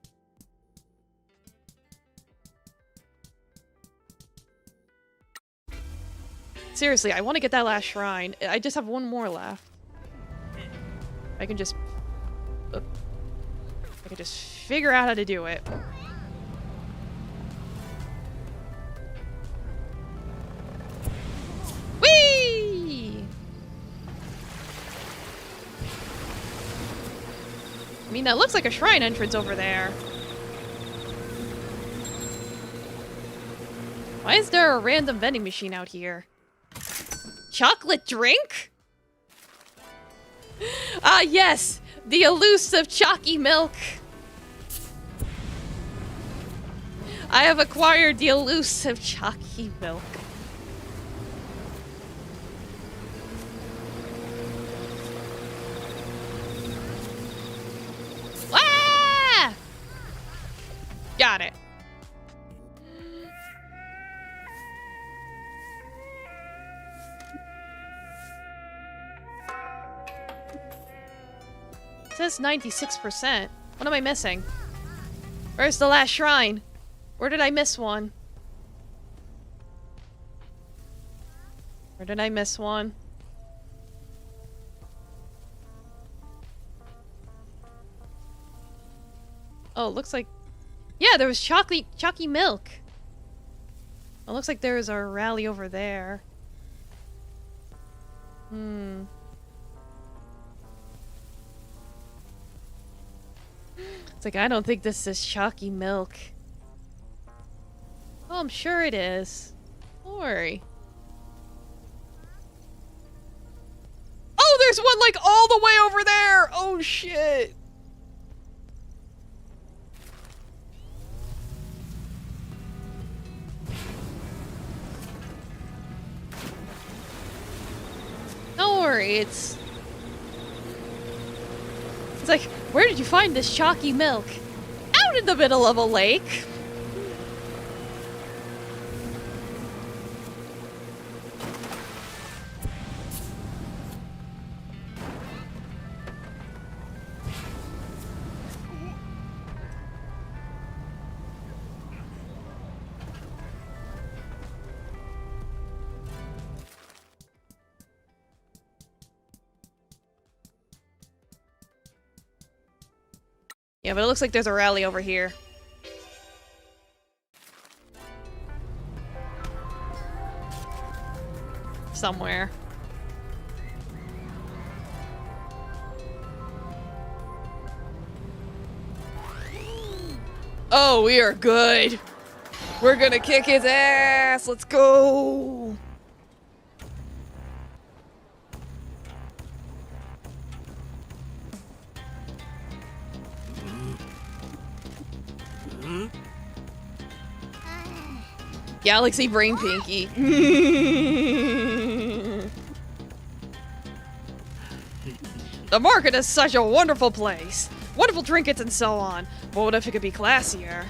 Seriously, I want to get that last shrine. I just have one more left. I can just figure out how to do it. Whee! I mean, that looks like a shrine entrance over there. Why is there a random vending machine out here? Chocolate drink? Ah, yes! The elusive chalky milk! I have acquired the elusive chalky milk. Ah! Got it. It says 96%. What am I missing? Where's the last shrine? Where did I miss one? Where did I miss one? Oh, it looks like... Yeah, there was chalky milk. It looks like there's a rally over there. Hmm. It's like, I don't think this is chalky milk. Oh, I'm sure it is. Don't worry. Oh, there's one, like, all the way over there! Oh, shit! Don't worry, it's like, where did you find this chalky milk? Out in the middle of a lake! Yeah, but it looks like there's a rally over here. Somewhere. Oh, we are good. We're gonna kick his ass. Let's go. Galaxy Brain Pinky. The market is such a wonderful place. Wonderful trinkets and so on. But what if it could be classier?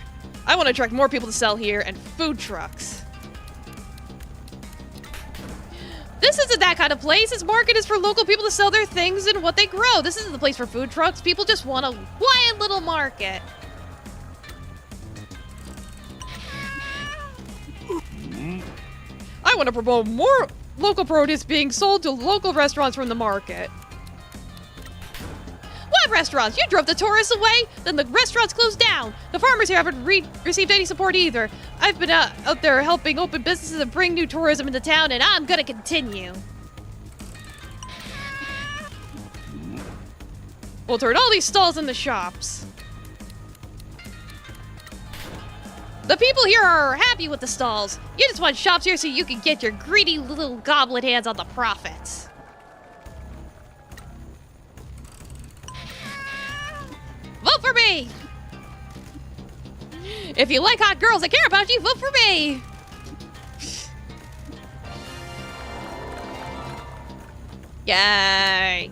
I want to attract more people to sell here and food trucks. This isn't that kind of place. This market is for local people to sell their things and what they grow. This isn't the place for food trucks. People just want a quiet little market. I want to promote more local produce being sold to local restaurants from the market. What restaurants? You drove the tourists away? Then the restaurants closed down. The farmers here haven't received any support either. I've been out there helping open businesses and bring new tourism into town, and I'm gonna continue. We'll turn all these stalls into shops. The people here are happy with the stalls. You just want shops here so you can get your greedy little goblet hands on the profits. Vote for me! If you like hot girls that care about you, vote for me! Yay!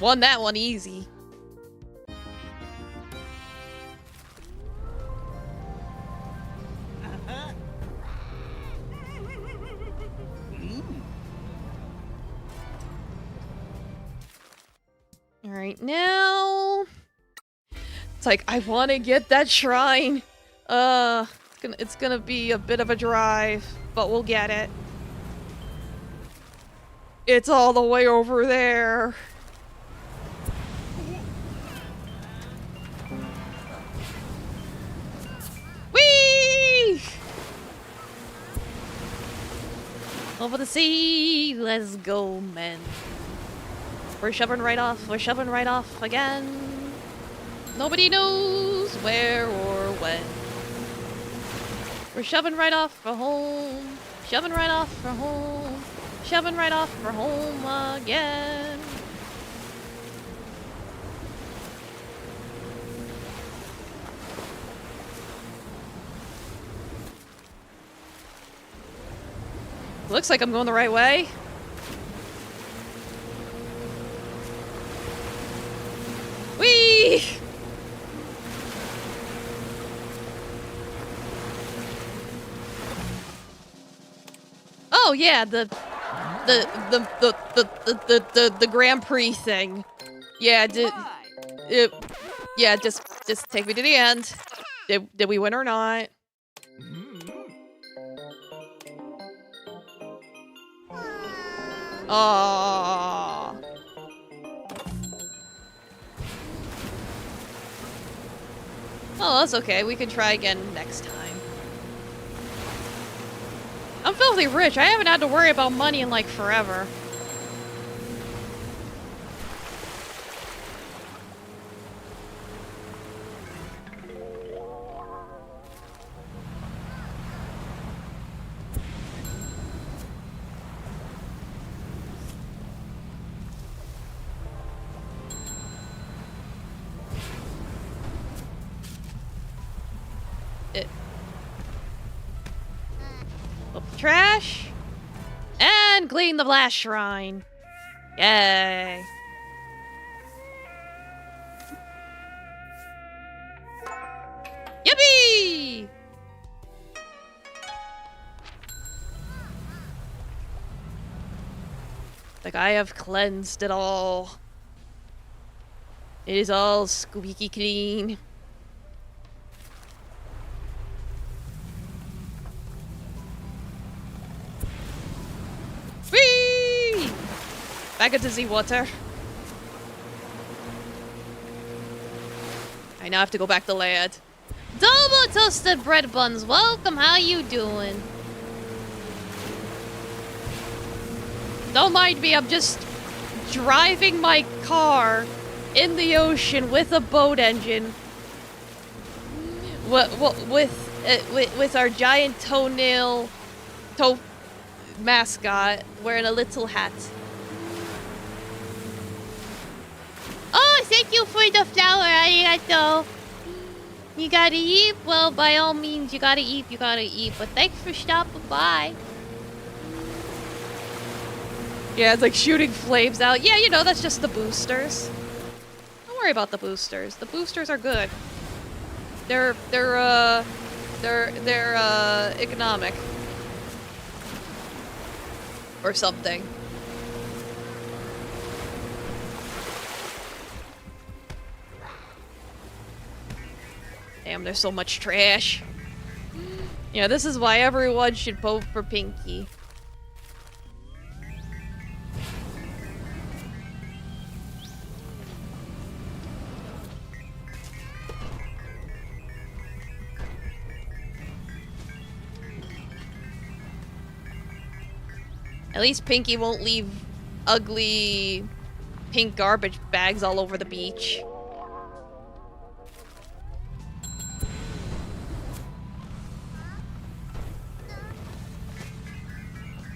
Won that one easy. Alright, now... It's like, I want to get that shrine. It's gonna be a bit of a drive, but we'll get it. It's all the way over there. Whee! Over the sea, let's go, men. We're shoving right off. We're shoving right off again. Nobody knows where or when. We're shoving right off for home. Shoving right off for home. Shoving right off for home again. Looks like I'm going the right way. Whee! Oh yeah, the Grand Prix thing. Yeah, yeah, just take me to the end. Did we win or not? Aww. Oh, that's okay. We can try again next time. I'm filthy rich. I haven't had to worry about money in like forever. Trash and clean the blast shrine. Yay. Yippee! Like I have cleansed it all. It is all squeaky clean. Whee! Back into the water. I now have to go back to land. Double toasted bread buns, welcome, how you doing? Don't mind me, I'm just driving my car in the ocean with a boat engine. With our giant toenail mascot wearing a little hat. Oh, thank you for the flower, arigato. You gotta eat? Well, by all means, you gotta eat, but thanks for stopping by. Yeah, it's like shooting flames out. Yeah, you know, that's just the boosters. Don't worry about the boosters. The boosters are good. They're economic. Or something. Damn, there's so much trash. Yeah, this is why everyone should vote for Pinky. At least Pinky won't leave ugly pink garbage bags all over the beach.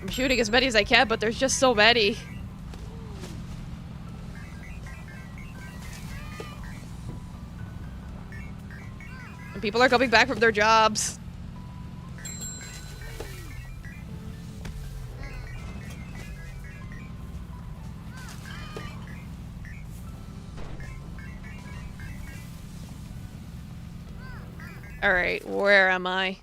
I'm shooting as many as I can, but there's just so many. And people are coming back from their jobs. Alright, where am I?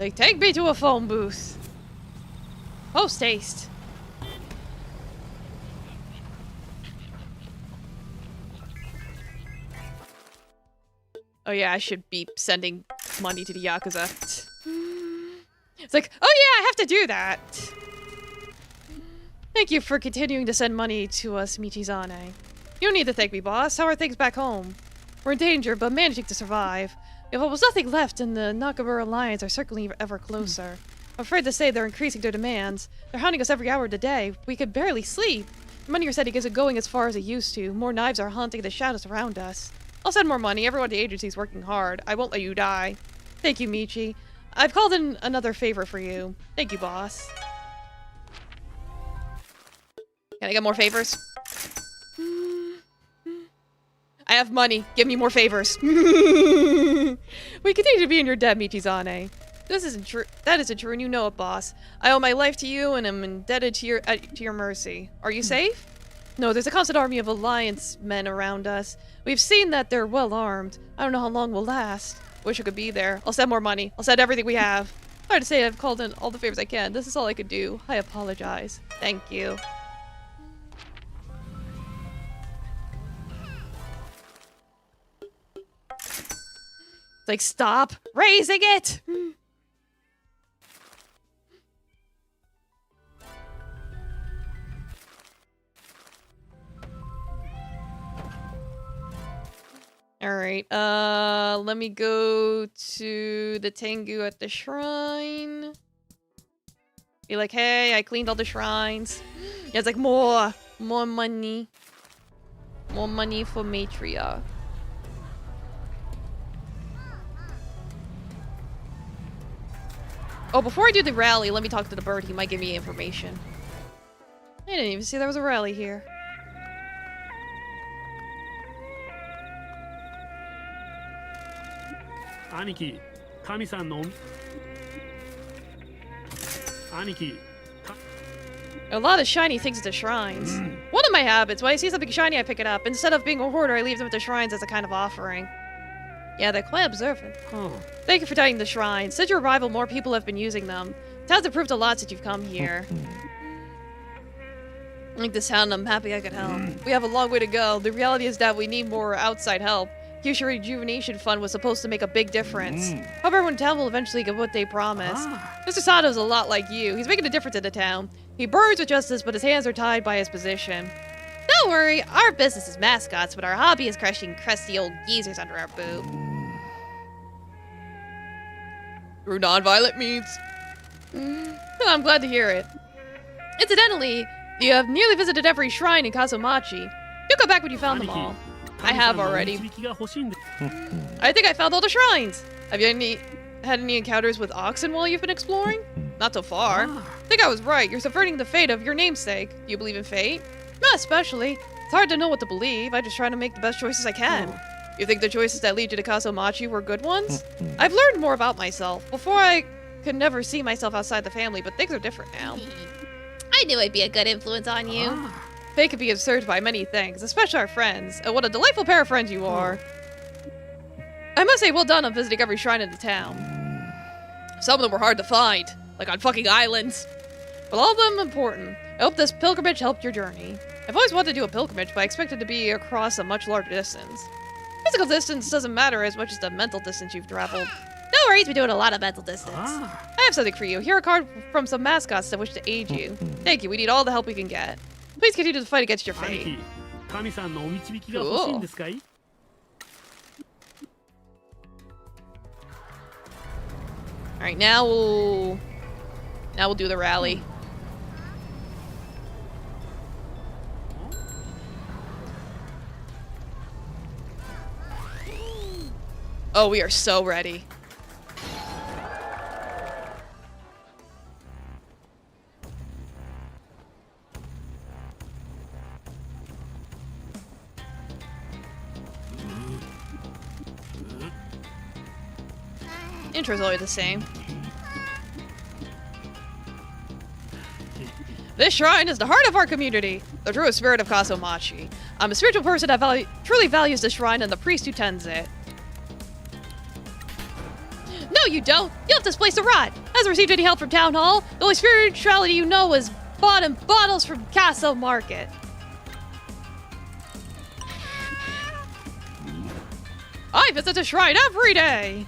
Like, take me to a phone booth. Post haste. Oh yeah, I should be sending money to the yakuza. It's like, oh yeah, I have to do that. Thank you for continuing to send money to us, Michizane. You don't need to thank me, boss. How are things back home? We're in danger, but managing to survive. If almost nothing left, and the Nakamura Alliance are circling ever closer. I'm afraid to say they're increasing their demands. They're hounding us every hour of the day. We could barely sleep. The money you're sending isn't going as far as it used to. More knives are haunting the shadows around us. I'll send more money. Everyone at the agency is working hard. I won't let you die. Thank you, Michi. I've called in another favor for you. Thank you, boss. Can I get more favors? I have money. Give me more favors. We continue to be in your debt, Michizane. This isn't true. That isn't true, and you know it, boss. I owe my life to you, and am indebted to your mercy. Are you safe? No, there's a constant army of Alliance men around us. We've seen that they're well armed. I don't know how long we'll last. Wish I could be there. I'll send more money. I'll send everything we have. Hard to say I've called in all the favors I can. This is all I could do. I apologize. Thank you. It's like, stop raising it! Alright, let me go to the Tengu at the shrine. Be like, hey, I cleaned all the shrines. Yeah, it's like, more money. More money for Matriarch. Oh, before I do the rally, let me talk to the bird. He might give me information. I didn't even see there was a rally here. Aniki, Kami-san no... Aniki... A lot of shiny things at the shrines. One of my habits, when I see something shiny, I pick it up. Instead of being a hoarder, I leave them at the shrines as a kind of offering. Yeah, they're quite observant. Thank you for tidying the shrines. Since your arrival, more people have been using them. Town's improved a lot since you've come here. I like this town, I'm happy I could help. We have a long way to go. The reality is that we need more outside help. Kyushu Rejuvenation Fund was supposed to make a big difference. Hope everyone in town will eventually get what they promised. Mr. Sato's a lot like you. He's making a difference in the town. He burns with justice, but his hands are tied by his position. Don't worry, our business is mascots, but our hobby is crushing crusty old geezers under our boot. Through non-violent means. Well, I'm glad to hear it. Incidentally, you have nearly visited every shrine in Kasumachi. Do go back when you found them all. I have already. I think I found all the shrines. Have you had any encounters with oxen while you've been exploring? Not so far. I think I was right. You're subverting the fate of your namesake. Do you believe in fate? Not especially. It's hard to know what to believe. I just try to make the best choices I can. You think the choices that lead you to Kasumachi were good ones? I've learned more about myself. Before I could never see myself outside the family, but things are different now. I knew I'd be a good influence on you. Fate can be absurd by many things, especially our friends. And what a delightful pair of friends you are. I must say, well done on visiting every shrine in the town. Some of them were hard to find, like on fucking islands. But all of them important. I hope this pilgrimage helped your journey. I've always wanted to do a pilgrimage, but I expected to be across a much larger distance. Physical distance doesn't matter as much as the mental distance you've traveled. No worries, we're doing a lot of mental distance. I have something for you. Here are a card from some mascots that wish to aid you. Thank you, we need all the help we can get. Please continue to fight against your fate. Cool. Alright, now we'll do the rally. Oh, we are so ready. Intro's always the same. This shrine is the heart of our community, the true spirit of Kasumachi. I'm a spiritual person that truly values this shrine and the priest who tends it. No, you don't. You left this place to rot. Hasn't received any help from Town Hall. The only spirituality you know is bought in bottles from Castle Market. I visit the shrine every day.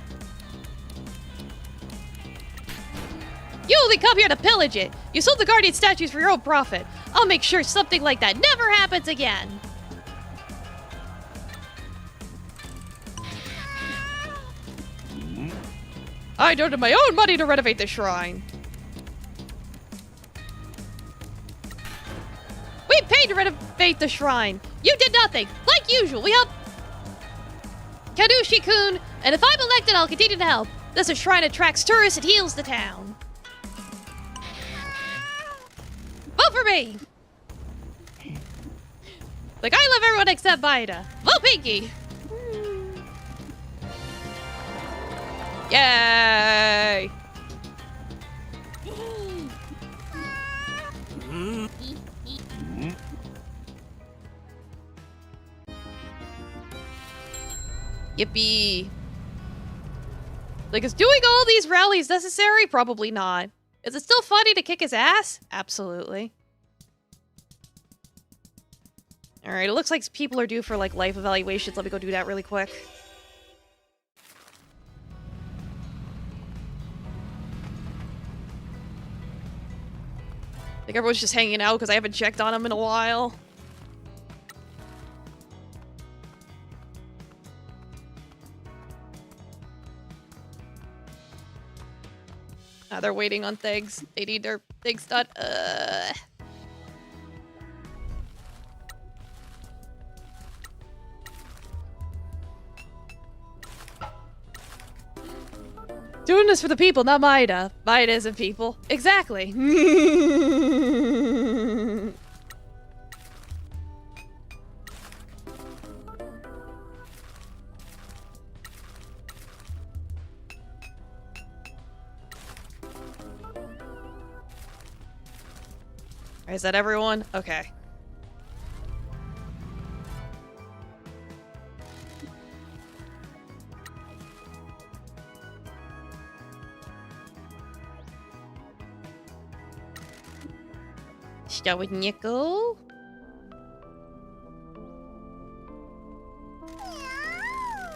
You only come here to pillage it. You sold the Guardian statues for your own profit. I'll make sure something like that never happens again. I donated my own money to renovate the shrine. We paid to renovate the shrine. You did nothing. Like usual, we helped Kanushi-kun, and if I'm elected, I'll continue to help. This shrine attracts tourists and heals the town. Vote for me! Like, I love everyone except Maida. Vote Pinky! Yay! Yippee. Like, is doing all these rallies necessary? Probably not. Is it still funny to kick his ass? Absolutely. Alright, it looks like people are due for, like, life evaluations. Let me go do that really quick. I think everyone's just hanging out because I haven't checked on them in a while. They're waiting on things. They need their things done. Doing this for the people, not Maida. Maida isn't people. Exactly. Is that everyone? Okay. Start with Nico.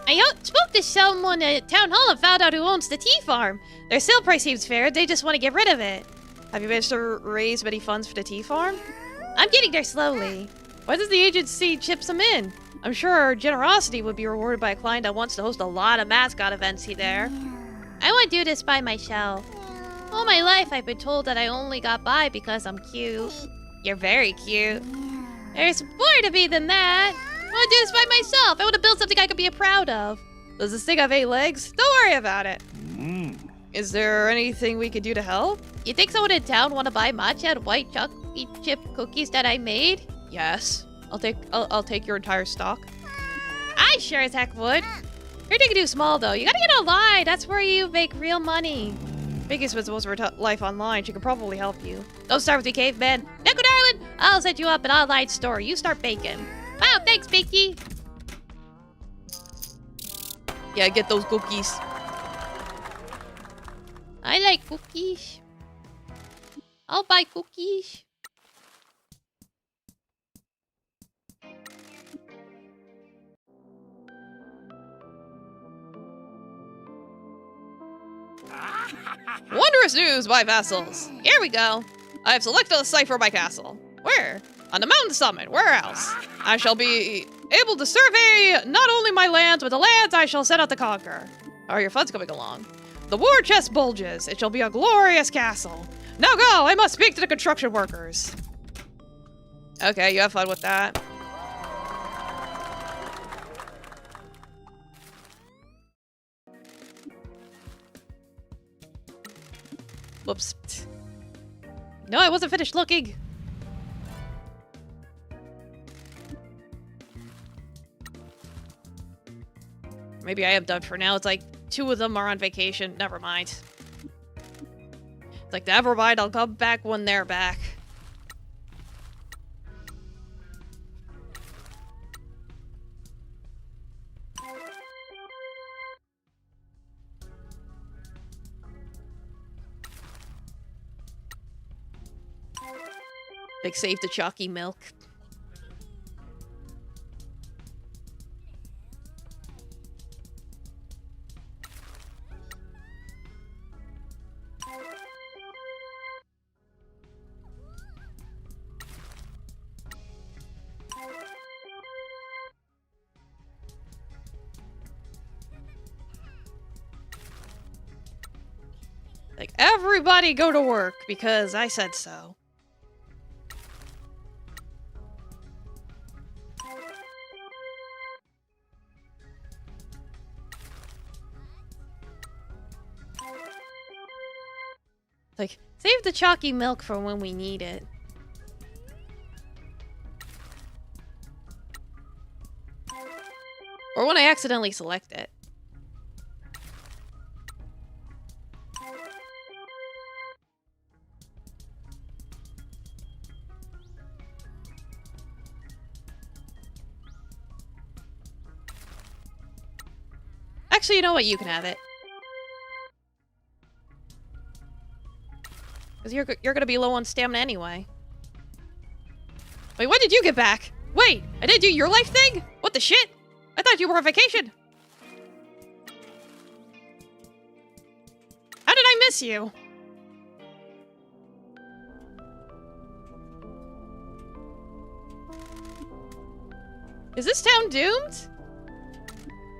I spoke to someone at Town Hall and found out who owns the tea farm. Their sale price seems fair. They just want to get rid of it. Have you managed to raise many funds for the tea farm? I'm getting there slowly. Why does the agency chip some in? I'm sure our generosity would be rewarded by a client that wants to host a lot of mascot events there. I want to do this by myself. All my life I've been told that I only got by because I'm cute. You're very cute. There's more to me than that. I want to do this by myself. I want to build something I can be proud of. Does this thing have 8 legs? Don't worry about it. Is there anything we could do to help? You think someone in town want to buy matcha and white chocolate chip cookies that I made? Yes. I'll take your entire stock. I sure as heck would. You're taking too small though. You gotta get online. That's where you make real money. Pinky spends most of her life online. She could probably help you. Don't start with me, caveman. Neko darling, I'll set you up an online store. You start baking. Wow, thanks, Pinky. Yeah, get those cookies. I like cookies. I'll buy cookies. Wondrous news, my vassals. Here we go. I have selected a site for my castle. Where? On the mountain summit. Where else? I shall be able to survey not only my lands, but the lands I shall set out to conquer. How are your funds coming along? The war chest bulges. It shall be a glorious castle. Now go! I must speak to the construction workers. Okay, you have fun with that. Whoops. No, I wasn't finished looking. Maybe I am done for now. It's like 2 of them are on vacation. Never mind. It's like, never mind. I'll come back when they're back. Like, save the chalky milk. Like, everybody go to work, because I said so. Like, save the chalky milk for when we need it. Or when I accidentally select it. Actually, you know what? You can have it. Because you're gonna be low on stamina anyway. Wait, when did you get back? Wait, I didn't do your life thing? What the shit? I thought you were on vacation. How did I miss you? Is this town doomed?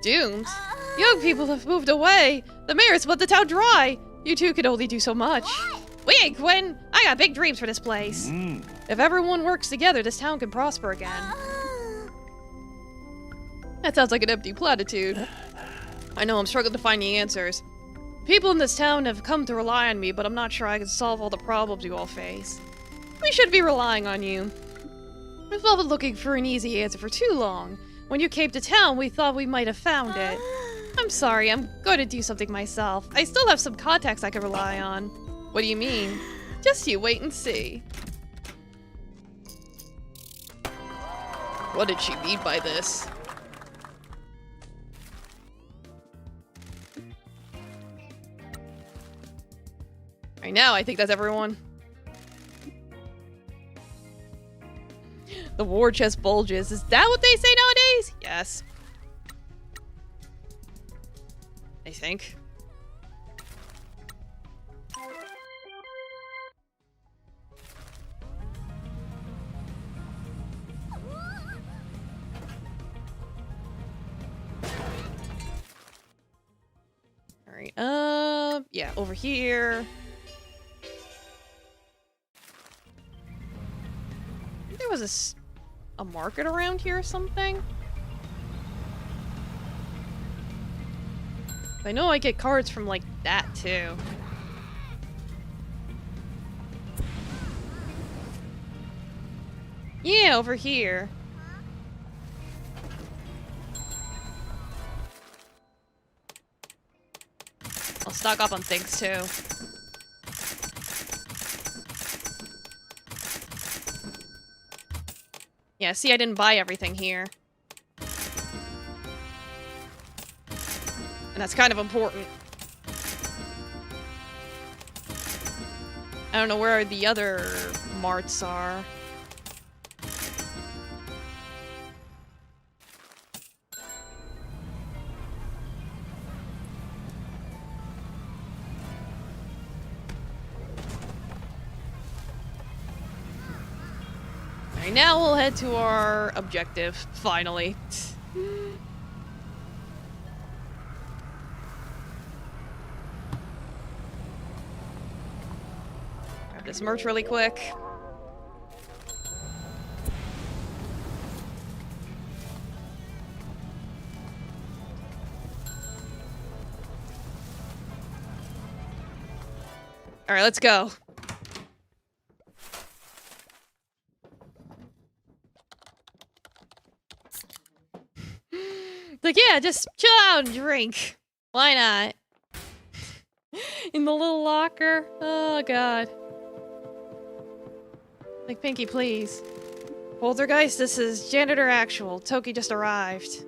Doomed? Young people have moved away. The mayor's let the town dry. You two can only do so much. Wait, Gwen, I got big dreams for this place. If everyone works together, this town can prosper again. That sounds like an empty platitude. I know I'm struggling to find the answers. People in this town have come to rely on me, but I'm not sure I can solve all the problems you all face. We should be relying on you. We've all been looking for an easy answer for too long. When you came to town, we thought we might have found it. I'm sorry, I'm going to do something myself. I still have some contacts I can rely on. What do you mean? Just you wait and see. What did she mean by this? Right now, I think that's everyone. The war chest bulges. Is that what they say nowadays? Yes. I think. Alright, yeah, over here. There was a market around here or something? I know I get cards from, like, that, too. Yeah, over here. I'll stock up on things, too. Yeah, see, I didn't buy everything here. And that's kind of important. I don't know where the other marts are. Alright, now we'll head to our objective, finally. Grab this merch really quick. Alright, let's go. Like, yeah, just chill out and drink. Why not? In the little locker. Oh, God. Like, Pinky, please. Poltergeist, this is Janitor Actual. Toki just arrived.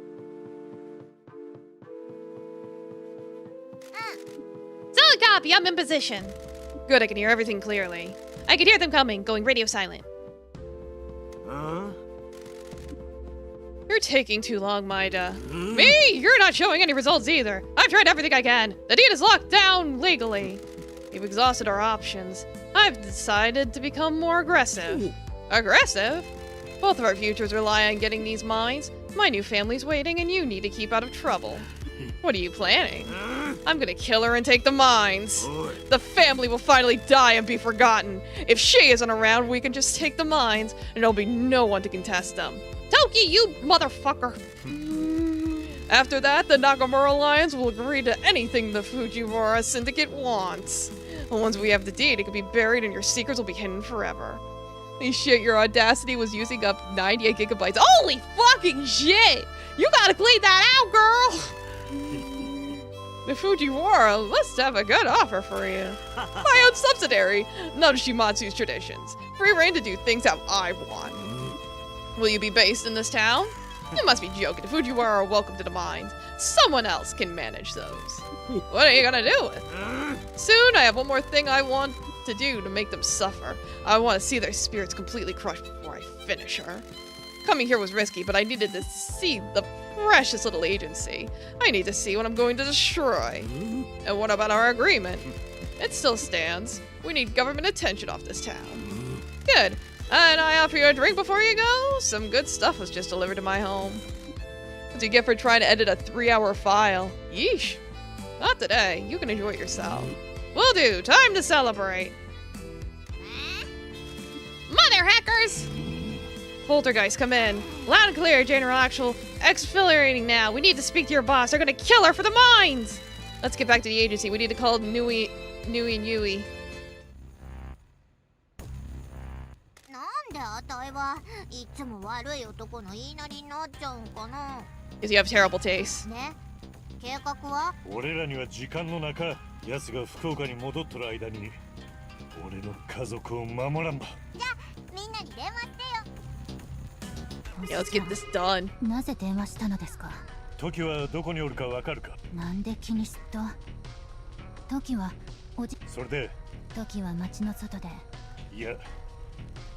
Solid copy, I'm in position. Good, I can hear everything clearly. I can hear them coming, going radio silent. You're taking too long, Maida. Me? You're not showing any results either. I've tried everything I can. The deed is locked down legally. We've exhausted our options. I've decided to become more aggressive. Aggressive? Both of our futures rely on getting these mines. My new family's waiting and you need to keep out of trouble. What are you planning? I'm gonna kill her and take the mines. The family will finally die and be forgotten. If she isn't around, we can just take the mines and there'll be no one to contest them. Toki, you motherfucker! After that, the Nakamura Alliance will agree to anything the Fujiwara Syndicate wants. And once we have the deed, it can be buried and your secrets will be hidden forever. Holy shit, your audacity was using up 98 gigabytes. Holy fucking shit! You gotta clean that out, girl! The Fujiwara must have a good offer for you. My own subsidiary, none of Shimatsu's traditions. Free reign to do things how I want. Will you be based in this town? You must be joking. The Fujiwara are welcome to the mines. Someone else can manage those. What are you gonna do with? Soon, I have one more thing I want to do to make them suffer. I want to see their spirits completely crushed before I finish her. Coming here was risky, but I needed to see the precious little agency. I need to see what I'm going to destroy. And what about our agreement? It still stands. We need government attention off this town. Good. And I offer you a drink before you go? Some good stuff was just delivered to my home. What do you get for trying to edit a 3-hour file? Yeesh. Not today. You can enjoy it yourself. Will do. Time to celebrate. Mother hackers! Poltergeist, come in. Loud and clear, General Actual. Exfiltrating now. We need to speak to your boss. They're gonna kill her for the mines! Let's get back to the agency. We need to call Nui. Because you have terrible taste. 計画は俺らには時間の中、奴が福岡に戻っとる間に俺の家族を守らんば。じゃあみんなに電話してよ。 Yeah, let's get this done. なぜ電話したのですか。トキはどこにおるかわかるか。なんで気にすっと。トキはそれでトキは町の外で。いや、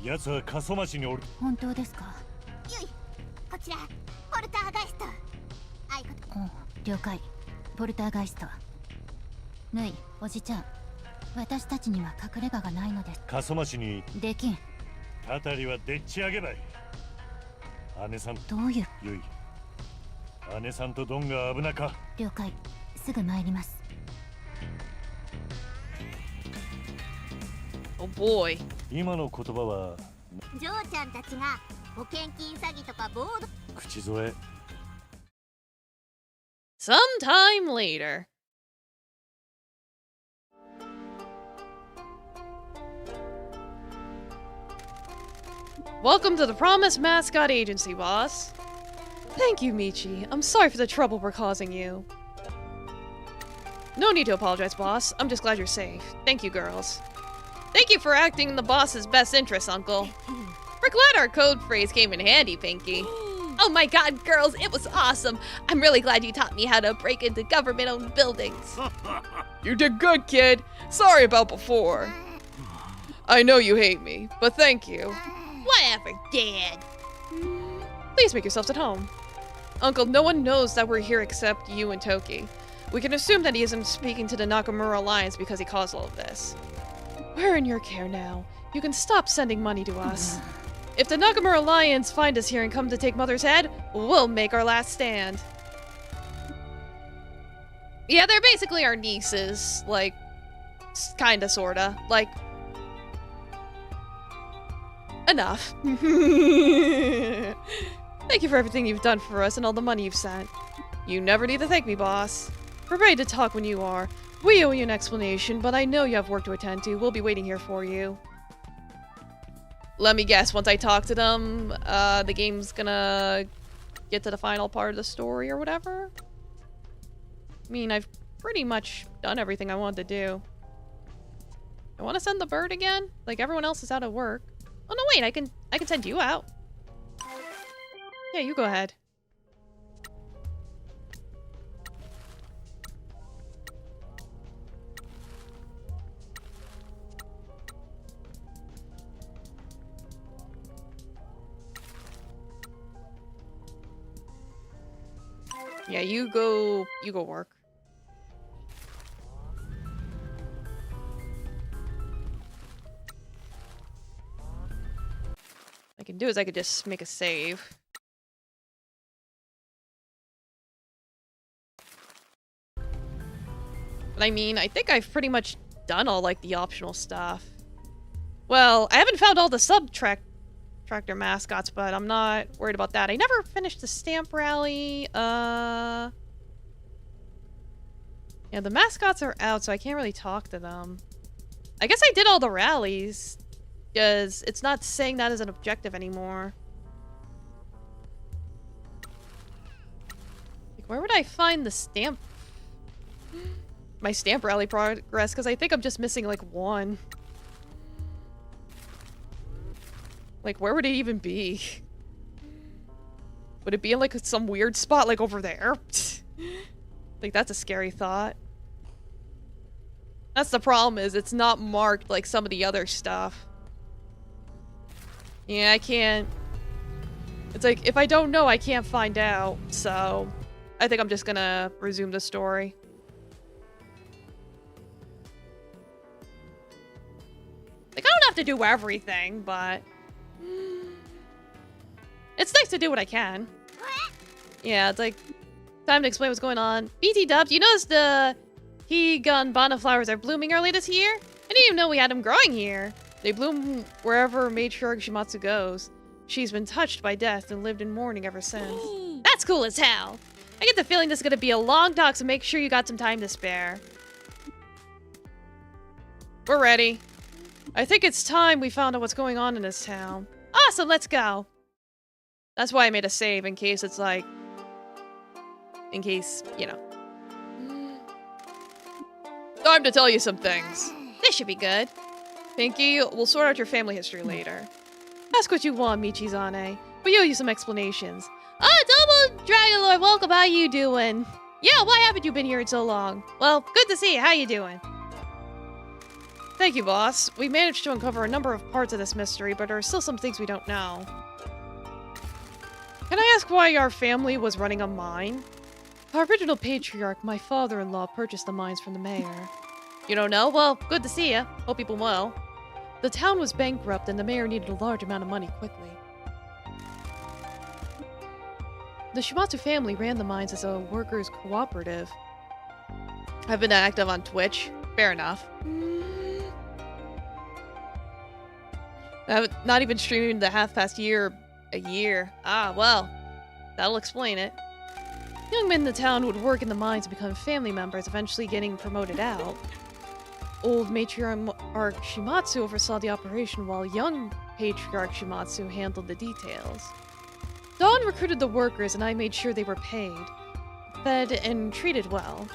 奴は過疎町におる。本当ですか。ゆい、こちらポルターガイスト。了解。ポルターガイスト。ぬい、おじちゃん。私たちには隠れ家がないのです。過疎町にできん。たたりはでっち上げばい。姉さん。どういう。ゆい。姉さんとドンが危なか。了解。すぐ参ります。Oh boy. 今の言葉は。ジョーちゃんたちが保険金詐欺とかボード。口添え。Sometime later. Welcome to the Promised Mascot Agency, boss. Thank you, Michi. I'm sorry for the trouble we're causing you. No need to apologize, boss. I'm just glad you're safe. Thank you, girls. Thank you for acting in the boss's best interests, Uncle. We're glad our code phrase came in handy, Pinky. Oh my god, girls, it was awesome. I'm really glad you taught me how to break into government-owned buildings. You did good, kid. Sorry about before. I know you hate me, but thank you. Whatever, Dad. Please make yourselves at home. Uncle, no one knows that we're here except you and Toki. We can assume that he isn't speaking to the Nakamura Alliance because he caused all of this. We're in your care now. You can stop sending money to us. If the Nakamura Alliance find us here and come to take Mother's head, we'll make our last stand. Yeah, they're basically our nieces. Like, kinda, sorta. Like, enough. Thank you for everything you've done for us and all the money you've sent. You never need to thank me, boss. We're ready to talk when you are. We owe you an explanation, but I know you have work to attend to. We'll be waiting here for you. Let me guess, once I talk to them, the game's gonna get to the final part of the story or whatever? I mean, I've pretty much done everything I wanted to do. I want to send the bird again? Like, everyone else is out of work. Oh, no, wait, I can send you out. Yeah, you go ahead. Yeah, you go work. What I can do is I could just make a save. But I mean, I think I've pretty much done all, like, the optional stuff. Well, I haven't found all the tractor mascots, but I'm not worried about that. I never finished the stamp rally. Yeah, the mascots are out, so I can't really talk to them. I guess I did all the rallies, because it's not saying that as an objective anymore. Like, where would I find the stamp? My stamp rally progress, because I think I'm just missing, like, one. Like, where would it even be? Would it be in, like, some weird spot, like, over there? Like, that's a scary thought. That's the problem, is it's not marked like some of the other stuff. Yeah, I can't... It's like, if I don't know, I can't find out, so... I think I'm just gonna resume the story. Like, I don't have to do everything, but... It's nice to do what I can. Yeah, it's like... Time to explain what's going on. BT Dubs, you noticed the... Higanbana flowers are blooming early this year? I didn't even know we had them growing here. They bloom wherever matriarch Shimatsu goes. She's been touched by death and lived in mourning ever since. That's cool as hell. I get the feeling this is gonna be a long talk, so make sure you got some time to spare. We're ready. I think it's time we found out what's going on in this town. Awesome, let's go. That's why I made a save, in case it's like... In case, you know. Time to tell you some things. This should be good. Pinky, we'll sort out your family history later. Ask what you want, Michizane. We owe you some explanations. Double Dragon Lord, welcome. How you doing? Yeah, why haven't you been here in so long? Well, good to see you. How you doing? Thank you, boss. We managed to uncover a number of parts of this mystery, but there are still some things we don't know. Can I ask why our family was running a mine? Our original patriarch, my father-in-law, purchased the mines from the mayor. You don't know? Well, good to see ya. Hope people well. The town was bankrupt and the mayor needed a large amount of money quickly. The Shimatsu family ran the mines as a workers' cooperative. I've been active on Twitch. Fair enough. Not even streaming the half-past year a year. Ah, well. That'll explain it. Young men in the town would work in the mines and become family members, eventually getting promoted out. Old matriarch Shimatsu oversaw the operation while young patriarch Shimatsu handled the details. Dawn recruited the workers and I made sure they were paid, fed, and treated well.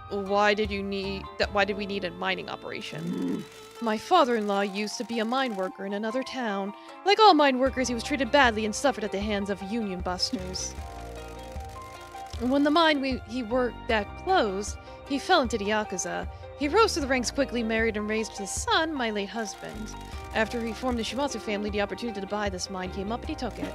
Why did we need a mining operation? My father-in-law used to be a mine worker in another town. Like all mine workers, he was treated badly and suffered at the hands of union busters. When the mine he worked at closed, he fell into the yakuza. He rose through the ranks quickly, married and raised his son, my late husband. After he formed the Shimatsu family, the opportunity to buy this mine came up and he took it.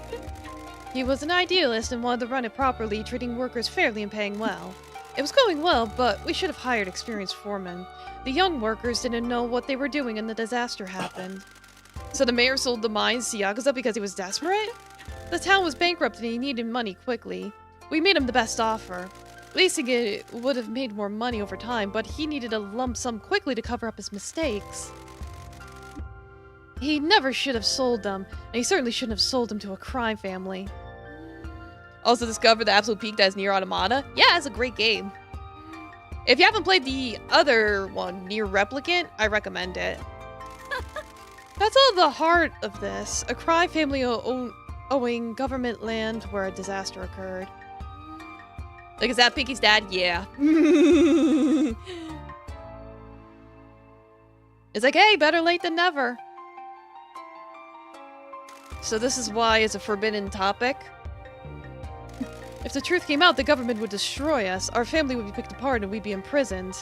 He was an idealist and wanted to run it properly, treating workers fairly and paying well. It was going well, but we should have hired experienced foremen. The young workers didn't know what they were doing and the disaster happened. So the mayor sold the mines to yakuza because he was desperate? The town was bankrupt and he needed money quickly. We made him the best offer. Leasing it would have made more money over time, but he needed a lump sum quickly to cover up his mistakes. He never should have sold them, and he certainly shouldn't have sold them to a crime family. Also discovered the absolute peak that is Nier Automata. Yeah, it's a great game. If you haven't played the other one, Nier Replicant, I recommend it. That's all the heart of this. A crime family owing government land where a disaster occurred. Like, is that Pinky's dad? Yeah. It's like, hey, better late than never. So this is why it's a forbidden topic. If the truth came out, the government would destroy us, our family would be picked apart, and we'd be imprisoned.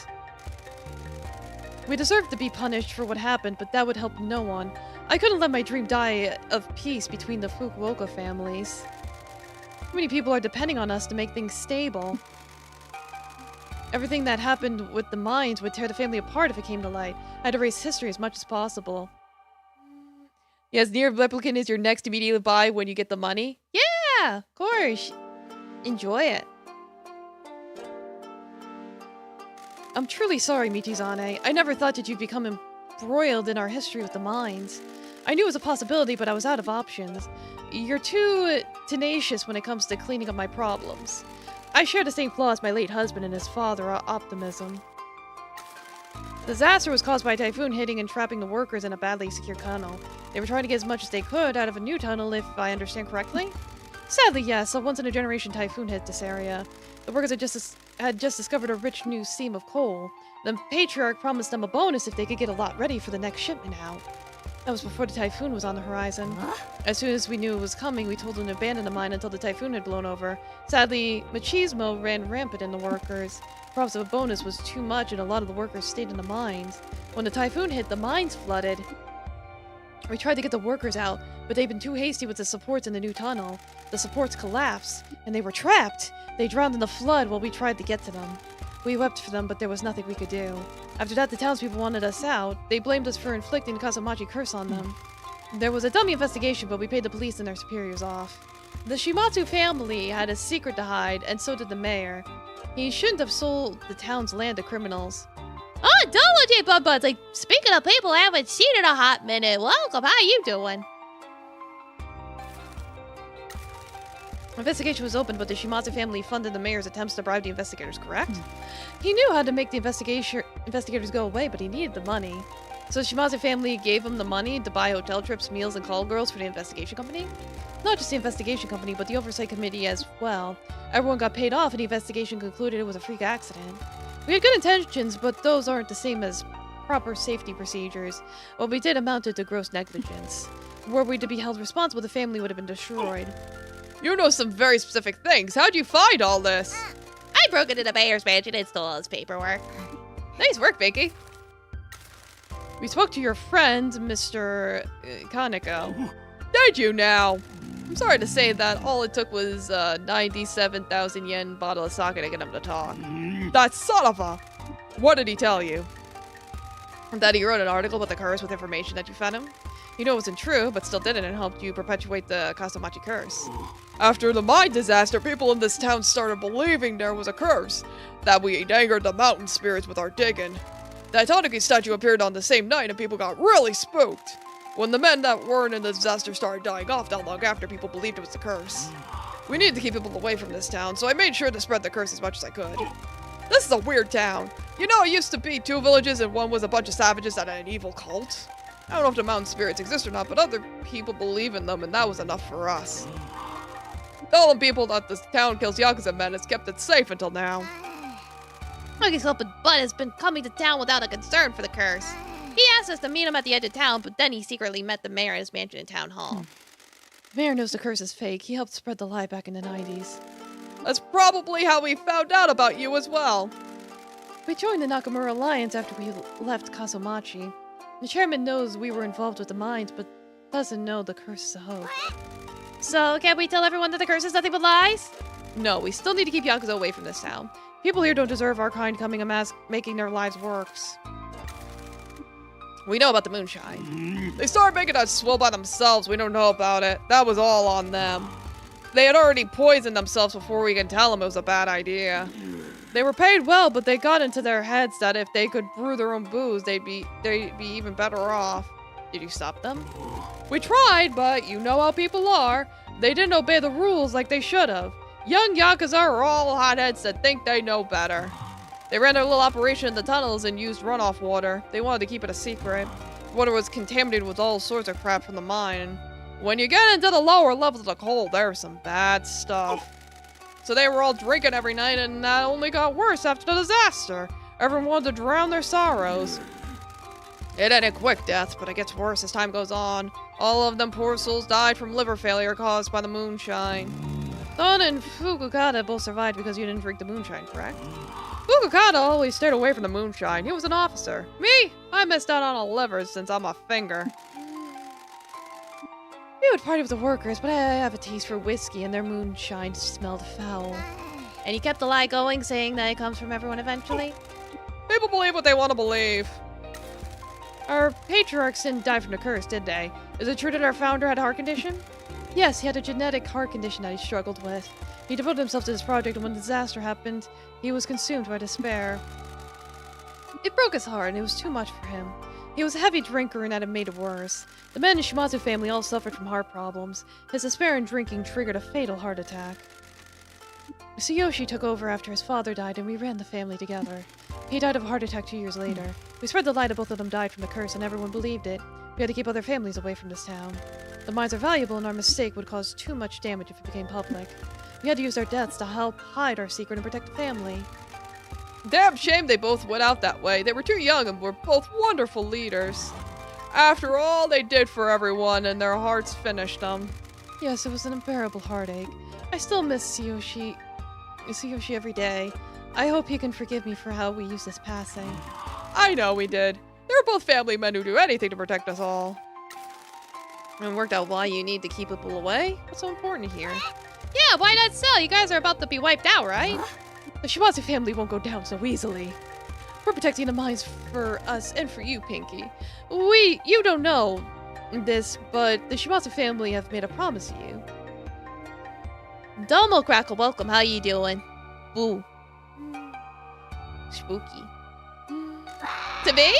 We deserve to be punished for what happened, but that would help no one. I couldn't let my dream die of peace between the Fukuoka families. Too many people are depending on us to make things stable. Everything that happened with the mines would tear the family apart if it came to light. I had to erase history as much as possible. Yes, near replicant is your next immediate buy when you get the money. Yeah, of course. Enjoy it. I'm truly sorry, Michizane. I never thought that you'd become embroiled in our history with the mines. I knew it was a possibility, but I was out of options. You're too tenacious when it comes to cleaning up my problems. I share the same flaw as my late husband and his father, optimism. The disaster was caused by a typhoon hitting and trapping the workers in a badly secured tunnel. They were trying to get as much as they could out of a new tunnel, if I understand correctly? Sadly, yes, a once-in-a-generation typhoon hit this area. The workers had just discovered a rich new seam of coal. The patriarch promised them a bonus if they could get a lot ready for the next shipment out. That was before the typhoon was on the horizon. As soon as we knew it was coming, we told them to abandon the mine until the typhoon had blown over. Sadly, machismo ran rampant in the workers. The promise of a bonus was too much and a lot of the workers stayed in the mines. When the typhoon hit, the mines flooded. We tried to get the workers out, but they'd been too hasty with the supports in the new tunnel. The supports collapsed, and they were trapped. They drowned in the flood while we tried to get to them. We wept for them, but there was nothing we could do. After that, the townspeople wanted us out. They blamed us for inflicting the Kazamachi curse on them. There was a dummy investigation, but we paid the police and their superiors off. The Shimatsu family had a secret to hide, and so did the mayor. He shouldn't have sold the town's land to criminals. Oh, double Bubba. Like, speaking of people I haven't seen in a hot minute, welcome. How you doing? Investigation was opened, but the Shimatsu family funded the mayor's attempts to bribe the investigators, correct? He knew how to make the investigators go away, but he needed the money. So the Shimatsu family gave him the money to buy hotel trips, meals, and call girls for the investigation company? Not just the investigation company, but the oversight committee as well. Everyone got paid off, and the investigation concluded it was a freak accident. We had good intentions, but those aren't the same as proper safety procedures. What we did amounted to gross negligence. Were we to be held responsible, the family would have been destroyed. You know some very specific things. How'd you find all this? I broke into the mayor's mansion and stole all his paperwork. Nice work, Vicky. We spoke to your friend, Mr. Kaneko. Did you now? I'm sorry to say that all it took was 97,000 yen bottle of sake to get him to talk. That son of a... What did he tell you? That he wrote an article about the curse with information that you fed him? You know it wasn't true, but still did it and helped you perpetuate the Kazamachi curse. After the mine disaster, people in this town started believing there was a curse, that we'd angered the mountain spirits with our digging. The Tanuki statue appeared on the same night and people got really spooked. When the men that weren't in the disaster started dying off not long after, people believed it was the curse. We needed to keep people away from this town, so I made sure to spread the curse as much as I could. This is a weird town. You know, it used to be 2 villages and one was a bunch of savages that had an evil cult. I don't know if the mountain spirits exist or not, but other people believe in them, and that was enough for us. Telling people that this town kills yakuza men has kept it safe until now. Monkey's helping Bud has been coming to town without a concern for the curse. He asked us to meet him at the edge of town, but then he secretly met the mayor at his mansion in town hall. The mayor knows the curse is fake. He helped spread the lie back in the 90s. That's probably how we found out about you as well. We joined the Nakamura Alliance after we left Kazamachi. The chairman knows we were involved with the mines, but doesn't know the curse is a hoax. So, can we tell everyone that the curse is nothing but lies? No, we still need to keep Yakuza away from this town. People here don't deserve our kind coming amass, making their lives worse. We know about the moonshine. They started making us swill by themselves. We don't know about it. That was all on them. They had already poisoned themselves before we could tell them it was a bad idea. They were paid well, but they got into their heads that if they could brew their own booze, they'd be even better off. Did you stop them? We tried, but you know how people are. They didn't obey the rules like they should have. Young Yakuza are all hotheads that think they know better. They ran their little operation in the tunnels and used runoff water. They wanted to keep it a secret. Water was contaminated with all sorts of crap from the mine. When you get into the lower levels of the coal, there's some bad stuff. So they were all drinking every night, and that only got worse after the disaster. Everyone wanted to drown their sorrows. It ended quick death, but it gets worse as time goes on. All of them poor souls died from liver failure caused by the moonshine. Don and Fukukata both survived because you didn't drink the moonshine, correct? Fukukata always stayed away from the moonshine. He was an officer. Me? I missed out on a liver since I'm a finger. We would party with the workers, but I have a taste for whiskey and their moonshine smelled foul. And he kept the lie going, saying that it comes from everyone eventually. People believe what they want to believe. Our patriarchs didn't die from the curse, did they? Is it true that our founder had a heart condition? Yes, he had a genetic heart condition that he struggled with. He devoted himself to this project, and when the disaster happened, he was consumed by despair. It broke his heart, and it was too much for him. He was a heavy drinker, and that had made it worse. The men in the Shimatsu family all suffered from heart problems. His despair in drinking triggered a fatal heart attack. Tsuyoshi took over after his father died, and we ran the family together. He died of a heart attack 2 years later. We spread the lie that both of them died from the curse, and everyone believed it. We had to keep other families away from this town. The mines are valuable, and our mistake would cause too much damage if it became public. We had to use our deaths to help hide our secret and protect the family. Damn shame they both went out that way. They were too young and were both wonderful leaders. After all they did for everyone, and their hearts finished them. Yes, it was an unbearable heartache. I still miss Tsuyoshi every day. I hope he can forgive me for how we used his passing. I know we did. They were both family men who do anything to protect us all. And worked out why you need to keep people away? What's so important here? Yeah, why not sell? You guys are about to be wiped out, right? The Shimatsu family won't go down so easily. We're protecting the mines for us and for you, Pinky. You don't know this, but the Shimatsu family have made a promise to you. Domo Crackle, welcome. How you doing? Boo. Spooky. To me?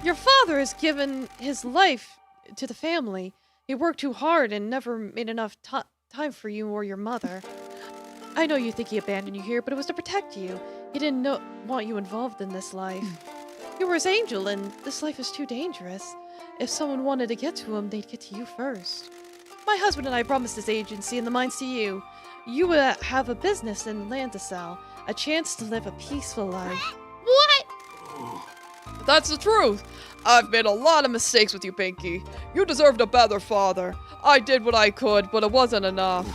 Your father has given his life to the family. He worked too hard and never made enough time for you or your mother. I know you think he abandoned you here, but it was to protect you. He didn't want you involved in this life. You were his angel, and this life is too dangerous. If someone wanted to get to him, they'd get to you first. My husband and I promised this agency and the mines to you. You would have a business and land to sell, a chance to live a peaceful life. What? That's the truth. I've made a lot of mistakes with you, Pinky. You deserved a better father. I did what I could, but it wasn't enough.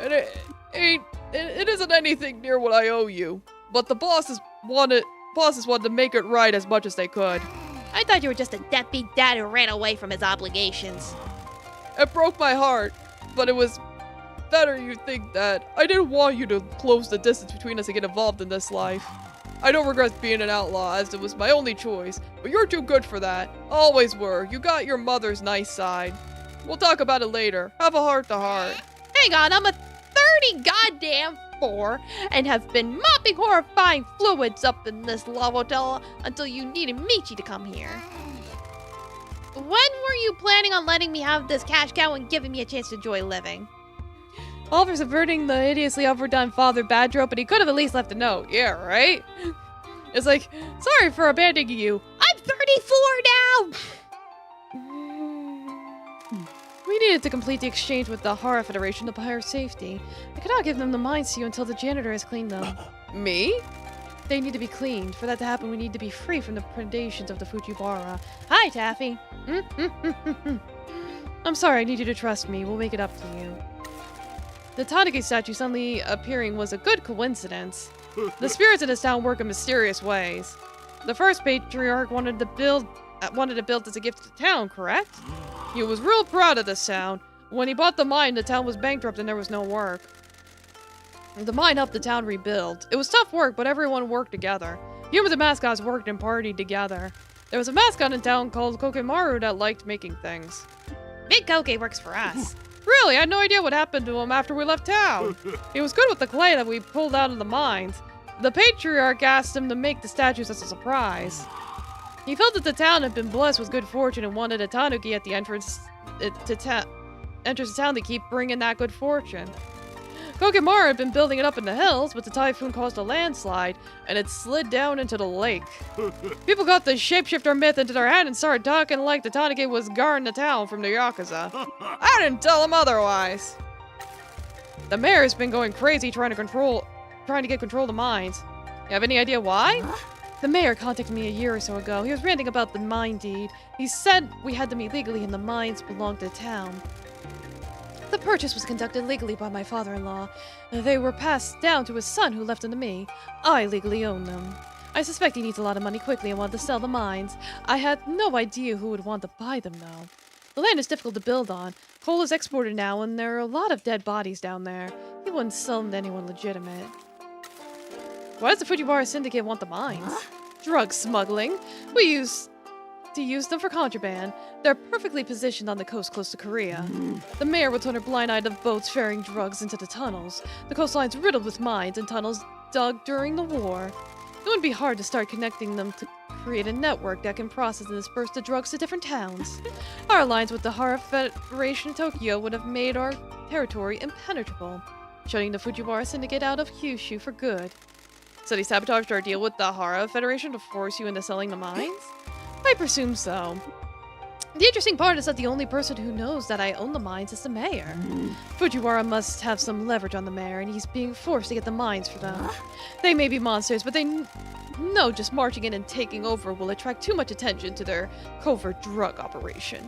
And it isn't anything near what I owe you. But the bosses wanted to make it right as much as they could. I thought you were just a deadbeat dad who ran away from his obligations. It broke my heart, but it was better you think that. I didn't want you to close the distance between us and get involved in this life. I don't regret being an outlaw, as it was my only choice, but you're too good for that. Always were. You got your mother's nice side. We'll talk about it later. Have a heart-to-heart. Hang on, I'm a 30 goddamn 4 and have been mopping horrifying fluids up in this love hotel until you needed Michi to come here. When were you planning on letting me have this cash cow and giving me a chance to enjoy living? All for subverting the hideously overdone father bad trope, but he could have at least left a note. Yeah, right? It's like, sorry for abandoning you. I'm 34 now! We needed to complete the exchange with the Hara Federation to buy our safety. I cannot give them the mines to you until the janitor has cleaned them. Me? They need to be cleaned. For that to happen, we need to be free from the predations of the Fujiwara. Hi, Taffy. I'm sorry, I need you to trust me. We'll make it up to you. The Tanage statue suddenly appearing was a good coincidence. The spirits in this town work in mysterious ways. The first patriarch wanted to build as a gift to the town, correct? He was real proud of this town. When he bought the mine, the town was bankrupt and there was no work. The mine helped the town rebuild. It was tough work, but everyone worked together. Humans and mascots worked and partied together. There was a mascot in town called Kokemaru that liked making things. Big Koke works for us. Really? I had no idea what happened to him after we left town. He was good with the clay that we pulled out of the mines. The patriarch asked him to make the statues as a surprise. He felt that the town had been blessed with good fortune and wanted a tanuki at the entrance to town to keep bringing that good fortune. Kokemaru had been building it up in the hills, but the typhoon caused a landslide, and it slid down into the lake. People got the shapeshifter myth into their head and started talking like the tanuki was guarding the town from the yakuza. I didn't tell them otherwise. The mayor's been going crazy trying to get control of the mines. You have any idea why? The mayor contacted me a year or so ago. He was ranting about the mine deed. He said we had them illegally and the mines belonged to the town. The purchase was conducted legally by my father-in-law. They were passed down to his son, who left them to me. I legally own them. I suspect he needs a lot of money quickly and wanted to sell the mines. I had no idea who would want to buy them, though. The land is difficult to build on. Coal is exported now, and there are a lot of dead bodies down there. He wouldn't sell them to anyone legitimate. Why does the Fujiwara Syndicate want the mines? Drug smuggling. We used to use them for contraband. They're perfectly positioned on the coast close to Korea. The mayor would turn a blind eye to boats ferrying drugs into the tunnels. The coastline's riddled with mines and tunnels dug during the war. It wouldn't be hard to start connecting them to create a network that can process and disperse the drugs to different towns. Our alliance with the Hara Federation in Tokyo would have made our territory impenetrable, shutting the Fujiwara Syndicate out of Kyushu for good. So they sabotaged our deal with the Hara Federation to force you into selling the mines? I presume so. The interesting part is that the only person who knows that I own the mines is the mayor. Fujiwara must have some leverage on the mayor, and he's being forced to get the mines for them. They may be monsters, but they know just marching in and taking over will attract too much attention to their covert drug operation.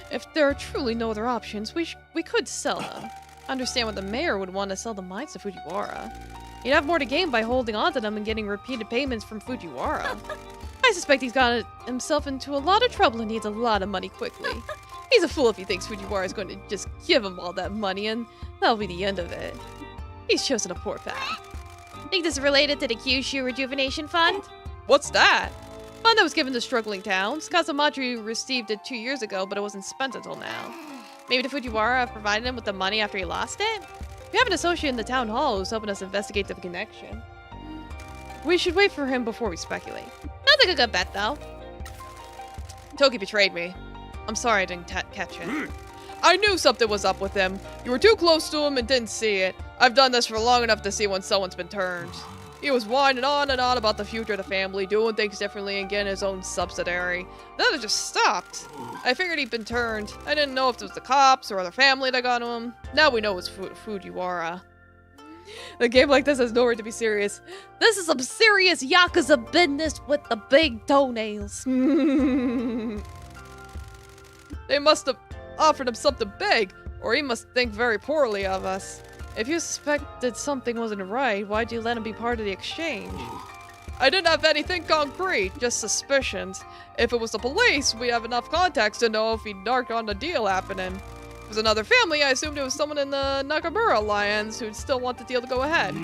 If there are truly no other options, we could sell them. I understand why the mayor would want to sell the mines to Fujiwara. He'd have more to gain by holding on to them and getting repeated payments from Fujiwara. I suspect he's got himself into a lot of trouble and needs a lot of money quickly. He's a fool if he thinks Fujiwara is going to just give him all that money and that'll be the end of it. He's chosen a poor path. Think this is related to the Kyushu Rejuvenation Fund? What's that? Fund that was given to struggling towns. Kazamachi received it 2 years ago, but it wasn't spent until now. Maybe the Fujiwara provided him with the money after he lost it? We have an associate in the town hall who's helping us investigate the connection. We should wait for him before we speculate. Sounds like a good bet, though. Toki betrayed me. I'm sorry I didn't catch it. I knew something was up with him. You were too close to him and didn't see it. I've done this for long enough to see when someone's been turned. He was whining on and on about the future of the family, doing things differently and getting his own subsidiary. Then it just stopped. I figured he'd been turned. I didn't know if it was the cops or other family that got to him. Now we know it's Fujiwara. A game like this has nowhere to be serious. This is some serious yakuza business with the big toenails. They must have offered him something big, or he must think very poorly of us. If you suspected something wasn't right, why'd you let him be part of the exchange? I didn't have anything concrete, just suspicions. If it was the police, we have enough contacts to know if he narked on the deal happening. If it was another family, I assumed it was someone in the Nakamura Alliance who'd still want the deal to go ahead.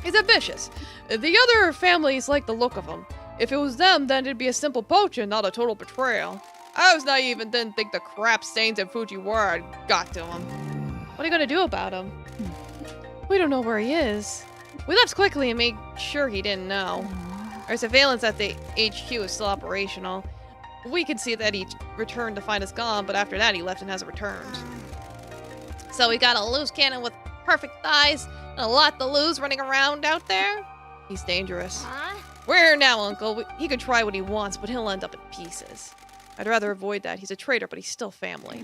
He's ambitious. The other families like the look of him. If it was them, then it'd be a simple poaching, not a total betrayal. I was naive and didn't think the crap stains in Fujiwara got to him. What are you gonna do about him? We don't know where he is. We left quickly and made sure he didn't know. Our surveillance at the HQ is still operational. We could see that he returned to find us gone, but after that he left and hasn't returned. So we got a loose cannon with perfect thighs and a lot to lose running around out there? He's dangerous. We're here now, Uncle. He could try what he wants, but he'll end up in pieces. I'd rather avoid that. He's a traitor, but he's still family.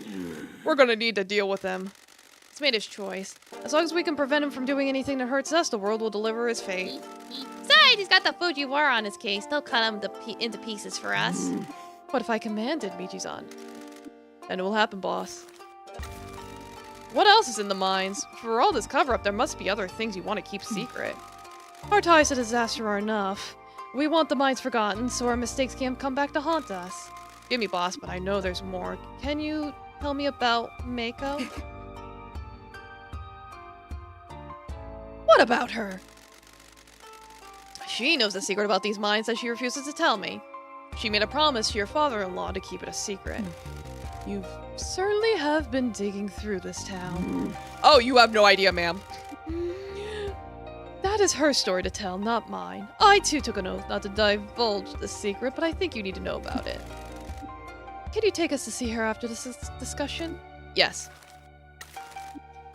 We're gonna need to deal with him. He's made his choice. As long as we can prevent him from doing anything that hurts us, the world will deliver his fate. Besides, he's got the Fujiwara on his case. They'll cut him into pieces for us. What if I commanded Michi-san? Then it will happen, boss. What else is in the mines? For all this cover-up, there must be other things you want to keep secret. Our ties to disaster are enough. We want the mines forgotten, so our mistakes can't come back to haunt us. Give me, boss, but I know there's more. Can you tell me about Mako? What about her? She knows the secret about these mines that she refuses to tell me. She made a promise to your father-in-law to keep it a secret. You certainly have been digging through this town. Oh, you have no idea, ma'am. That is her story to tell, not mine. I too took an oath not to divulge the secret, but I think you need to know about it. Can you take us to see her after this discussion? Yes.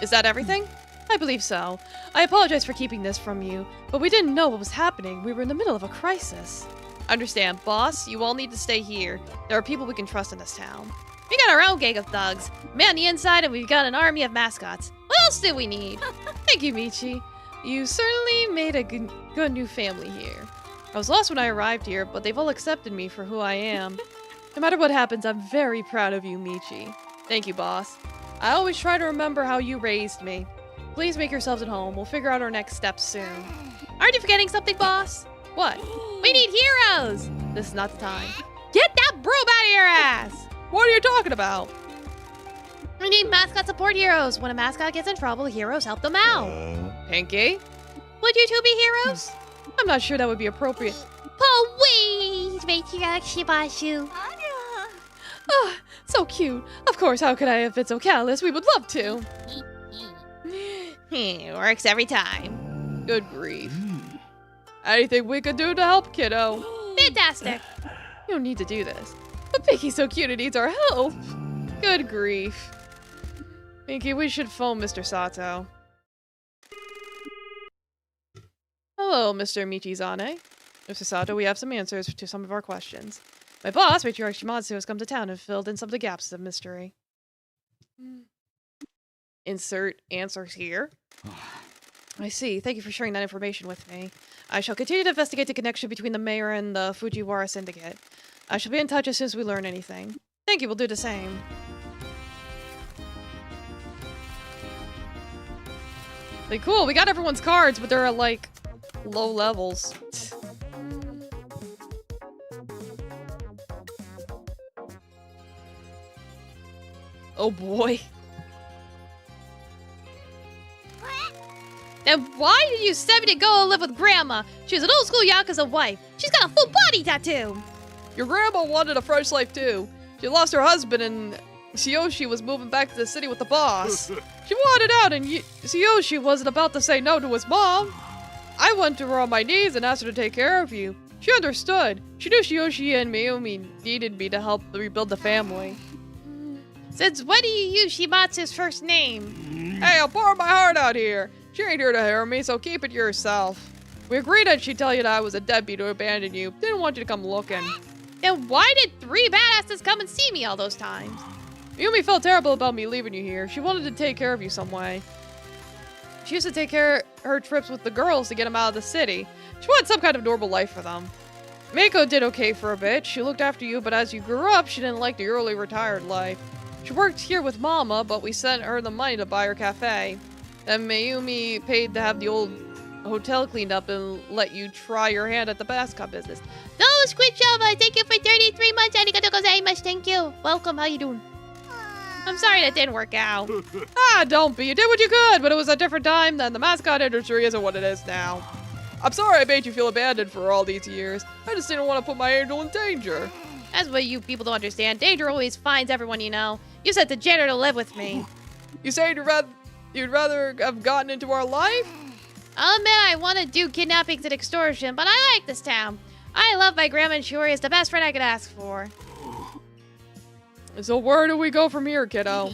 Is that everything? I believe so. I apologize for keeping this from you, but we didn't know what was happening. We were in the middle of a crisis. Understand, boss, you all need to stay here. There are people we can trust in this town. We got our own gang of thugs. Man on the inside, and we've got an army of mascots. What else do we need? Thank you, Michi. You certainly made a good new family here. I was lost when I arrived here, but they've all accepted me for who I am. No matter what happens, I'm very proud of you, Michi. Thank you, boss. I always try to remember how you raised me. Please make yourselves at home. We'll figure out our next steps soon. Aren't you forgetting something, boss? What? We need heroes! This is not the time. Get that broom out of your ass! What are you talking about? We need mascot support heroes. When a mascot gets in trouble, heroes help them out. Pinky? Would you two be heroes? I'm not sure that would be appropriate. Please, Matriarch Shibashu. Ah, so cute. Of course, how could I have been so callous? We would love to. Works every time. Good grief. Anything we could do to help, kiddo? Fantastic. You don't need to do this. But Pinky's so cute and needs our help. Good grief. Pinky, we should phone Mr. Sato. Hello, Mr. Michizane. Mr. Sato, we have some answers to some of our questions. My boss, Matriarch Shimatsu, has come to town and filled in some of the gaps of mystery. Insert answers here. I see. Thank you for sharing that information with me. I shall continue to investigate the connection between the mayor and the Fujiwara Syndicate. I shall be in touch as soon as we learn anything. Thank you, we'll do the same. Like, cool, we got everyone's cards, but they're at, like, low levels. Oh boy. Then why did you send me to go and live with Grandma? She's an old school yakuza wife. She's got a full body tattoo. Your grandma wanted a fresh life too. She lost her husband and Tsuyoshi was moving back to the city with the boss. She wanted out and Tsuyoshi wasn't about to say no to his mom. I went to her on my knees and asked her to take care of you. She understood. She knew Tsuyoshi and Mayumi needed me to help rebuild the family. Since when do you use Shimatsu's first name? Hey, I'll pour my heart out here. She ain't here to hear me, so keep it to yourself. We agreed that she'd tell you that I was a deadbeat who abandoned you. Didn't want you to come looking. Then why did 3 badasses come and see me all those times? Yumi felt terrible about me leaving you here. She wanted to take care of you some way. She used to take care of her trips with the girls to get them out of the city. She wanted some kind of normal life for them. Mako did okay for a bit. She looked after you, but as you grew up, she didn't like the early retired life. She worked here with Mama, but we sent her the money to buy her cafe. Then Mayumi paid to have the old hotel cleaned up and let you try your hand at the mascot business. No, Squidshova, thank you for 33 months. Arigatou gozaimasu. Thank you. Welcome, how you doing? I'm sorry that didn't work out. Ah, don't be. You did what you could, but it was a different time then. The mascot industry isn't what it is now. I'm sorry I made you feel abandoned for all these years. I just didn't want to put my angel in danger. That's what you people don't understand. Danger always finds everyone you know. You sent the janitor to live with me. You say you'd rather have gotten into our life? I'll admit I want to do kidnappings and extortion, but I like this town. I love my grandma and Shiori is the best friend I could ask for. So where do we go from here, kiddo?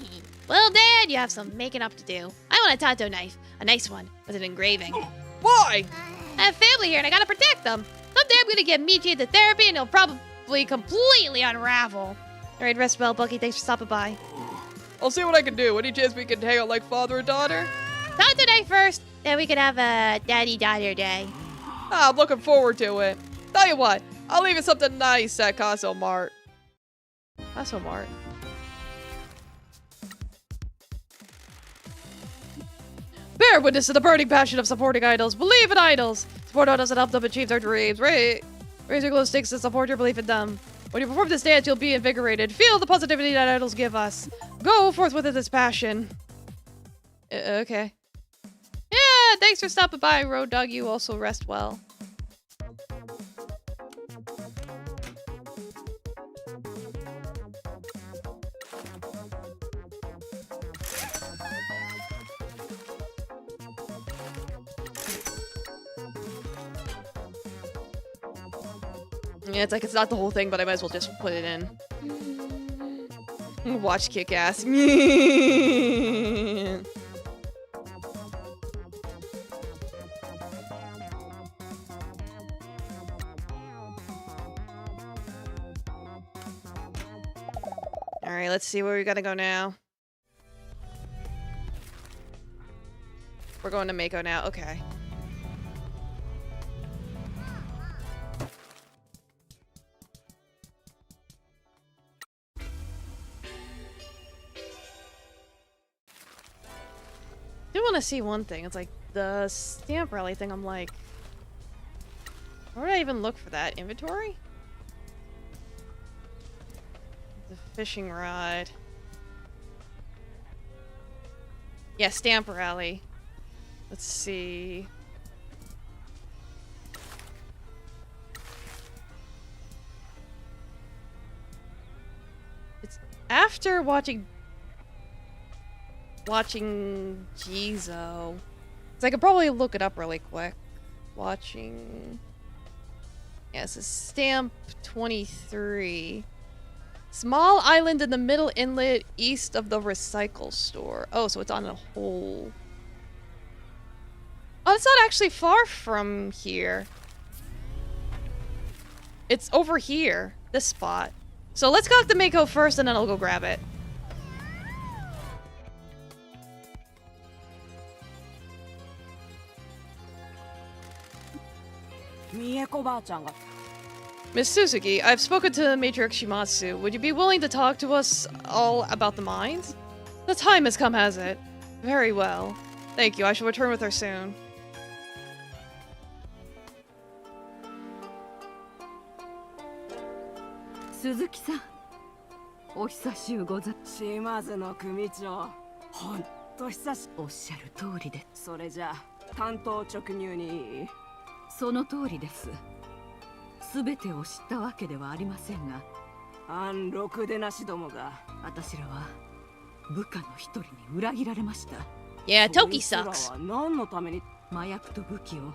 Well, Dad, you have some making up to do. I want a Tato knife. A nice one with an engraving. Why? I have family here and I gotta protect them. Someday I'm gonna get Michi into therapy and he'll probably completely unravel. Alright, rest well, Bucky. Thanks for stopping by. I'll see what I can do. Any chance we can hang out like father and daughter? Tato knife first, then we can have a daddy-daughter day. Ah, I'm looking forward to it. Tell you what, I'll leave you something nice at Caso Mart. Caso Mart. Bear witness to the burning passion of supporting idols. Believe in idols. Support idols and help them achieve their dreams. Raise your glow sticks to support your belief in them. When you perform this dance, you'll be invigorated. Feel the positivity that idols give us. Go forth with this passion. Okay. Yeah, thanks for stopping by, Road Dog. You also rest well. Yeah, it's like it's not the whole thing, but I might as well just put it in. Watch Kick-Ass. Alright, let's see where we gotta go now. We're going to Mako now. Okay. I do want to see one thing. It's like the stamp rally thing. I'm like, where would I even look for that? Inventory? The fishing rod. Yeah, stamp rally. Let's see. It's after watching Jizo. So I could probably look it up really quick. Watching. Yes, it's stamp 23. Small island in the middle inlet east of the recycle store. Oh, so it's on a hole. Oh, it's not actually far from here. It's over here. This spot. So let's go to the Mako first and then I'll go grab it. Miss Suzuki, I've spoken to Matriarch Shimatsu. Would you be willing to talk to us all about the mines? The time has come, has it? Very well. Thank you. I shall return with her soon. Suzuki さん、お久しゅうござ。島津の組長、ほんと久し。おっしゃる通りで。それじゃ担当直入に。その通りです。すべてを知ったわけではありませんが、ろくでなしどもが、私らは部下の一人に裏切られました。Yeah, Toki sucks. 何のために麻薬と武器を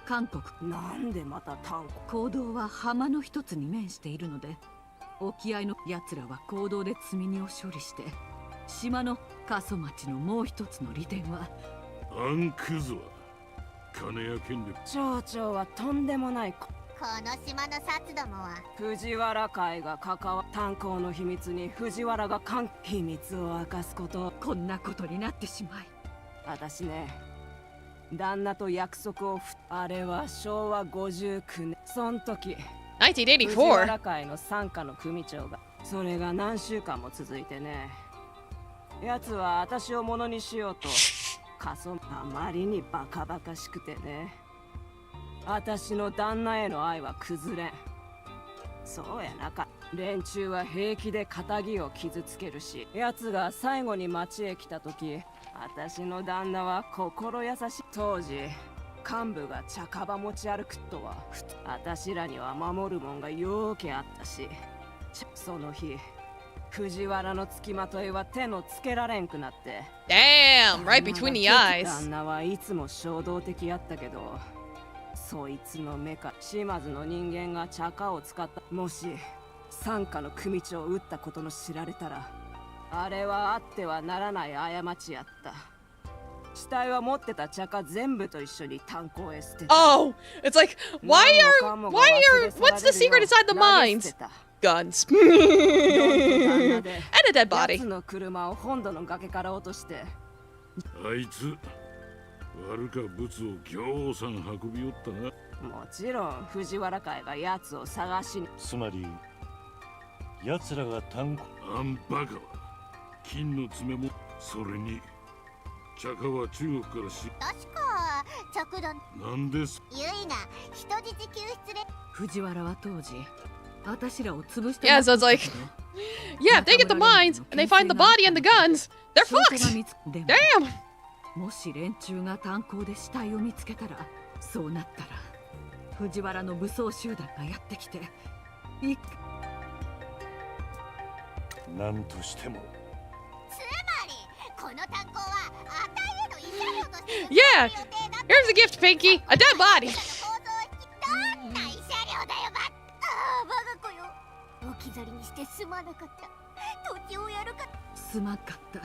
韓国。なんでまた炭鉱道は浜の一つに面しているので、沖合の奴らは坑道で積み荷を処理して、島の過疎町のもう一つの利点はクズは金や権力。町長はとんでもない。この島の薩どもは藤原会が関わ炭鉱の秘密に藤原が秘密を明かすこと。こんなことになってしまい、私ね、旦那と約束をあれは昭和59年。そん時藤原会の傘下の組長が、それが何週間も続いてね、奴は私を物にしようとあまりにバカバカしくてね、私の旦那への愛は崩れん。そうやなか。連中は平気で仇を傷つけるし、奴が最後に町へ来た時、私の旦那は心優しい。当時幹部が茶カバ持ち歩くとは、私らには守るもんがようけあったし、その日藤原の付きまといは手のつけられんくなって。 Damn, right between the eyes. 旦那はいつも衝動的やったけど、そいつの目か島津の人間が茶化を使った。もし傘下の組長を撃ったことの知られたら、あれはあってはならない過ちやった。死体は持ってた茶化全部と一緒に炭鉱へ捨てた。 Oh, it's like, what's the secret inside the mines? Guns. And a dead body. 奴の車を本土の崖から落として。あいつ悪か物をぎょうさん運び寄ったな。もちろん藤原会が奴を探しに。つまり奴らが炭鉱。バカは金の爪も、それに茶化は中国から確か着弾。なんです。ユイが人質救出で。藤原は当時私らを潰した。 Yeah, so it's like, yeah, if they get the mines and they find the body and the guns, they're fucked. Damn. もし連中が炭鉱で死体を見つけたら、そうなったら藤原の武装集団がやってきて、なんとしても。つまりこの炭鉱はあたいへの慰謝料として。 Yeah, here's a gift, Pinky. A dead body. どんな慰謝料だよ。我が子よ、置き去りにしてすまなかった。土地をやるか。すまんかった。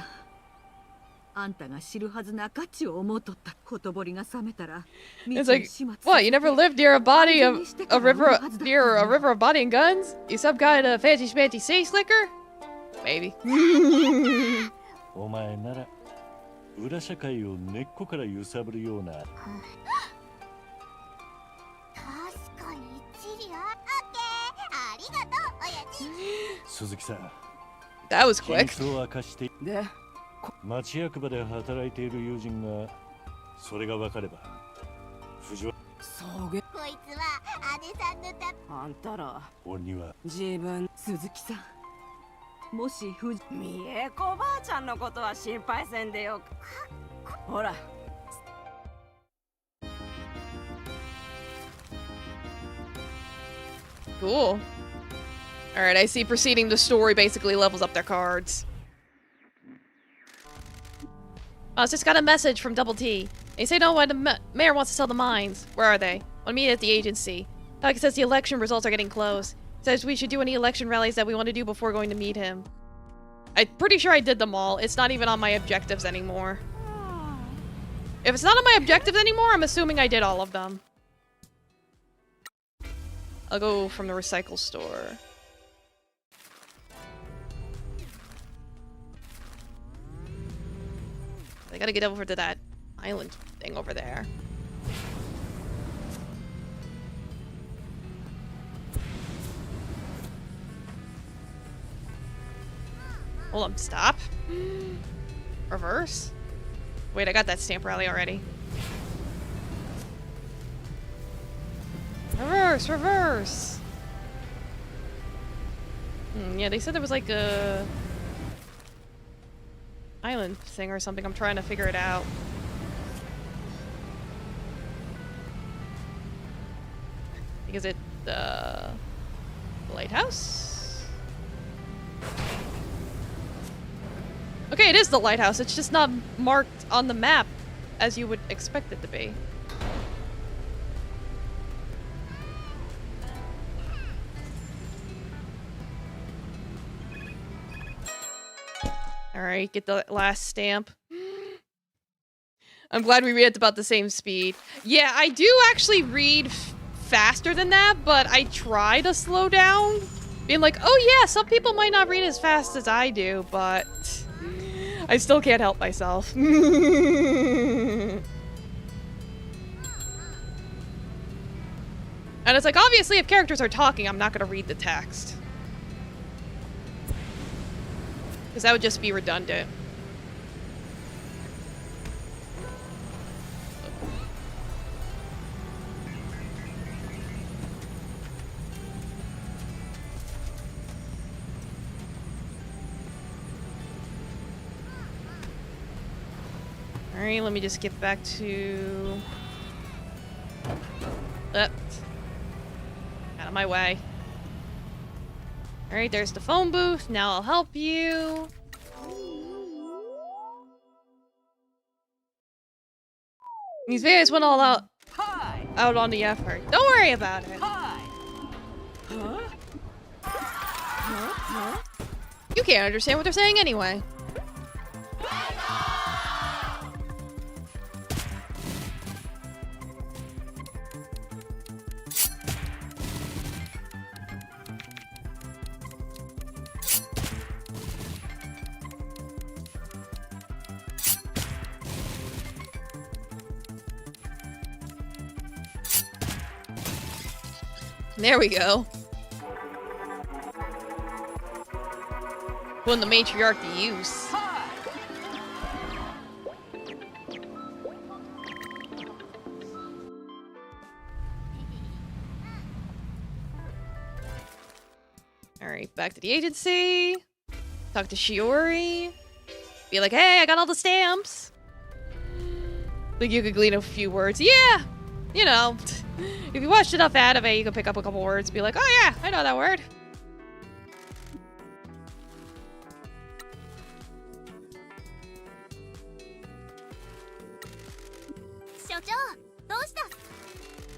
あんたが知るはずな価値を思うとった。ほとぼりが冷めたら。 It's like, what? You never lived near a body of a river, near a river of body and guns? You some kind of fancy schmancy sea slicker? Maybe. お前なら裏社会を根っこから揺さぶるような。確かに一理あ。オッケー、ありがとう親父。鈴木さん、 That was 秘 quick. 密を明かしてで、町役場で働いている友人が、それが分かれば藤原。そうげ。こいつは姉さんのた。あんたら俺には自分。鈴木さん、もしみえこばあちゃんのことは心配せんでよ。ほら。Cool. Alright, I see proceeding the story basically levels up their cards. I just got a message from Double T. They say no why the mayor wants to sell the mines. Where are they? Want to meet at the agency. Taki says the election results are getting close. Says we should do any election rallies that we want to do before going to meet him. I'm pretty sure I did them all. It's not even on my objectives anymore. If it's not on my objectives anymore, I'm assuming I did all of them. I'll go from the recycle store. I gotta get over to that island thing over there. Hold on, stop. Reverse? Wait, I got that stamp rally already. Reverse, reverse! Yeah, they said there was like a island thing or something. I'm trying to figure it out. Is it the lighthouse? Okay, it is the lighthouse. It's just not marked on the map as you would expect it to be. Alright, get the last stamp. I'm glad we read at about the same speed. Yeah, I do actually read faster than that, but I try to slow down. Being like, oh yeah, some people might not read as fast as I do, but I still can't help myself. And it's like, obviously, if characters are talking, I'm not going to read the text. Because that would just be redundant. Alright, let me just get back to... Out of my way. Alright, there's the phone booth. Now I'll help you. These videos went all out on the effort. Don't worry about it. You can't understand what they're saying anyway. There we go. Putting the matriarch to use. Alright, back to the agency. Talk to Shiori. Be like, hey, I got all the stamps. Think you could glean a few words. Yeah! You know, if you watched enough anime, you can pick up a couple words. Be like, oh yeah, I know that word.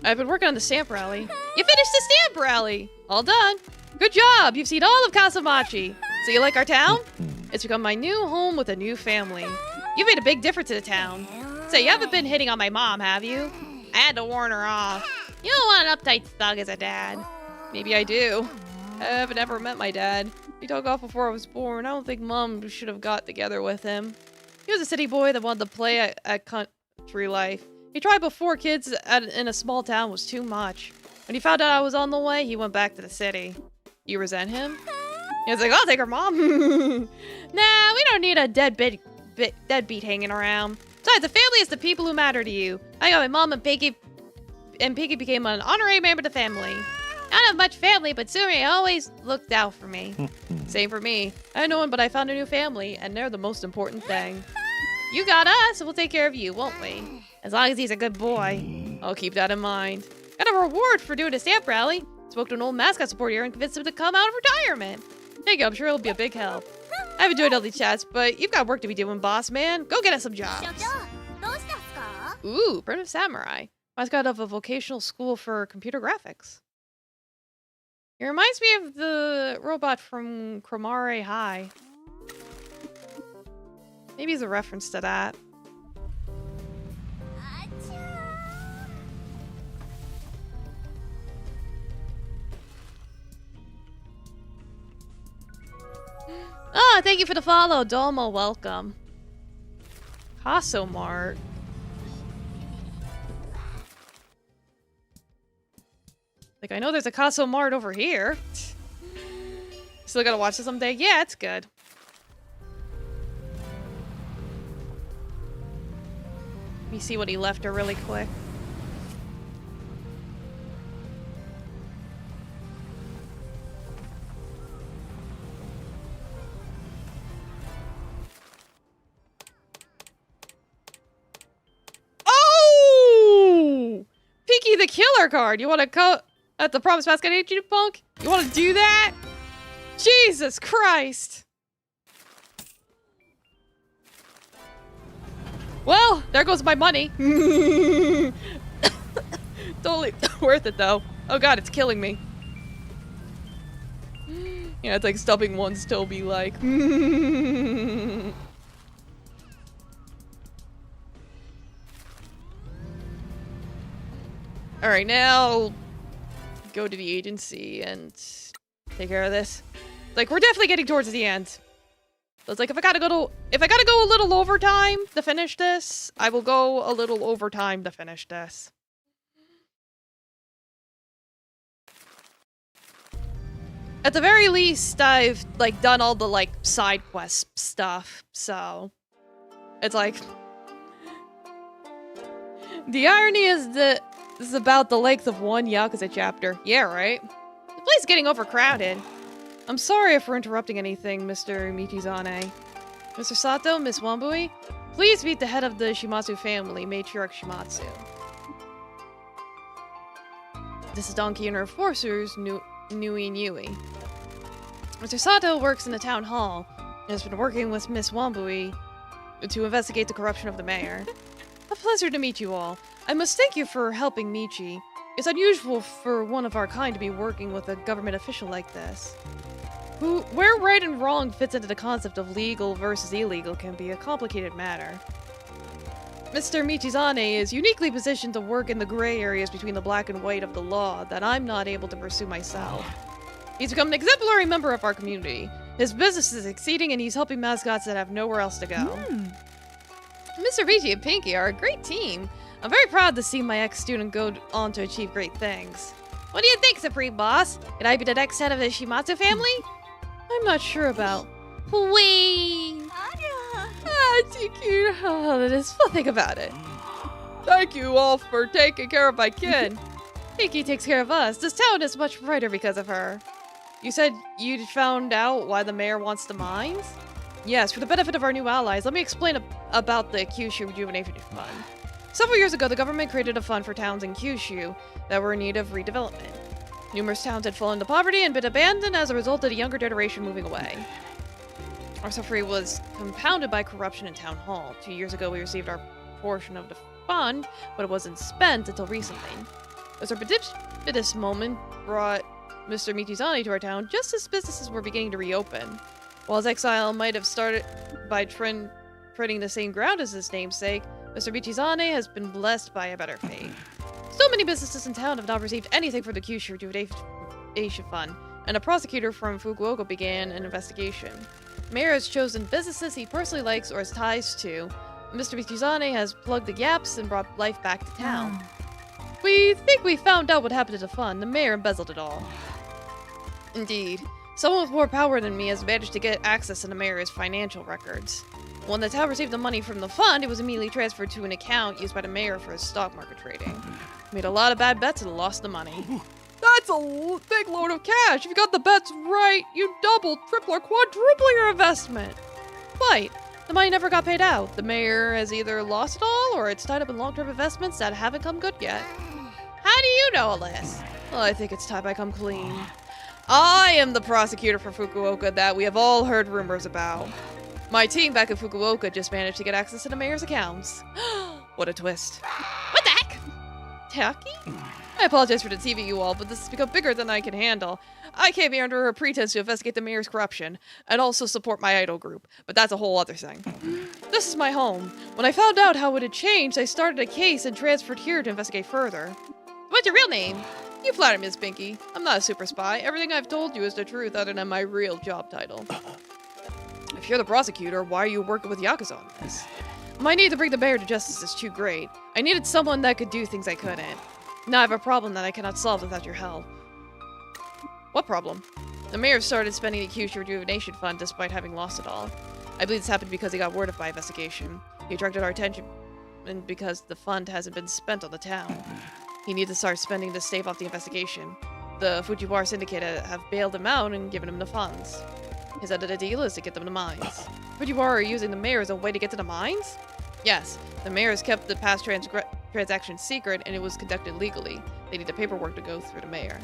I've been working on the stamp rally. You finished the stamp rally! All done. Good job! You've seen all of Kasamachi. So you like our town? It's become my new home with a new family. You've made a big difference in the town. Say, you haven't been hitting on my mom, have you? I had to warn her off. You don't want an uptight thug as a dad. Maybe I do. I haven't ever met my dad. He took off before I was born. I don't think Mom should have got together with him. He was a city boy that wanted to play at country life. He tried before kids in a small town was too much. When he found out I was on the way, he went back to the city. You resent him? He was like, I'll take her, Mom. Nah, we don't need a deadbeat hanging around. Besides, the family is the people who matter to you. I got my mom and Piggy became an honorary member of the family. I don't have much family, but Suri always looked out for me. Same for me. I had no one, but I found a new family, and they're the most important thing. You got us, so we'll take care of you, won't we? As long as he's a good boy. I'll keep that in mind. Got a reward for doing a stamp rally. Spoke to an old mascot support here and convinced him to come out of retirement. There you go, I'm sure it'll be a big help. I've enjoyed all these chats, but you've got work to be doing, boss man. Go get us some jobs. Ooh, primitive samurai. Mascot of a vocational school for computer graphics. It reminds me of the robot from Cromare High. Maybe it's a reference to that. Oh, thank you for the follow, Domo. Welcome. Casso Mart. Like, I know there's a Casso Mart over here. Still gotta watch it someday? Yeah, it's good. Let me see what he left her really quick. Oh! Pinky the Killer card. You want to cut at the Promise Mascot Agency, punk? You want to do that? Jesus Christ! Well, there goes my money. Totally worth it, though. Oh god, it's killing me. Yeah, it's like stubbing one's toe be like. Alright, now go to the agency and take care of this. Like, we're definitely getting towards the end. So it's like, if I gotta go a little overtime to finish this, I will go a little overtime to finish this. At the very least, I've, like, done all the, like, side quest stuff, so... It's like... The irony is that this is about the length of one Yakuza chapter. Yeah, right? The place is getting overcrowded. I'm sorry if we're interrupting anything, Mr. Michizane. Mr. Sato, Miss Wambui, please meet the head of the Shimatsu family, Matriarch Shimatsu. This is Donkey and her enforcers, Nui Nui. Mr. Sato works in the town hall and has been working with Miss Wambui to investigate the corruption of the mayor. A pleasure to meet you all. I must thank you for helping Michi. It's unusual for one of our kind to be working with a government official like this. Where right and wrong fits into the concept of legal versus illegal can be a complicated matter. Mr. Michizane is uniquely positioned to work in the gray areas between the black and white of the law that I'm not able to pursue myself. He's become an exemplary member of our community. His business is succeeding and he's helping mascots that have nowhere else to go. Mr. Michi and Pinky are a great team. I'm very proud to see my ex-student go on to achieve great things. What do you think, Supreme Boss? Could I be the next head of the Shimatsu family? I'm not sure about. Whee! Oh, that is. Well, think about it. Thank you all for taking care of my kid. Pinky takes care of us. This town is much brighter because of her. You said you found out why the mayor wants the mines? Yes, for the benefit of our new allies, let me explain about the Kyushu Rejuvenation Fund. Several years ago, the government created a fund for towns in Kyushu that were in need of redevelopment. Numerous towns had fallen into poverty and been abandoned as a result of the younger generation moving away. Our suffering was compounded by corruption in Town Hall. 2 years ago, we received our portion of the fund, but it wasn't spent until recently. A serendipitous moment brought Mr. Michizane to our town just as businesses were beginning to reopen. While his exile might have started by treading the same ground as his namesake, Mr. Michizane has been blessed by a better fate. So many businesses in town have not received anything from the Kyushu Rejuvenation Fund, and a prosecutor from Fukuoka began an investigation. The mayor has chosen businesses he personally likes or has ties to. Mr. Michizane has plugged the gaps and brought life back to town. We think we found out what happened to the fund. The mayor embezzled it all. Indeed. Someone with more power than me has managed to get access to the mayor's financial records. When the town received the money from the fund, it was immediately transferred to an account used by the mayor for his stock market trading. Made a lot of bad bets and lost the money. That's a big load of cash. If you got the bets right, you double, triple, or quadruple your investment. Quite. The money never got paid out. The mayor has either lost it all or it's tied up in long-term investments that haven't come good yet. How do you know all this? Well, I think it's time I come clean. I am the prosecutor for Fukuoka that we have all heard rumors about. My team back in Fukuoka just managed to get access to the mayor's accounts. What a twist. What the heck? Tacky? I apologize for deceiving you all, but this has become bigger than I can handle. I came here under a pretense to investigate the mayor's corruption, and also support my idol group, but that's a whole other thing. This is my home. When I found out how it had changed, I started a case and transferred here to investigate further. What's your real name? You flatter, Miss Pinky. I'm not a super spy. Everything I've told you is the truth other than my real job title. If you're the prosecutor, why are you working with Yakuza on this? My need to bring the mayor to justice is too great. I needed someone that could do things I couldn't. Now I have a problem that I cannot solve without your help. What problem? The mayor started spending the Kyushu Rejuvenation Fund despite having lost it all. I believe this happened because he got word of my investigation. He attracted our attention, and because the fund hasn't been spent on the town. He needed to start spending to stave off the investigation. The Fujiwara Syndicate have bailed him out and given him the funds. His end of the deal is to get them to mines. Fujiwara are using the mayor as a way to get to the mines? Yes, the mayor has kept the past transaction secret and it was conducted legally. They need the paperwork to go through the mayor.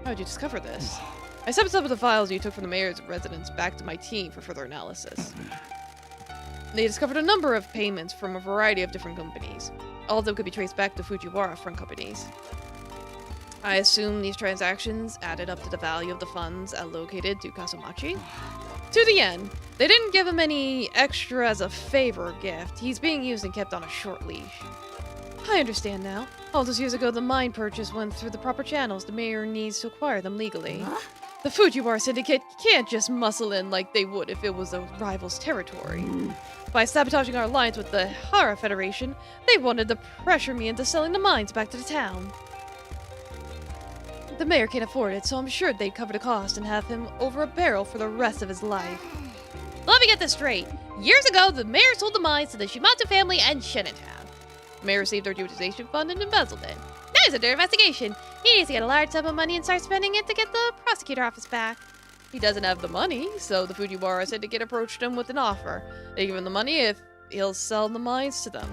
How did you discover this? I sent some of the files you took from the mayor's residence back to my team for further analysis. They discovered a number of payments from a variety of different companies. All of them could be traced back to Fujiwara front companies. I assume these transactions added up to the value of the funds allocated to Kasumachi. To the end, they didn't give him any extra as a favor or gift. He's being used and kept on a short leash. I understand now. All those years ago, the mine purchase went through the proper channels. The mayor needs to acquire them legally. The Fujiwara Syndicate can't just muscle in like they would if it was a rival's territory. By sabotaging our alliance with the Hara Federation, they wanted to pressure me into selling the mines back to the town. The mayor can't afford it, so I'm sure they'd cover the cost and have him over a barrel for the rest of his life. Let me get this straight. Years ago, the mayor sold the mines to the Shimatsu family and shouldn't have. The mayor received their Jubilization Fund and embezzled it. Now he's under investigation. He needs to get a large sum of money and start spending it to get the prosecutor office back. He doesn't have the money, so the Fujiwara Syndicate approached him with an offer. They give him the money if he'll sell the mines to them.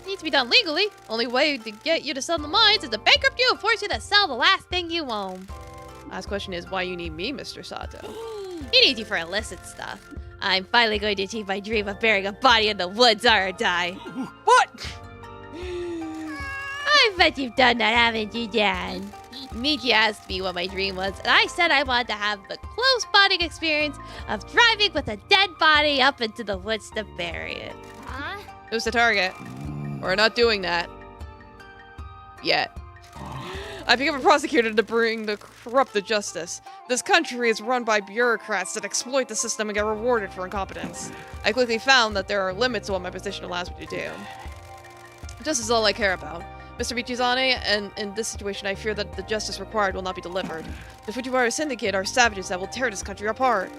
It needs to be done legally. Only way to get you to sell the mines is to bankrupt you and force you to sell the last thing you own. Last question is why you need me, Mr. Sato. He needs you for illicit stuff. I'm finally going to achieve my dream of burying a body in the woods or die. What? I bet you've done that, haven't you, Dan? Miki asked me what my dream was, and I said I wanted to have the close bonding experience of driving with a dead body up into the woods to bury it. Who's the target? We're not doing that. Yet. I became a prosecutor to bring the corrupt to justice. This country is run by bureaucrats that exploit the system and get rewarded for incompetence. I quickly found that there are limits to what my position allows me to do. Justice is all I care about. Mr. Michizane, and in this situation I fear that the justice required will not be delivered. The Fujiwara Syndicate are savages that will tear this country apart.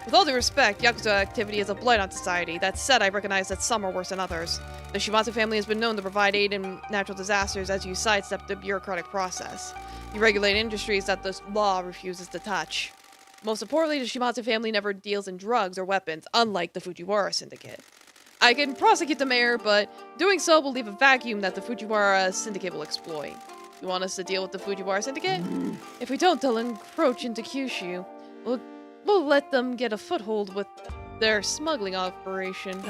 With all due respect, Yakuza activity is a blight on society. That said, I recognize that some are worse than others. The Shimatsu family has been known to provide aid in natural disasters as you sidestep the bureaucratic process. You regulate industries that the law refuses to touch. Most importantly, the Shimatsu family never deals in drugs or weapons, unlike the Fujiwara Syndicate. I can prosecute the mayor, but doing so will leave a vacuum that the Fujiwara Syndicate will exploit. You want us to deal with the Fujiwara Syndicate? If we don't, they'll encroach into Kyushu. We'll let them get a foothold with their smuggling operation.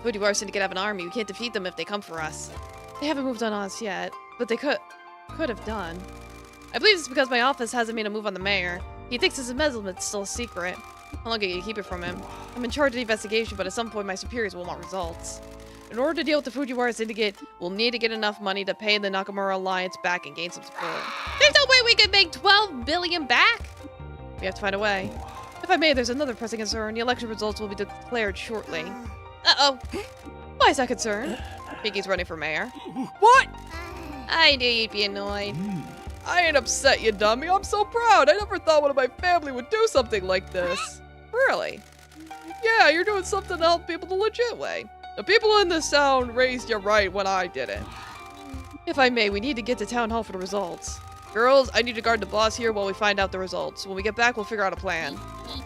Fujiwara Syndicate have an army. We can't defeat them if they come for us. They haven't moved on us yet, but they could have done. I believe it's because my office hasn't made a move on the mayor. He thinks his embezzlement's still a secret. How long can you keep it from him? I'm in charge of the investigation, but at some point my superiors will want results. In order to deal with the Fujiwara Syndicate, we'll need to get enough money to pay the Nakamura Alliance back and gain some support. There's no way we could make 12 billion back? We have to find a way. If I may, there's another pressing concern. The election results will be declared shortly. Uh-oh. Why is that concern? Pinky's running for mayor. What? I knew you'd be annoyed. I ain't upset, you dummy. I'm so proud. I never thought one of my family would do something like this. Really? Yeah, you're doing something to help people the legit way. The people in this town raised you right when I didn't. If I may, we need to get to town hall for the results. Girls, I need to guard the boss here while we find out the results. When we get back, we'll figure out a plan.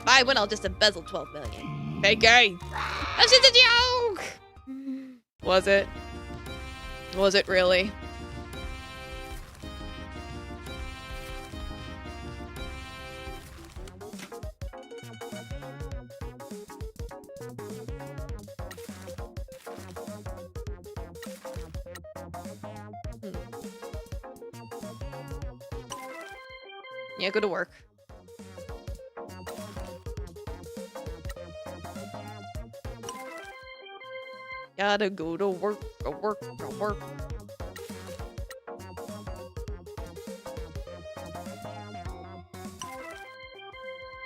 I win, I'll just embezzle 12 million. Hey, gay! That's just a joke! Was it? Was it really? Yeah, go to work. Gotta go to work, go work, go work.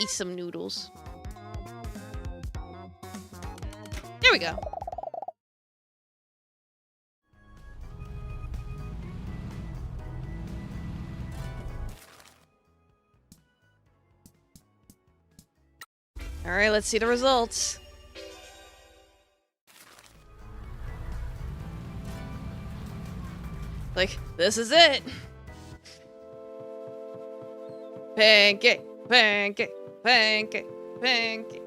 Eat some noodles. There we go. All right, let's see the results. Like, this is it. Pancake, pancake, pancake, pancake.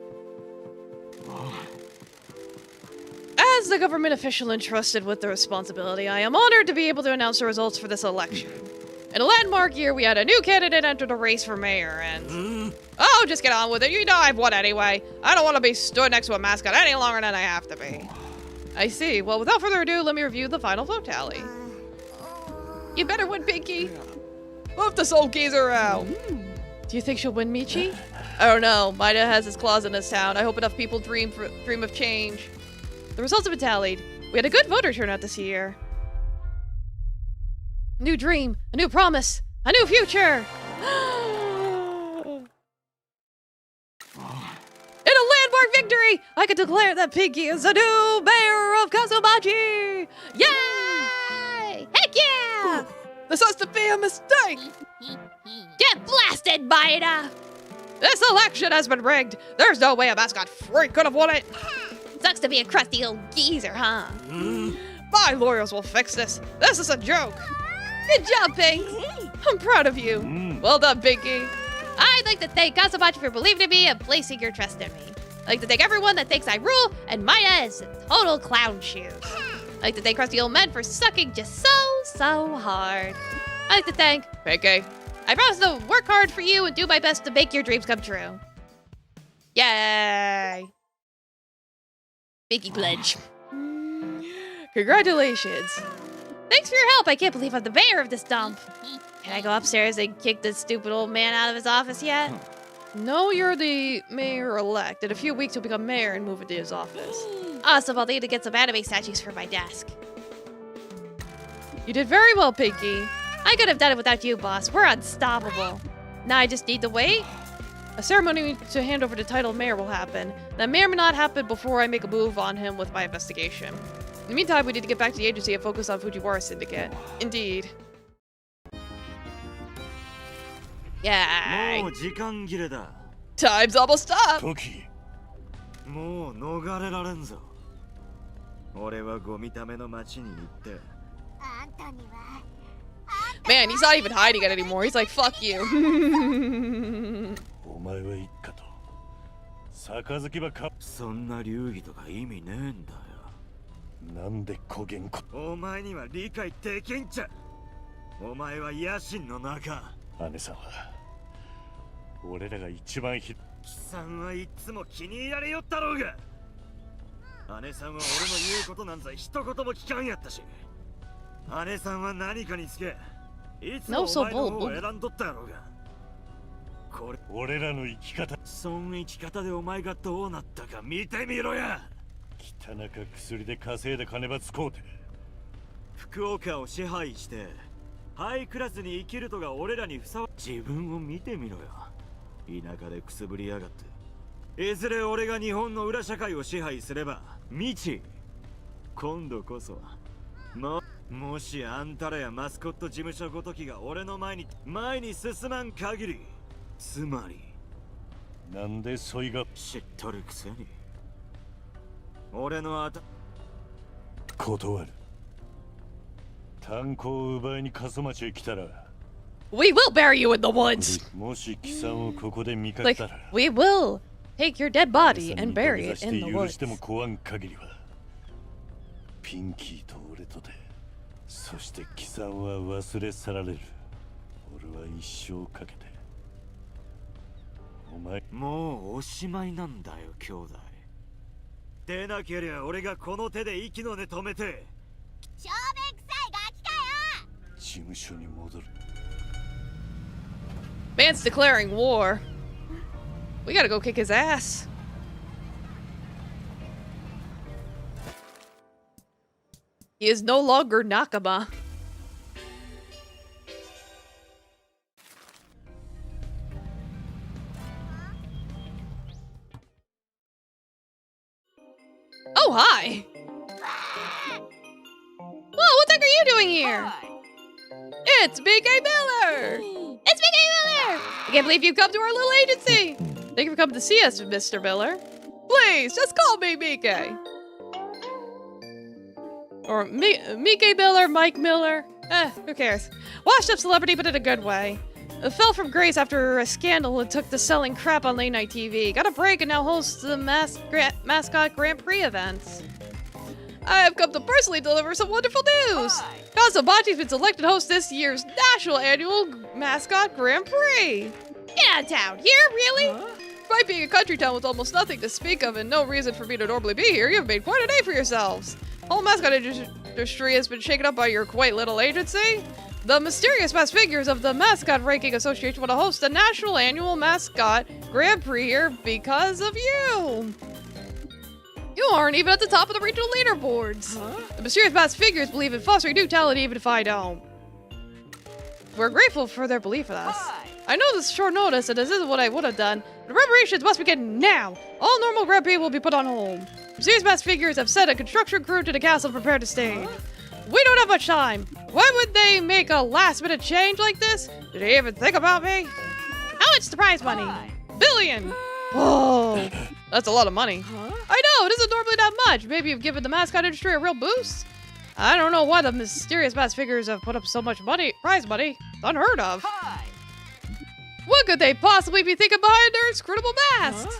As the government official entrusted with the responsibility, I am honored to be able to announce the results for this election. In a landmark year, we had a new candidate enter the race for mayor, and... Oh, just get on with it. You know I've won anyway. I don't want to be stood next to a mascot any longer than I have to be. I see. Well, without further ado, let me review the final vote tally. You better win, Pinky. Move this old geezer out. Do you think she'll win, Michi? I don't know. Maida has his claws in this town. I hope enough people dream of change. The results have been tallied. We had a good voter turnout this year. New dream, a new promise, a new future! In a landmark victory, I can declare that Pinky is the new mayor of Kasumachi! Yay! Heck yeah! This has to be a mistake! Get blasted, Maida! This election has been rigged! There's no way a mascot freak could have won it! Sucks to be a crusty old geezer, huh? My lawyers will fix this! This is a joke! Good job, Pink! I'm proud of you! Well done, Pinky! I'd like to thank Kasumachi for believing in me and placing your trust in me. I'd like to thank everyone that thinks I rule, and Maida is total clown shoes. I'd like to thank crusty old men for sucking just so hard. I'd like to thank Pinky. I promise to work hard for you and do my best to make your dreams come true. Yay! Pinky pledge. Congratulations. Thanks for your help. I can't believe I'm the mayor of this dump. Can I go upstairs and kick this stupid old man out of his office yet? No, you're the mayor-elect. In a few weeks, you'll become mayor and move into his office. Awesome. I'll need to get some anime statues for my desk. You did very well, Pinky. I could have done it without you, boss. We're unstoppable. Now I just need to wait. A ceremony to hand over the title of mayor will happen. That may or may not happen before I make a move on him with my investigation. In the meantime, we need to get back to the agency and focus on Fujiwara Syndicate. Indeed. Yay. もう時間切れだ。 Time's almost up! 時もう逃れられんぞ。俺はゴミための町に行って。あんたには Man, he's not even hiding it anymore. He's like, fuck you. お前は一家と杯ばかそんな流儀とか意味ねえんだよ。なんでこげんこお前には理解できんちゃ。お前は野心の中。姉さんは俺らが一番貴さんはいつも気に入られよったろうが。姉さんは俺の言うことなんざ一言も聞かんやったし。姉さんは何かにつけ、いつもお前の方を選んどったやろうが。これ俺らの生き方そん生き方でお前がどうなったか見てみろや。汚か薬で稼いで金ば使うて福岡を支配してハイクラスに生きるとが俺らにふさわしい。自分を見てみろよ。田舎でくすぶりやがって。いずれ俺が日本の裏社会を支配すれば未知今度こそもしあんたらやマスコット事務所ごときが俺の前に進まん限り、つまりなんでそいが知っとるくせに俺の断る炭鉱を奪いに過疎町へ来たら We will bury you in the woods. もし貴さんをここで見かけ Like, たら we will take your dead body and に bury 土 it 下座 in して the 許 woods. しても壊ん限りはピンキーと俺とでそして貴さんは忘れ去られる俺は一生かけてお前もうおしまいなんだよ兄弟でなけりゃ俺がこの手で息の根止めて小便臭いガキかよ。事務所に戻る Man's declaring war. We gotta go kick his ass. He is no longer Nakama. Oh, hi! Whoa, what the heck are you doing here? It's BK Miller! It's BK Miller! I can't believe you've come to our little agency! Thank you for coming to see us, Mr. Miller. Please, just call me Mike. Or Mike Miller, Mike Miller. Who cares? Washed up celebrity, but in a good way. Fell from grace after a scandal and took to selling crap on late night TV. Got a break and now hosts the Mascot Grand Prix events. I have come to personally deliver some wonderful news. Kazubachi's been selected host this year's national annual Mascot Grand Prix. Get out of town. Here, really? Despite being a country town with almost nothing to speak of and no reason for me to normally be here, you've made quite a day for yourselves. Whole mascot industry has been shaken up by your quite little agency. The mysterious masked figures of the Mascot Ranking Association want to host the national annual Mascot Grand Prix here because of you. You aren't even at the top of the regional leaderboards. The mysterious masked figures believe in fostering new talent even if I don't. We're grateful for their belief in us. I know this is short notice and this isn't what I would have done, but preparations must begin now. All normal Grand Prix will be put on hold. Mysterious masked figures have sent a construction crew to the castle to prepare to stage. We don't have much time. Why would they make a last-minute change like this? Did they even think about me? How much is the prize money? $1 billion! Whoa, that's a lot of money. I know, it isn't normally that much. Maybe you've given the mascot industry a real boost? I don't know why the mysterious masked figures have put up so much money, prize money. It's unheard of. What could they possibly be thinking behind their inscrutable masks?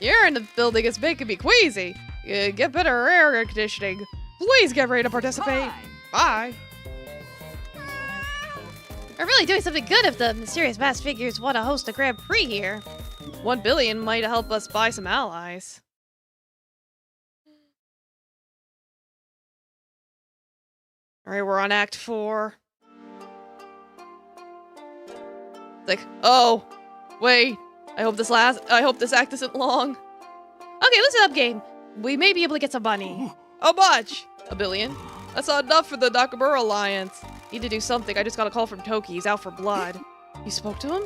The air in the building is making me queasy. Get better air conditioning. Please get ready to participate. Bye. We're really doing something good if the mysterious masked figures want to host a Grand Prix here. $1 billion might help us buy some allies. Alright, we're on Act 4. Like, oh, wait. I hope this act isn't long. Okay, listen up, game. We may be able to get some money. How much? $1 billion? That's not enough for the Nakamura Alliance. Need to do something. I just got a call from Toki. He's out for blood. You spoke to him?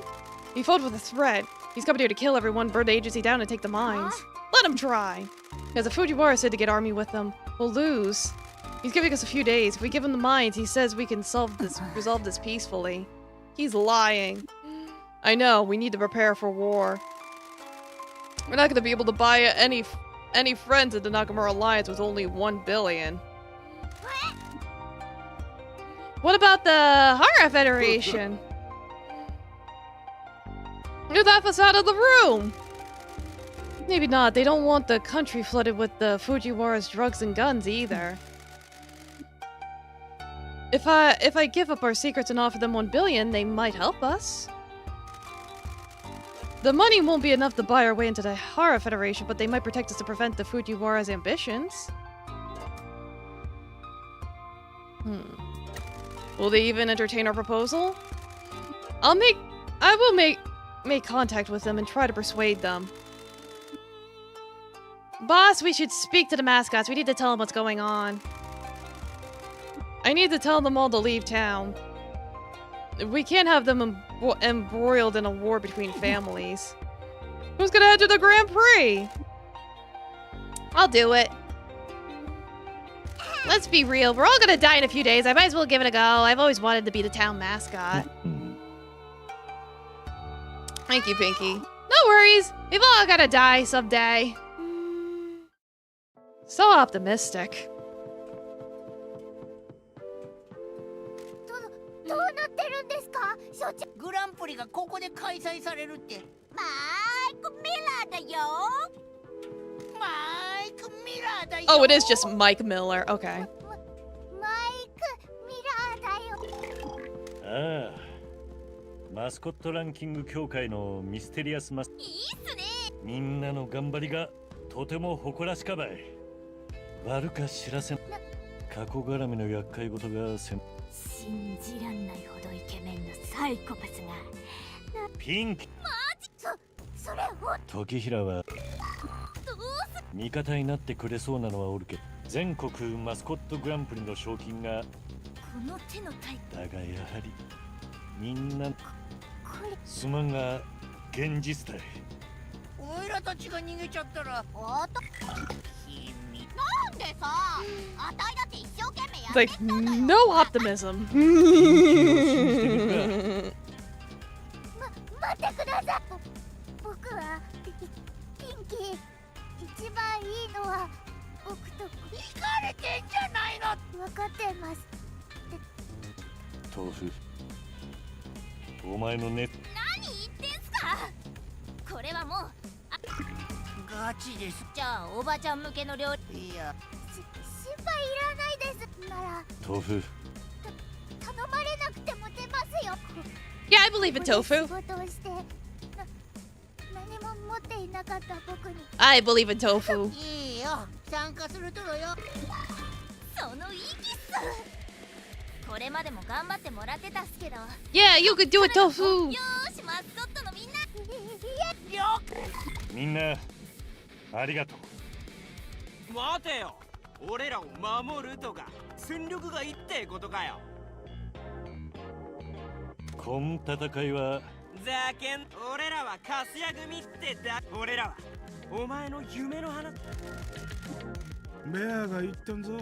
He phoned with a threat. He's coming here to kill everyone, burn the agency down, and take the mines. Let him try. Because if Fujiwara said to get army with them, we'll lose. He's giving us a few days. If we give him the mines, he says we can resolve this peacefully. He's lying. I know. We need to prepare for war. We're not going to be able to buy any friends in the Nakamura Alliance with only $1 billion. What about the Hara Federation? Get that us out of the room! Maybe not. They don't want the country flooded with the Fujiwara's drugs and guns either. If I give up our secrets and offer them $1 billion, they might help us. The money won't be enough to buy our way into the Hara Federation, but they might protect us to prevent the Fujiwara's ambitions. Will they even entertain our proposal? I will make contact with them and try to persuade them. Boss, we should speak to the mascots. We need to tell them what's going on. I need to tell them all to leave town. We can't have them embroiled in a war between families. Who's gonna enter the Grand Prix? I'll do it. Let's be real. We're all gonna die in a few days. I might as well give it a go. I've always wanted to be the town mascot. Thank you, Pinky. No worries. We've all gotta die someday. So optimistic. どうなってるんですか？グランプリがここで開催されるって。マイク・ミラーだよ。マイク・ミラーだよ。 Oh, it is just Mike Miller. Okay. マイク・ミラーだよ。ああ、マスコットランキング協会のミステリアスマス。いいっすね。みんなの頑張りがとても誇らしかばい。悪か知らせん。過去絡みの厄介事が信じらんないほどイケメンのサイコパスが。ピンク。マジそれほん時平はどうす味方になってくれそうなのはおるけど、全国マスコットグランプリの賞金が。この手のタイプ。だがやはりみんなこれすまんが現実だい。おいらたちが逃げちゃったら。おっと。君なんでさ、あたいだって一生懸命や It's って like きたんだよ。 no optimism. 待ってください。僕はピンキー。一番いいのは僕と。行かれてんじゃないの。分かってます。豆腐、お前のね。何言ってんすか。これはもうガチです。じゃあおばちゃん向けの料理。いや、心配いらないですなら豆腐、頼まれなくても出ますよ。 Yeah, I believe in ここ tofu. で仕事をして何も持っていなかった僕に I believe in tofu. いいよ、参加するとろよ。その意義っす。これまでも頑張ってもらってたっすけど。 Yeah, you could do it, tofu. よーし、マスコットのみんな。みんなありがとう。待てよ、俺らを守るとか戦力がいいってことかよ。こん戦いはざけん、俺らはカスヤ組ってだ。俺らはお前の夢の花。ベアが言ったんぞ。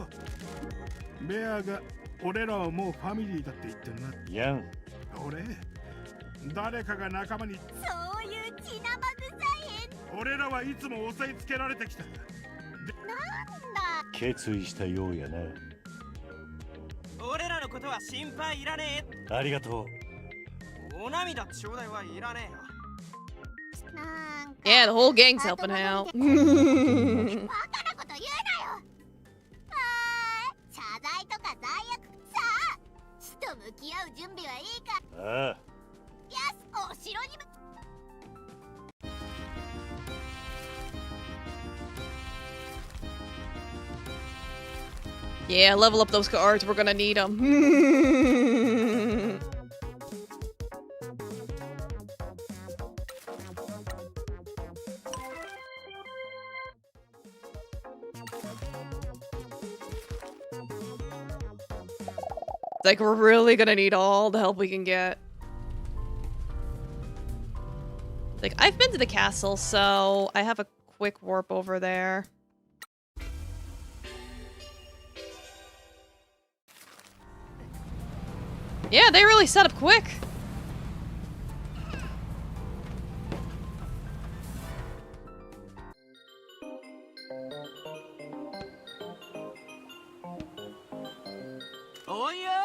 ベアが俺らはもうファミリーだって言ってんな。ヤン、俺誰かが仲間に。そういう血生臭い変。俺らはいつも押さえつけられてきた。なんだ。決意したようやな。俺らのことは心配いらねありがとう。え。お涙ちょうだいはいらねえよ。なんか Yeah, the whole gang's helping out. バカなこと言うなよ。謝罪とか罪悪。さあ、死と向き合う準備はいいか。ああ、よし、お城に。Yeah, level up those cards. We're gonna need them. Like, we're really gonna need all the help we can get. Like, I've been to the castle, so I have a quick warp over there. Yeah, they really set up quick. Oh yeah?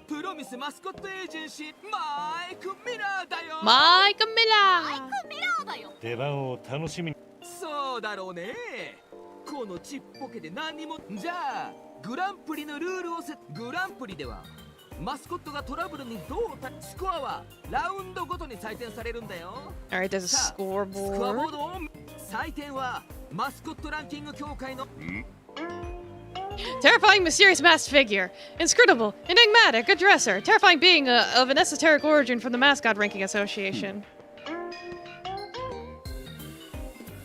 プロミスマスコットエージェンシーマイク・ミラーだよ。マイク・ミマイラー。ク・ミラーだよ。出番を楽しみに。そうだろうね。このちっぽけで何も。じゃあグランプリのルールをグランプリではマスコットがトラブルにどうスコアはラウンドごとに採点されるんだよ。 Alright, there's a さあスコアボ scoreboard. ードを採点はマスコットランキング協会の Terrifying, mysterious masked figure. Inscrutable, enigmatic, a dresser. Terrifying being of an esoteric origin from the Mascot Ranking Association.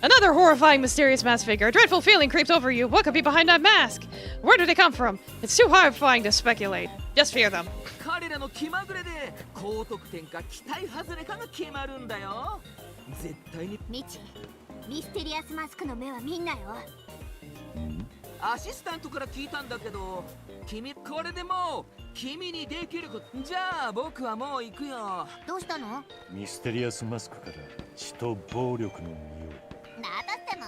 Another horrifying, mysterious masked figure. A dreadful feeling creeps over you. What could be behind that mask? Where do they come from? It's too horrifying to speculate. Just fear them. 彼らの気まぐれで高得点か期待外れかが決まるんだよ。絶対にミチ、ミステリアスマスクの目は見んなよ。アシスタントから聞いたんだけど、君これでもう君にできること。じゃあ僕はもう行くよ。どうしたの？ミステリアスマスクから血と暴力の匂い。なんだっても。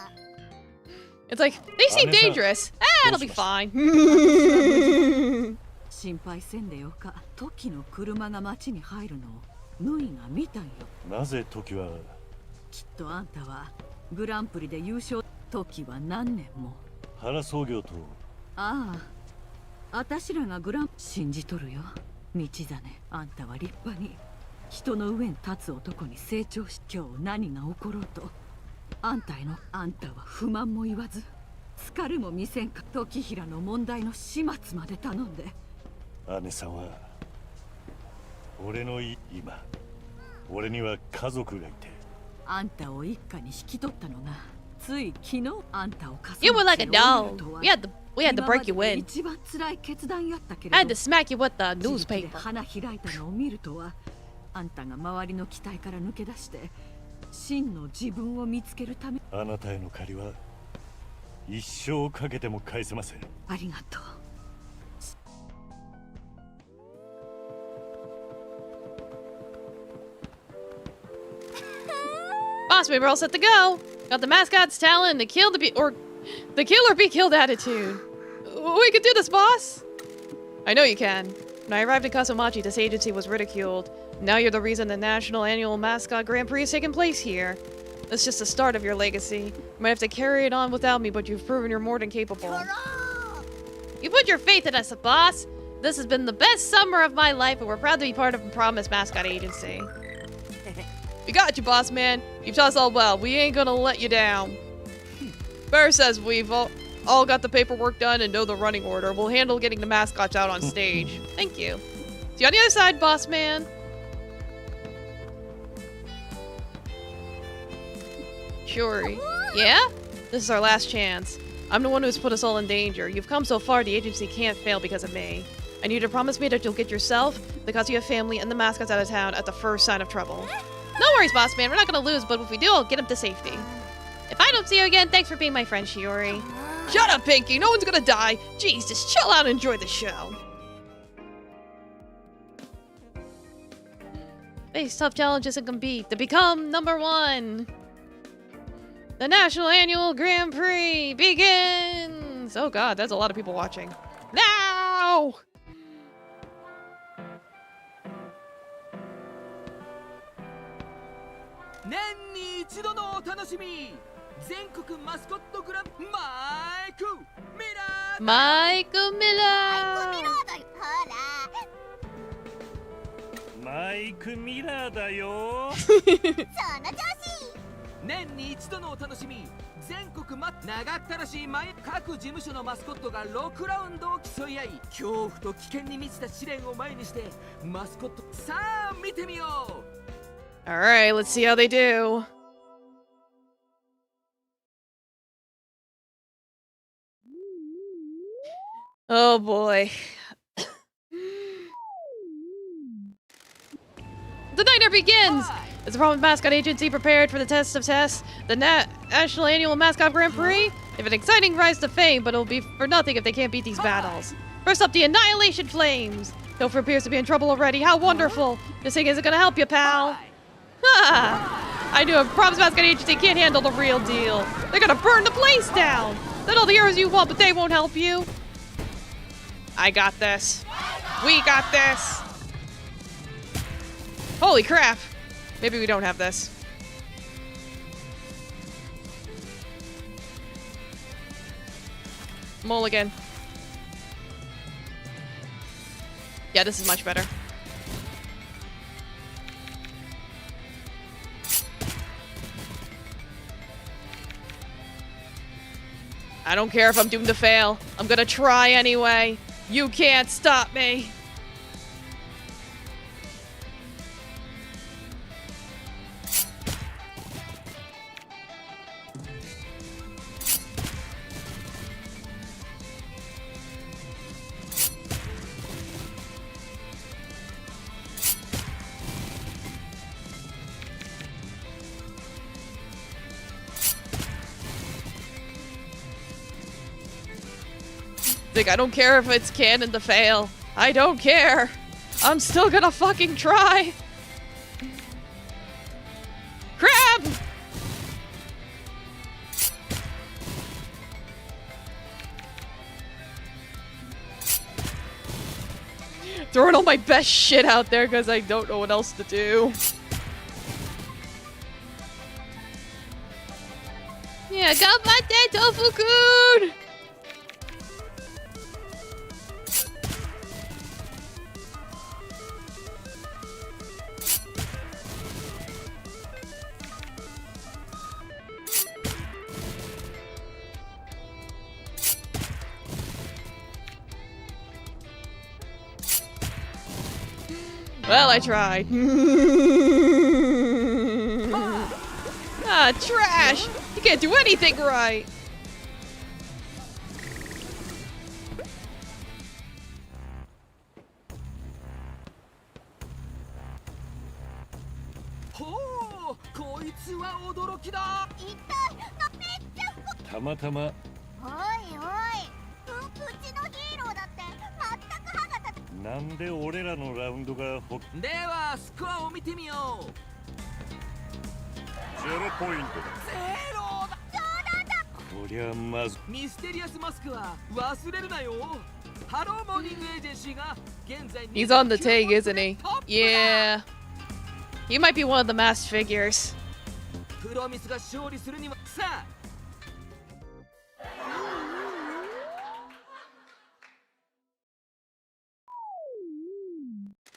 It's like, they seem dangerous. Ah, it'll be fine. 心配せんでよか。時の車が町に入るのをヌイが見たんよ。なぜ時はきっとあんたはグランプリで優勝。時は何年も。原創業と。ああ、あたしらがグラン信じとるよ。道真、あんたは立派に人の上に立つ男に成長し、今日何が起ころうとあんたは不満も言わず疲れも見せんか。時平の問題の始末まで頼んで。姉さんは俺の今、俺には家族がいて。あんたを一家に引き取ったのがつい昨日。あんたを You were like a dog. We had to break you in. 一番辛い決断やったけれど I had to smack you with the 自力で newspaper. 花開いたのを見るとは、あんたが周りの期待から抜け出して真の自分を見つけるため。あなたへの借りは一生かけても返せません。ありがとう。Boss, we were all set to go. Got the mascot's talent and the kill or be killed attitude. We can do this, boss. I know you can. When I arrived in Kasumachi, this agency was ridiculed. Now you're the reason the National Annual Mascot Grand Prix is taking place here. That's just the start of your legacy. You might have to carry it on without me, but you've proven you're more than capable. You put your faith in us, boss. This has been the best summer of my life, and we're proud to be part of the Promise Mascot Agency. We got you, boss man. You've taught us all well. We ain't gonna let you down. Bear says we've all got the paperwork done and know the running order. We'll handle getting the mascots out on stage. Thank you. See you on the other side, boss man. Shuri. Yeah? This is our last chance. I'm the one who's put us all in danger. You've come so far, the agency can't fail because of me. I need you to promise me that you'll get yourself, the Kazuya family, and the mascots out of town at the first sign of trouble. No worries, boss man. We're not gonna lose, but if we do, I'll get him to safety. If I don't see you again, thanks for being my friend, Shiori. Shut up, Pinky! No one's gonna die! Jeez, just chill out and enjoy the show. Face tough challenges and compete to become #1. The National Annual Grand Prix begins! Oh god, that's a lot of people watching. Now! Michael Miller! マイク・ミラーだよ。その調子。年に一度のお楽しみ、全国長ったらしい各事務所のマスコットが6ラウンドを競い合い、恐怖と危険に満ちた試練を前にしてマスコット、さあ見てみよう。 Alright, let's see how they do. Oh boy. The nightmare begins! Is the Promise Mascot Agency prepared for the test of tests? The National Annual Mascot Grand Prix? They have an exciting rise to fame, but it'll be for nothing if they can't beat these battles. First up, the Annihilation Flames! Topher appears to be in trouble already. How wonderful! This thing isn't gonna help you, pal. Ha! I knew a Promise Mascot Agency can't handle the real deal. They're gonna burn the place down! They're all the heroes you want, but they won't help you. I got this. We got this. Holy crap! Maybe we don't have this. Mulligan. Yeah, this is much better. I don't care if I'm doomed to fail. I'm gonna try anyway. You can't stop me. I don't care if it's canon to fail. I don't care. I'm still gonna fucking try. Crab! my best shit out there because I don't know what else to do. Yeah, ganbatte, Tofu-kun! Well, I tried. Ah, trash! You can't do anything right!ほう、こいつは驚きだ。一体めっちゃたまたまおいおい、うちのヒーローだって全く歯が立たなんで俺らのラウンドがではスコアを見てみよう。0ポイントだ。ゼロだ。こりゃまずミステリアスマスクは忘れるなよ。ハローモーニングエージェンシーが現在 He's on the take, isn't he? Yeah. He might be one of the masked figures. プロミスが勝利するにはさあ。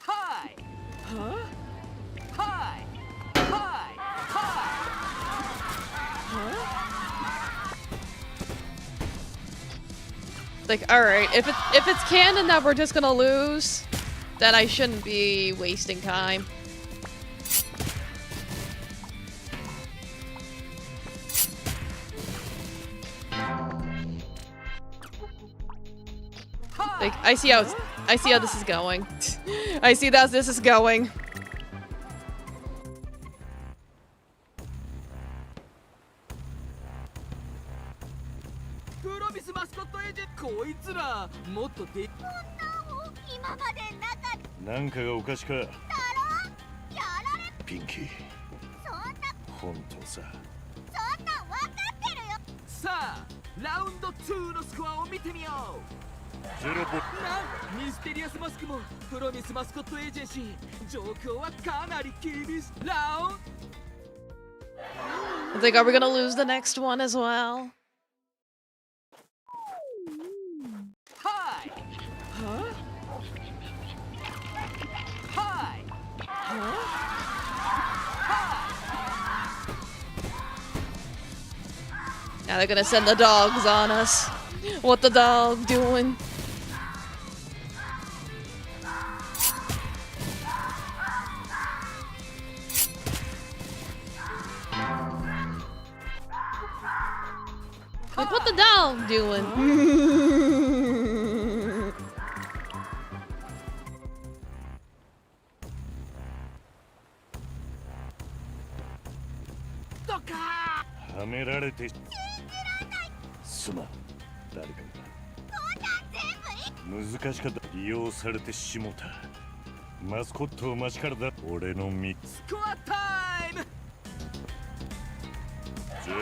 はいははいはいLike, alright, if it's canon that we're just gonna lose, then I shouldn't be wasting time. Like, I see how this is going. I see how this is going. プロミスマスコットエージェント、こいつらもっとでこんなもん今までなかったなんかがおかしかだろ。やられピンキー。そんな本当さ。そんなん分かってるよ。さあラウンド2のスコアを見てみよう。0ポインミステリアスマスクもプロミスマスコットエージェンシー、状況はかなり厳しい。ラウン It's like, are we gonna lose the next one as well? はいははいは Now they're gonna send the dogs on us. What the dog doing? Like, what the dog doing? どかはめられてすまん。誰かが難しかった。利用されてしもた。マスコットを街からだ。俺のミスコアタイムゼロ。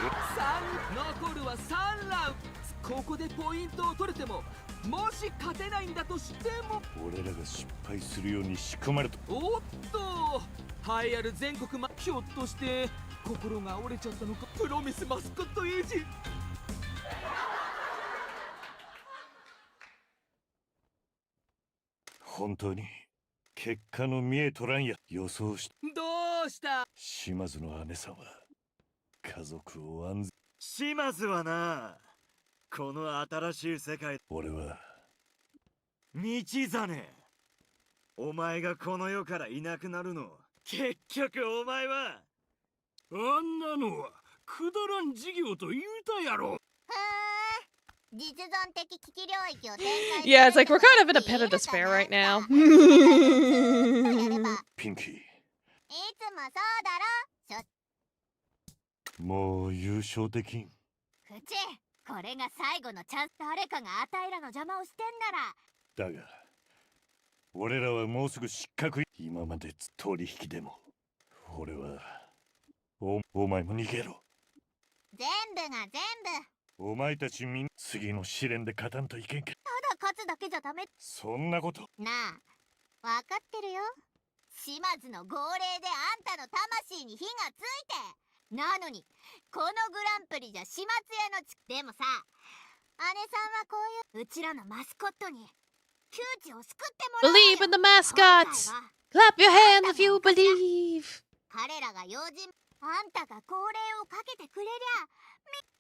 残るは3ラウンド。ここでポイントを取れても、もし勝てないんだとしても、俺らが失敗するように仕組まれた。おっと栄えある全国ひょっとして心が折れちゃったのか。プロミスマスコットエージェン本当に結果の見えとらんや。予想しどうした島津の姉さんは家族を安全。島津はな、この新しい世界。俺は道真、お前がこの世からいなくなるの。結局お前はあんなのはくだらん事業と言うたやろ。実存的危機領域を展開 Yeah, it's like we're kind of in a pit of despair right now. ピンキー。いつもそうだろ。もう優勝できん。口、これが最後のチャンス。誰かがあたいらの邪魔をしてんなら。だが俺らはもうすぐ失格。今まで取引でも俺はお前も逃げろ。全部が全部。お前たちみんな次の試練で勝たんといけんか。ただ勝つだけじゃダメ。そんなこと。なあ、わかってるよ。島津の号令であんたの魂に火がついて。なのにこのグランプリじゃ始末屋のでもさ、姉さんはこういううちらのマスコットに窮地を救ってもらうよ。 Believe in the mascots! Clap your hands if you believe! 彼らが用心、あんたが号令をかけてくれりゃ、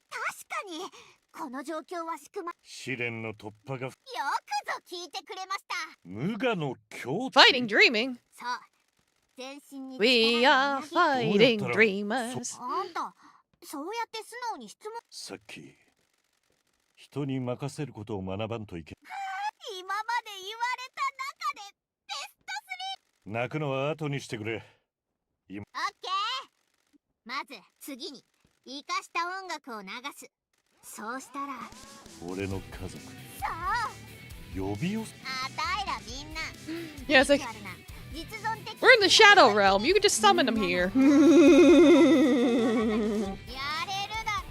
確かにこの状況は宿ま試練の突破がよくぞ聞いてくれました。無我の境地。 Fighting dreaming? そう、全身に We 力 are がみなぎ fighting どうやったら dreamers. あんた、そうやって素直に質問。さっき人に任せることを学ばんといけ。今まで言われた中でベスト泣くのは後にしてくれ。3。オッケー。まず次に生かした音楽を流す。そうしたら、俺の家族さあ、呼び寄せ。あたいらみんな Yeah, it's like, リアルな実存的 we're in the shadow realm. You could just summon them here. やれるだ。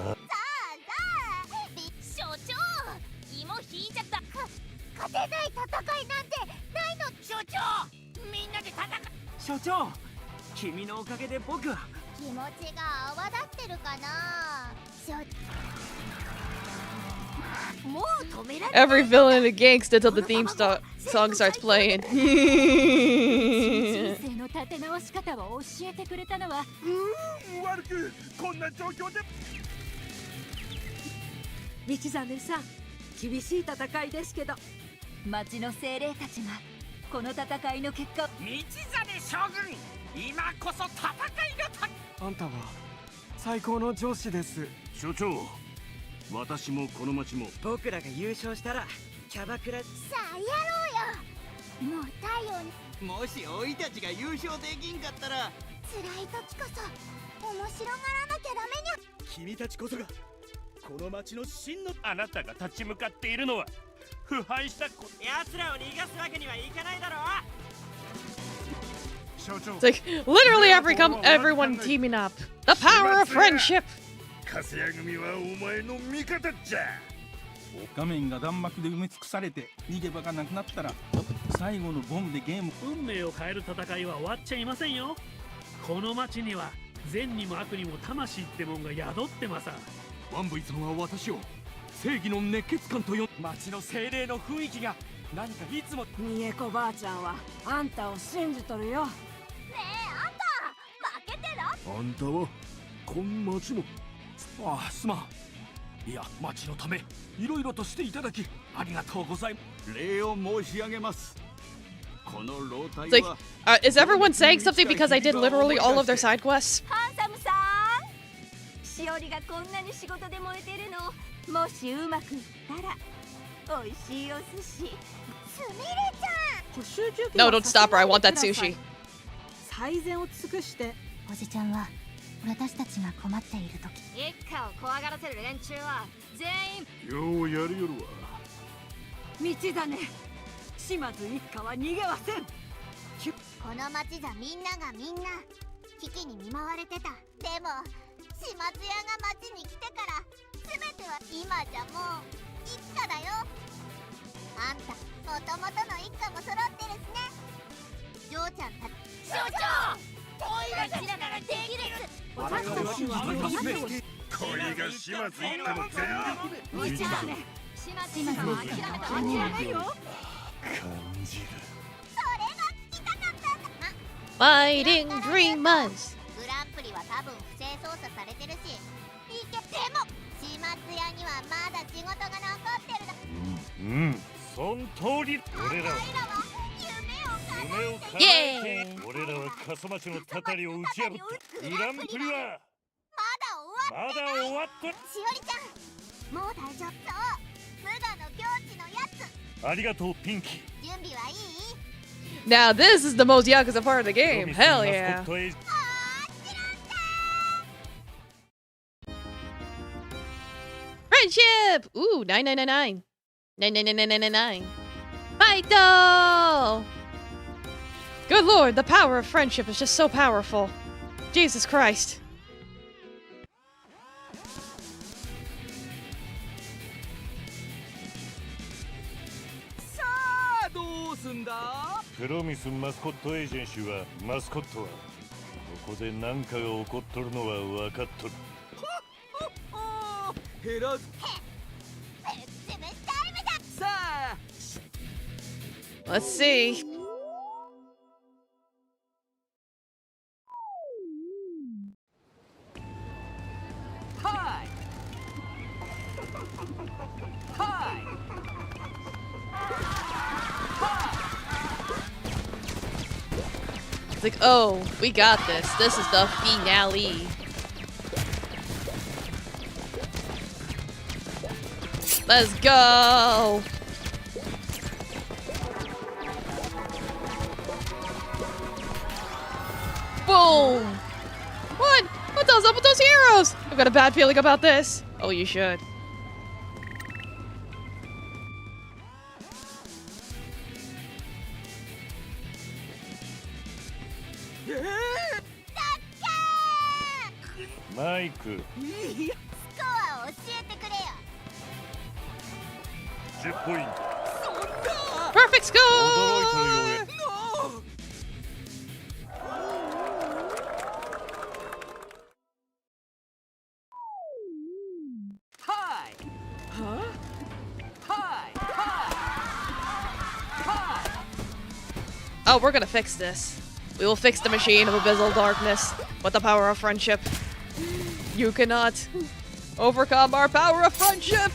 さあ所長、芋引いちゃった。勝てない戦いなんてないの。所長、みんなで戦う。所長、君のおかげで僕は気持ちが泡立ってるかな。もう止められない。 Every villain is a gangster till the song starts playing. 人生の立て直し方を教えてくれたのは、悪くこんな状況で。道真さん、厳しい戦いですけど、町の精霊たちがこの戦いの結果。道真将軍、今こそ戦いがた。あんたは最高の上司です。所長、私もこの町も僕らが優勝したらキャバクラ。さあやろうよ。もう太陽に。もしおいたちが優勝できんかったら、辛い時こそ面白がらなきゃダメにゃ。君たちこそがこの町の真の。あなたが立ち向かっているのは腐敗したこ。奴らを逃がすわけにはいかないだろう。 It's like literally everyone teaming up. The power of friendship. カスヤ組はお前の味方じゃ。画面が弾幕で埋め尽くされて逃げ場がなくなったら最後のボムでゲーム。運命を変える戦いは終わっちゃいませんよ。この町には善にも悪にも魂ってもんが宿ってまさ。ワンブイさんは私を正義の熱血感と呼ん。町の精霊の雰囲気が何かいつも。三重子ばあちゃんはあんたを信じとるよ。ねえ、あんた負けてな。あんたはこの町の。ああ、すまん。いや、町のためいろいろとしていただきありがとうございます。礼を申し上げます。この老体 It's like, は is everyone saying something because I did literally all of their side quests? ハンサムさん、しおりがこんなに仕事で燃えてるの、もしうまくいったら美味しいお寿司。すみれちゃん。 No, don't stop her. I want that sushi. 最善を尽くして。おじちゃんは私たちが困っている時、一家を怖がらせる連中は全員。ようやるよるわ。道真、島津一家は逃げません。この町じゃみんながみんな危機に見舞われてた。でも始末屋が町に来てから全ては今じゃもう一家だよ。あんたもともとの一家も揃ってるしね。ジョーちゃんたち。所長、おいらたちならできる。私たちはこれが島津一家の全力。島津一家は諦めたわけじゃないよ。感じる。それが聞きたかったんだ。 Fighting dreamers. グランプリは多分不正操作されてるし、いいけ。でも始末屋にはまだ仕事が残ってるだ。そん通り。俺らは夢を叶えて。俺らは笠町のたたりを打ち破った。グランプリはまだ終わった。しおりちゃん、もう大丈夫。そう、無我の境地のやつ。ありがとう、ピンキー。準備はいい？ Now this is the most Yakuza part of the game. Hell yeah. Friendship! Ooh, 9999. 999999. Fight! Good lord, the power of friendship is just so powerful. Jesus Christ. さあどうすんプロミスマスコットエージェンシーはマスコットはここで何かが起こっとるのは分かっとる。減らずさあ Let's see. Hi! Hi! It's like, oh, we got this. This is the finale. Let's go! Boom! What? What the hell's up with those heroes? I've got a bad feeling about this. Oh, you should. Mike. スコアを教えてくれよ。10ポイント。 Perfect score! 驚いとるようや。Hi! Huh? Hi! Hi! Hi! Oh, we're gonna fix this. We will fix the machine of abyssal darkness with the power of friendship. You cannot overcome our power of friendship!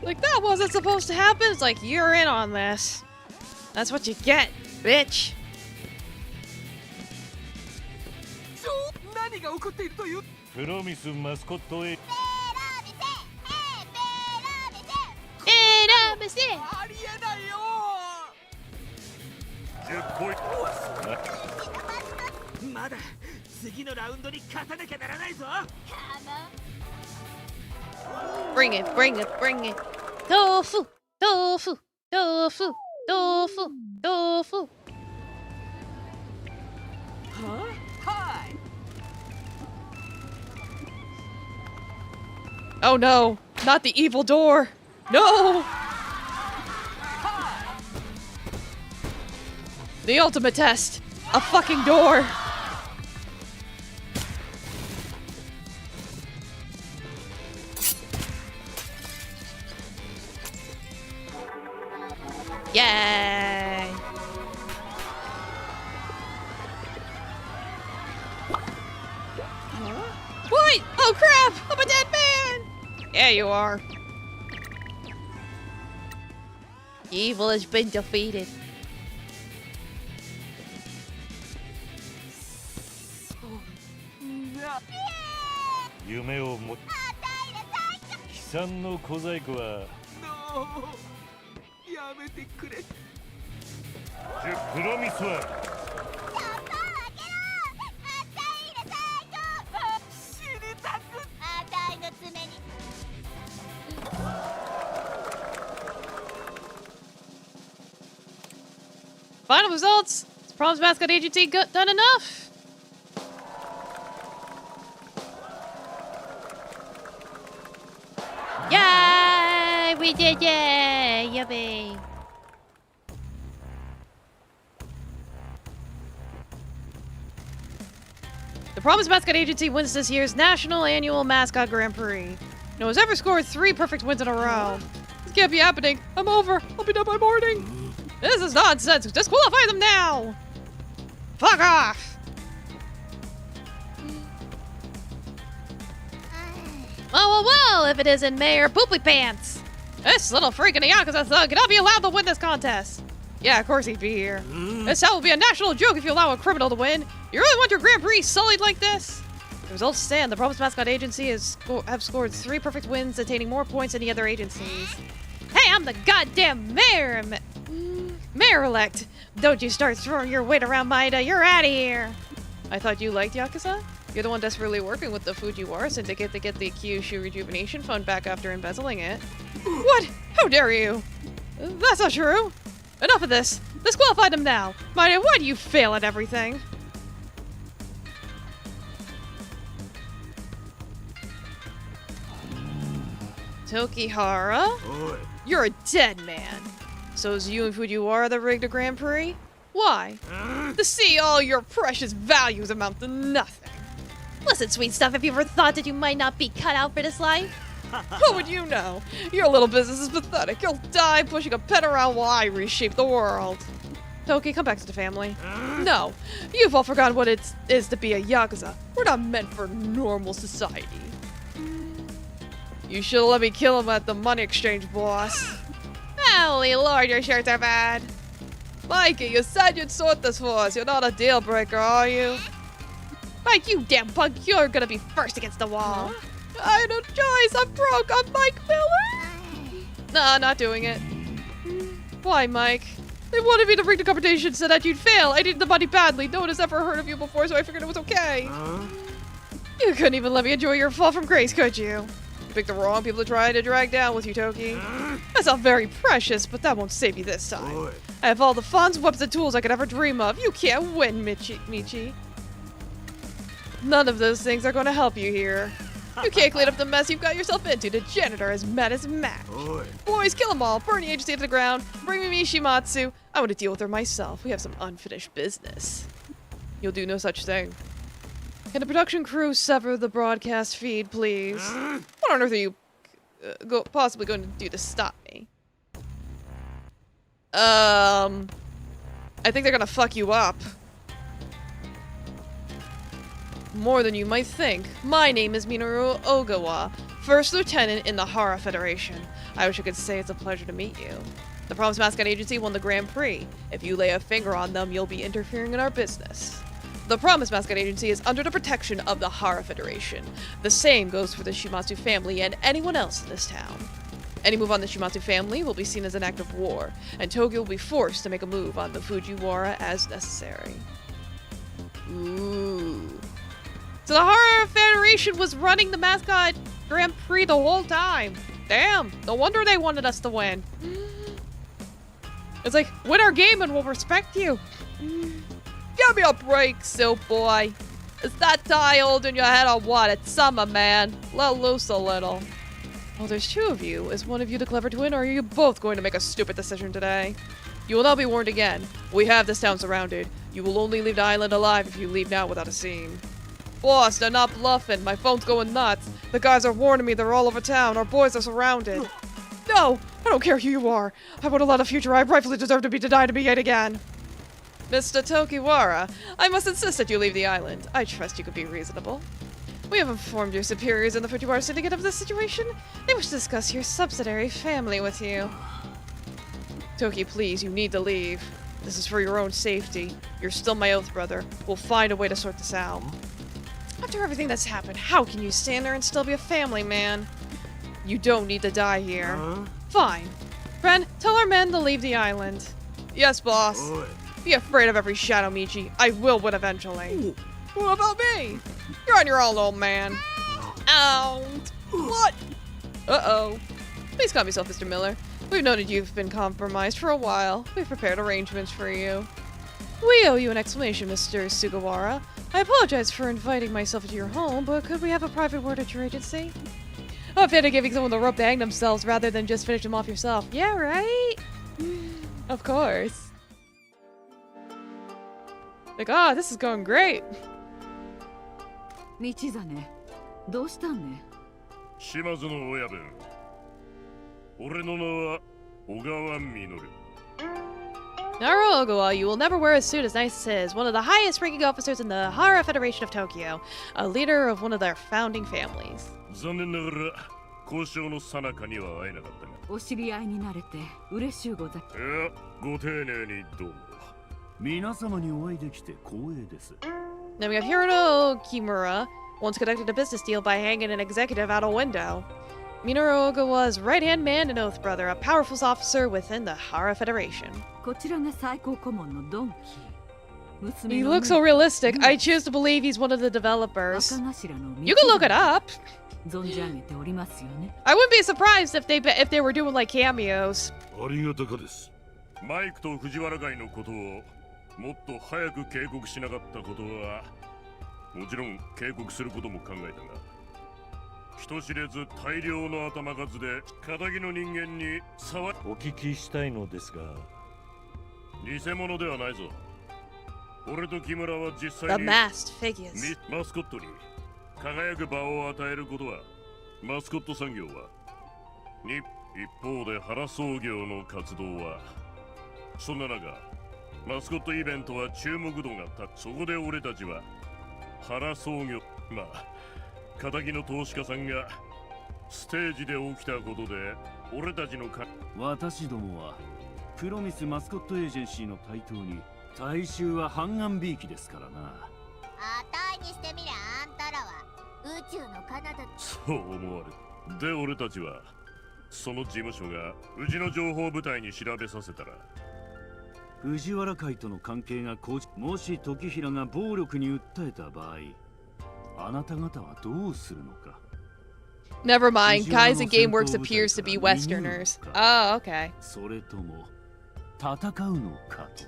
Like, that wasn't supposed to happen. It's like, you're in on this. That's what you get, bitch. 何が起こっているという？プロミスマスコットエーありえないよ。 10ポイント。まだ次のラウンドに勝たなきゃならないぞ。 Bring it, bring it, bring it. Tofu, tofu, tofu, tofu, tofu. Huh? Hi! Oh no, not the evil door. No! The ultimate test. A fucking door. Yay! What? Oh crap! I'm a dead man! Yeah, you are. Evil has been defeated. 夢を持っ悲惨の小細工は No! やめてくれ。プロミスは死にたく。あたいの爪に。 Final results. Is Problems Mascot Agency done enough? Yay! We did yay! Yippee! The Problems Mascot Agency wins this year's National Annual Mascot Grand Prix. No one's ever scored 3 perfect wins in a row. This can't be happening. I'm over. I'll be done by morning. This is nonsense. Disqualify them now. Fuck off. Well, if it isn't Mayor Poopy Pants. This little freak in a yakuza thug cannot be allowed to win this contest. Yeah, of course he'd be here. This town will be a national joke if you allow a criminal to win. You really want your Grand Prix sullied like this? The results stand. The Problems Mascot Agency have scored 3 perfect wins, attaining more points than the other agencies. Hey, I'm the goddamn mayor! Mayor-elect! Don't you start throwing your weight around, Maida. You're out of here! I thought you liked Yakuza? You're the one desperately working with the Fujiwara Syndicate to get the Kyushu Rejuvenation Fund back after embezzling it. What? How dare you? That's not true! Enough of this! Disqualify them now! Maida, why do you fail at everything? Tokihara? You're a dead man. So is you and Fujiwara that rigged a Grand Prix? Why? To see all your precious values amount to nothing. Listen, sweet stuff, have you ever thought that you might not be cut out for this life? What would you know? Your little business is pathetic. You'll die pushing a pen around while I reshape the world. Toki, come back to the family. No, you've all forgotten what it is to be a yakuza. We're not meant for normal society. You should have let me kill him at the money exchange, boss. Holy lord, your shirts are bad. Mikey, you said you'd sort this for us. You're not a deal breaker, are you? Mike, you damn bug, you're gonna be first against the wall. I had no choice. I'm broke. I'm Mike Miller. Nah, not doing it. Why, Mike? They wanted me to rig the competition so that you'd fail. I needed the money badly. No one has ever heard of you before, so I figured it was okay. You couldn't even let me enjoy your fall from grace, could you? You picked the wrong people to try to drag down with you, Toki. That's all very precious, but that won't save you this time. I have all the funds, weapons, and tools I could ever dream of. You can't win, Michi. None of those things are going to help you here. You can't clean up the mess you've got yourself into. The janitor is mad as match. Boys, kill them all. Burn the agency to the ground. Bring me Mishimatsu. I want to deal with her myself. We have some unfinished business. You'll do no such thing. Can the production crew sever the broadcast feed, please? What on earth are you possibly going to do to stop me? I think they're gonna fuck you up. More than you might think. My name is Minoru Ogawa, First Lieutenant in the Hara Federation. I wish I could say it's a pleasure to meet you. The Promise Mascot Agency won the Grand Prix. If you lay a finger on them, you'll be interfering in our business. The Promise Mascot Agency is under the protection of the Hara Federation. The same goes for the Shimatsu family and anyone else in this town. Any move on the Shimatsu family will be seen as an act of war, and Tokyo will be forced to make a move on the Fujiwara as necessary. Ooh. So the Hara Federation was running the Mascot Grand Prix the whole time. Damn, no wonder they wanted us to win. It's like, win our game and we'll respect you. Give me a break, silk boy. Is that tie holding your head or what? It's summer, man. Let loose a little. Oh, there's two of you. Is one of you the clever twin, or are you both going to make a stupid decision today? You will now be warned again. We have this town surrounded. You will only leave the island alive if you leave now without a scene. Boss, they're not bluffing. My phone's going nuts. The guys are warning me they're all over town. Our boys are surrounded. No, I don't care who you are. I would allow the future I rightfully deserve to be denied to me yet again. Mr. Tokiwara, I must insist that you leave the island. I trust you could be reasonable. We have informed your superiors in the Fujiwara Syndicate of this situation. They wish to discuss your subsidiary family with you. Toki, please, you need to leave. This is for your own safety. You're still my oath brother. We'll find a way to sort this out. After everything that's happened, how can you stand there and still be a family man? You don't need to die here. Fine. Friend, tell our men to leave the island. Yes, boss. Be afraid of every shadow, Michi. I will win eventually. What about me? You're on your own, old man. Ow. What? Uh-oh. Please calm yourself, Mr. Miller. We've noted you've been compromised for a while. We've prepared arrangements for you. We owe you an explanation, Mr. Sugawara. I apologize for inviting myself into your home, but could we have a private word at your agency? I'm a fan of giving someone the rope to hang themselves rather than just finish them off yourself. Yeah, right? Of course. Like, ah, this is going great. 道真どうしたんね島津の親分俺の名は小川実 Naru Ogawa, you will never wear a suit as nice as his, one of the highest ranking officers in the Hara Federation of Tokyo, a leader of one of their founding families. 残念ながら交渉の最中には会えなかったがお知り合いになれて嬉しゅうございやご丁寧にどうも皆様にお会いできて光栄です Then we have Hirono Kimura, once conducted a business deal by hanging an executive out a window. Minoru Ogawa's right-hand man and oath brother, a powerful officer within the Hara Federation. こちらが最高顧問のドンキ He looks so realistic. I choose to believe he's one of the developers. You can look it up. 存じ上げておりますよね I wouldn't be surprised if they were doing like cameos. ありがたかですマイクと藤原会のことをもっと早く警告しなかったことはもちろん警告することも考えたが人知れず大量の頭数で仇の人間にお聞きしたいのですが、偽物ではないぞ。俺と木村は実 The 際に masked figures. マスコットに輝く場を与えることはマスコット産業は一方で原創業の活動は、そんな中マスコットイベントは注目度が高く、そこで俺たちは原創業、まあ仇の投資家さんがステージで起きたことで俺たちの私どもはプロミスマスコットエージェンシーの対等に、大衆は半眼びいきですからな。あたいにしてみりゃあんたらは宇宙の彼方。そう思われる。で俺たちはその事務所がうちの情報部隊に調べさせたら、藤原会との関係がもし時平が暴力に訴えた場合、あなた方はどうするのか。 Never mind, guys in GameWorks appears to be Westerners. Oh, okay. それとも戦うのかと。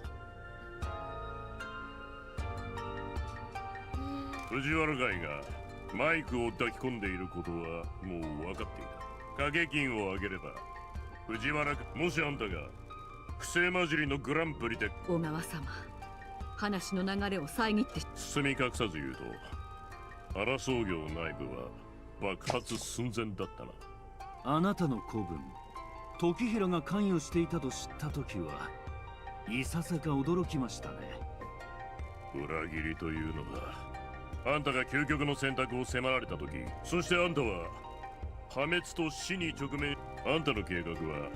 藤原会がマイクを抱き込んでいることはもう分かっていた。掛け金を上げれば藤原、もしあんたが不正混じりのグランプリで、小川様、話の流れを遮って包み隠さず言うと、原創業内部は爆発寸前だったな。あなたの子分時平が関与していたと知ったときは、いささか驚きましたね。裏切りというのが、あんたが究極の選択を迫られたとき、そしてあんたは破滅と死に直面。あんたの計画は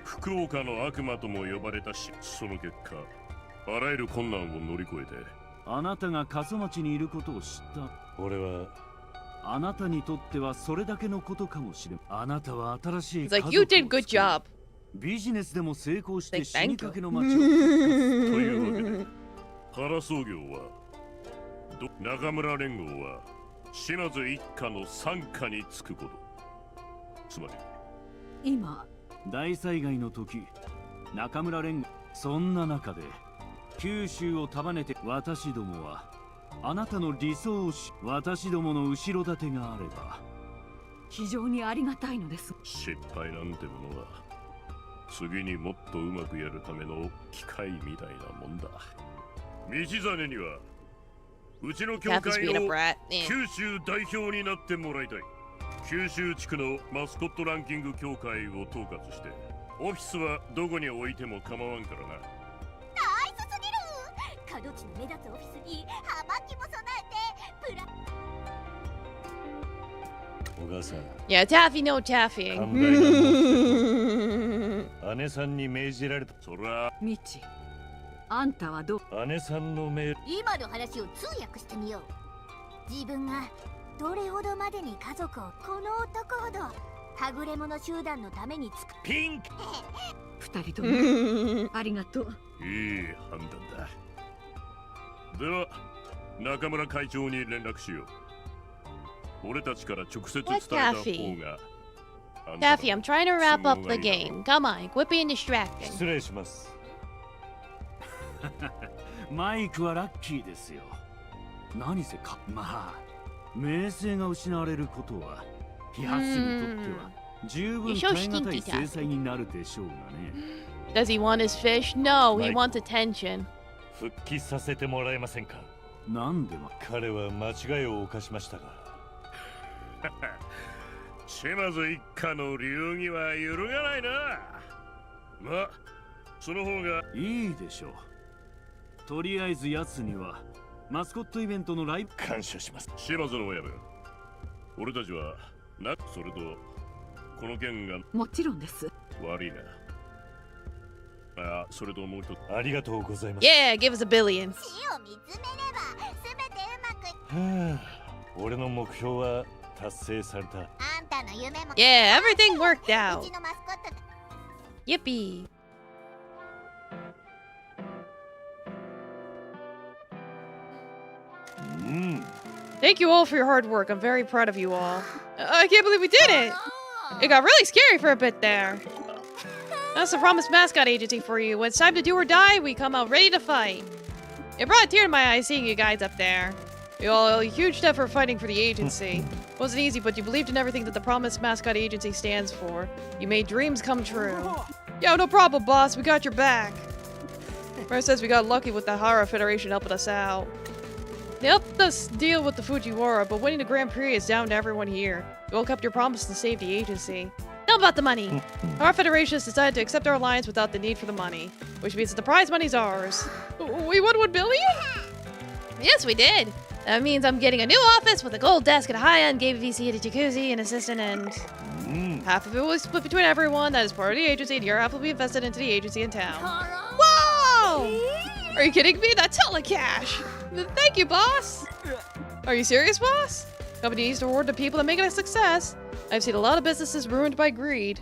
福岡の悪魔とも呼ばれたし、その結果あらゆる困難を乗り越えて、あなたが過疎町にいることを知った。俺はあなたにとってはそれだけのことかもしれん。あなたは新しい It's like, you did good job. ビジネスでも成功して Like, 死に thank かけ you. の町を復活というわけで、原創業は中村連合は島津一家の傘下につくこと。つまり今大災害の時、中村連合、そんな中で九州を束ねて、私どもはあなたの理想を私どもの後ろ盾があれば非常にありがたいのです。失敗なんてものは次にもっとうまくやるための機械みたいなもんだ。道真にはうちの協 Kath is 会 being a の brat. Yeah. 九州代表になってもらいたい。九州地区のマスコットランキング協会を統括して、オフィスはどこに置いても構わんからな。ナイスすぎる。角地の目立つオフィスに葉巻も備えて小川さん、 Yeah, taffy, no taffying. 寛大な申し姉さんに命じられた。そらミチ、あんたはどう。姉さんの命。今の話を通訳してみよう。自分がどれほどまでに家族を、この男ほどはぐれ者集団のためにピンク二人ともありがとう。いい判断だ。では中村会長に連絡しよう。俺たちから直接伝えた方が。Taffy, I'm trying to wrap up the game. Come on, quit being distracting. 失礼します。マイクはラッキーですよ。何せか、まあ名声が失われることはヤスにとっては十分耐え難い制裁になるでしょうがね。Does he want his fish? No, he wants attention. 復帰させてもらえませんか。なんでも彼は間違いを犯しましたが。島津一家の流儀は揺るがないな。まあその方がいいでしょう。とりあえず奴にはマスコットイベントのライブ感謝します。島津の親分、俺たちはそれとこの件が。もちろんです。悪いな。あ、それともう一つ。ありがとうございます。 Yeah, give us a billion. 死を見つめれば全てうまく。はあ、俺の目標は達成された。あんたの夢も。 Yeah, everything worked う out. ちのマスコット。 Yippee. Thank you all for your hard work. I'm very proud of you all. I can't believe we did it! It got really scary for a bit there. That's the Promised Mascot Agency for you. When it's time to do or die, we come out ready to fight. It brought a tear to my eye seeing you guys up there. You all a huge effort fighting for the agency. Wasn't easy, but you believed in everything that the promised Mascot Agency stands for. You made dreams come true. Yo, no problem, boss. We got your back. Mara says we got lucky with the Hara Federation helping us out. They helped us deal with the Fujiwara, but winning the Grand Prix is down to everyone here. You all kept your promise to save the agency. Now about the money. Our Federation has decided to accept our alliance without the need for the money, which means that the prize money's ours. We won 1 billion? Yes, we did. That means I'm getting a new office with a gold desk and a high-end game VC and a jacuzzi, an assistant, and... Half of it will be split between everyone that is part of the agency, and your half will be invested into the agency in town. Whoa! Are you kidding me? That's hella cash! Thank you, boss! Are you serious, boss? Company needs to reward the people that make it a success. I've seen a lot of businesses ruined by greed.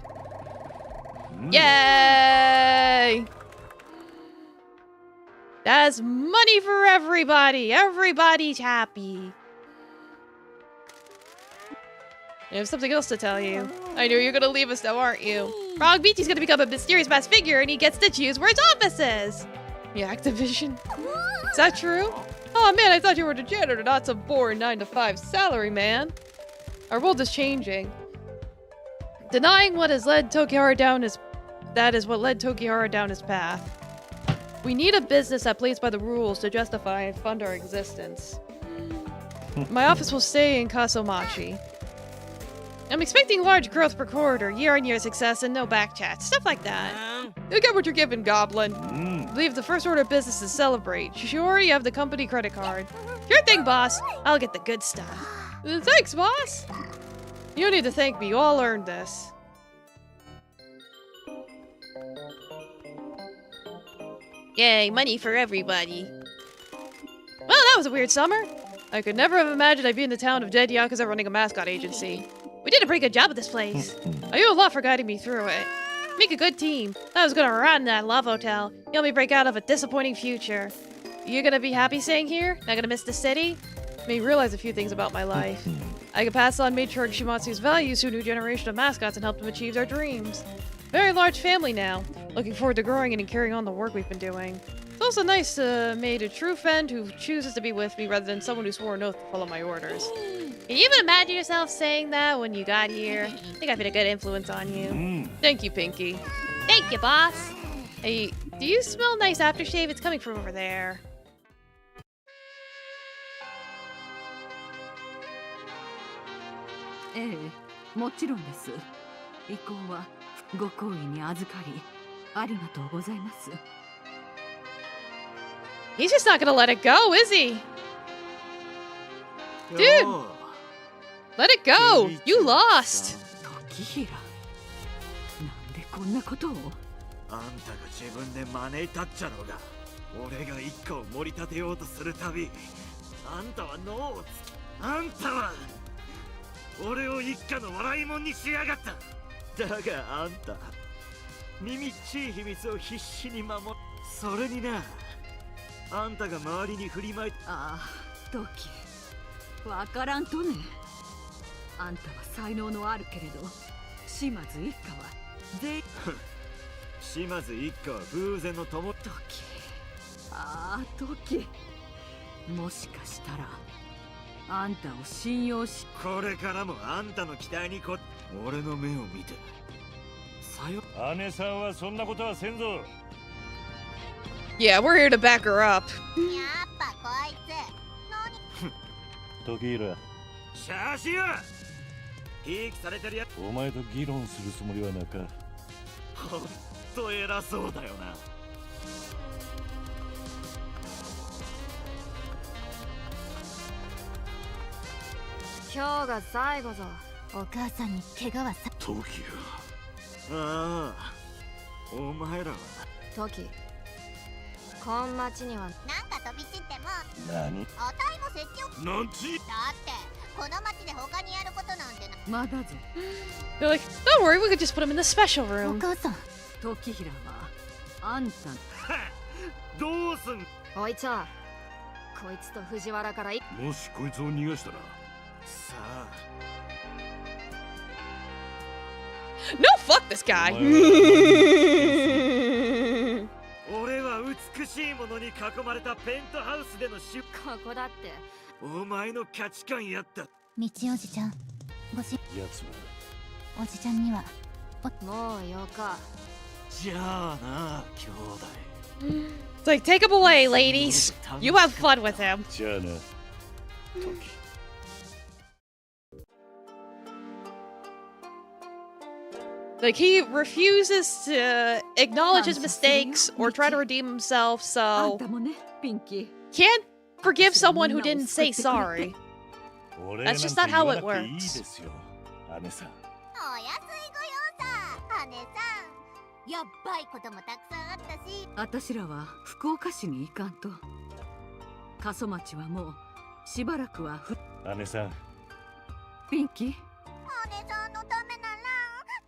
Yay! That's money for everybody! Everybody's happy. I have something else to tell you. I know you're gonna leave us now, aren't you? Frog Beachy's gonna become a mysterious masked figure and he gets to choose where his office is! Yeah, Activision. Is that true? Oh man, I thought you were the janitor, not some boring 9-to-5 salary man. Our world is changing. Denying what has led Tokihara down his... That is what led Tokihara down his path. We need a business that plays by the rules to justify and fund our existence. My office will stay in Kasomachi. I'm expecting large growth per quarter, year-on-year success, and no backchat. Stuff like that. You get what you're given, Goblin. I believe the first order of business is celebrate. You should already have the company credit card. Sure thing, boss. I'll get the good stuff. Thanks, boss. You don't need to thank me. You all earned this. Yay, money for everybody. Well, that was a weird summer. I could never have imagined I'd be in the town of dead yakuza running a mascot agency. We did a pretty good job with this place. I owe a lot for guiding me through it. Make a good team. I was gonna run that love hotel. You helped me break out of a disappointing future. You gonna be happy staying here? Not gonna miss the city? Made me realize a few things about my life. I could pass on matriarch Shimatsu's values to a new generation of mascots and help them achieve their dreams. Very large family now. Looking forward to growing and carrying on the work we've been doing. It's also nice to meet a true friend who chooses to be with me rather than someone who swore an oath to follow my orders. Can you even imagine yourself saying that when you got here? I think I've been a good influence on you. Thank you, Pinky. Thank you, boss. Hey, do you smell nice aftershave? It's coming from over there. He's just not gonna let it go, is he? Dude! Let it go! You lost! こんなことをあんたが自分で招いたっちゃろうが俺が一家を盛り立てようとするたびあんたは脳をあんたは俺を一家の笑いもんにしやがっただがあんた耳っちい秘密を必死に守るそれになあんたが周りに振りまいああトキわからんとねあんたは才能のあるけれど島津一家は全員島津一家は偶然の友トキああトキもしかしたらあんたを信用しこれからもあんたの期待に俺の目を見てさよ姉さんはそんなことはせんぞ Yeah, we're here to back her up. やっぱこいつ時平シャーシはひいきされてるやお前と議論するつもりはなかほんと偉そうだよな今日が最後ぞお母さんに怪我はさ時ああお前らはトキこん町にはなんか飛び散っても何あたいも説教なんちだってこの町で他にやることなんてなまだぜ They're like, don't worry, we could just put him in the special お room. 母さん時平はあんたどうすんおいちゃこいつと藤原からいもしこいつを逃がしたらさあ No, fuck this guy. 俺は美しいものに囲まれたペントハウスでのしここだってお前の価値観やった。道おじちゃんごし奴はおじちゃんにはもうよか。じゃあな、兄弟。 It's like, take him away, ladies. You have fun with him. じゃあな時。Like, he refuses to acknowledge his mistakes or try to redeem himself, あん so たもね、ピンキー。 can't forgive someone who didn't say sorry. 俺 That's just not how it なんて言わなくていい works. ですよ、姉さん。お安いご用さ、姉さん。やっばいこともたくさんあったし。あたしらは福岡市に行かんと。過疎町はもうしばらくは姉さん、ピンキー。姉さんのためなら。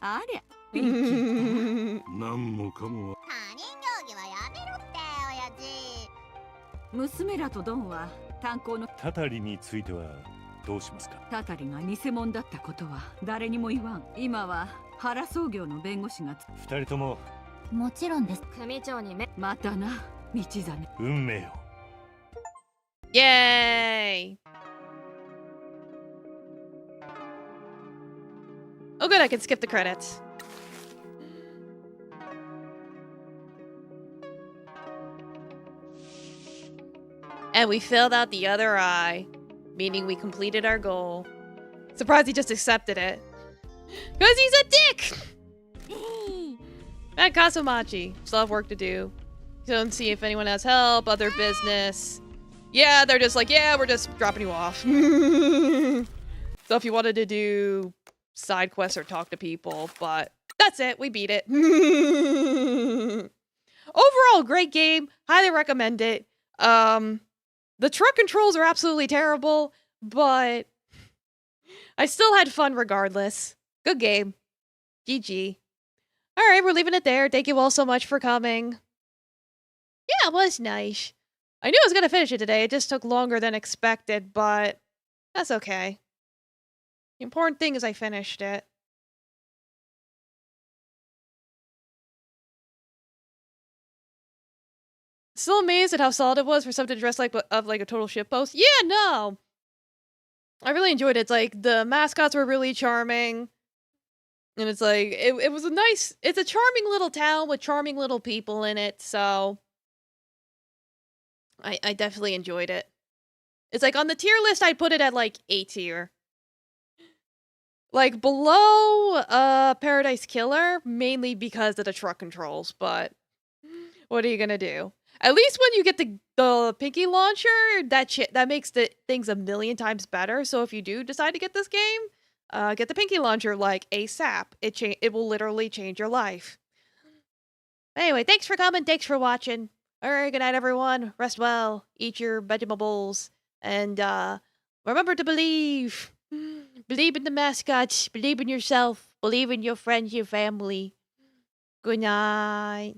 ありゃ、ピンキー。何もかもは他人行儀はやめろって親父。娘らとドンは炭鉱のタタリについてはどうしますか？タタリが偽物だったことは誰にも言わん。今は原総業の弁護士が二人とももちろんです。組長にまたな、道真。運命を。 Yay! Oh good, I can skip the credits. And we filled out the other eye, meaning we completed our goal. Surprised he just accepted it. Because he's a dick! At Kasumachi. Still have work to do. Don't see if anyone has help, other business. Yeah, they're just like, yeah, we're just dropping you off. So if you wanted to do side quests or talk to people, but that's it, we beat it. Overall, great game. Highly recommend it. The truck controls are absolutely terrible, but I still had fun regardless. Good game. GG. Alright, we're leaving it there. Thank you all so much for coming. Yeah, it was nice. I knew I was going to finish it today. It just took longer than expected, but that's okay. The important thing is I finished it. Still amazed at how solid it was for something dressed like of like a total shitpost. Yeah, no. I really enjoyed it. It's like the mascots were really charming. And it's like it was a nice, it's a charming little town with charming little people in it, so I definitely enjoyed it. It's like on the tier list I'd put it at like A tier. Like below Paradise Killer, mainly because of the truck controls, but what are you gonna do? At least when you get the Pinky launcher, that makes the things a million times better. So if you do decide to get this game, get the Pinky launcher like ASAP. It will literally change your life. Anyway, thanks for coming. Thanks for watching. All right, good night, everyone. Rest well. Eat your vegetables, and remember to believe. Believe in the mascots. Believe in yourself. Believe in your friends, your family. Good night.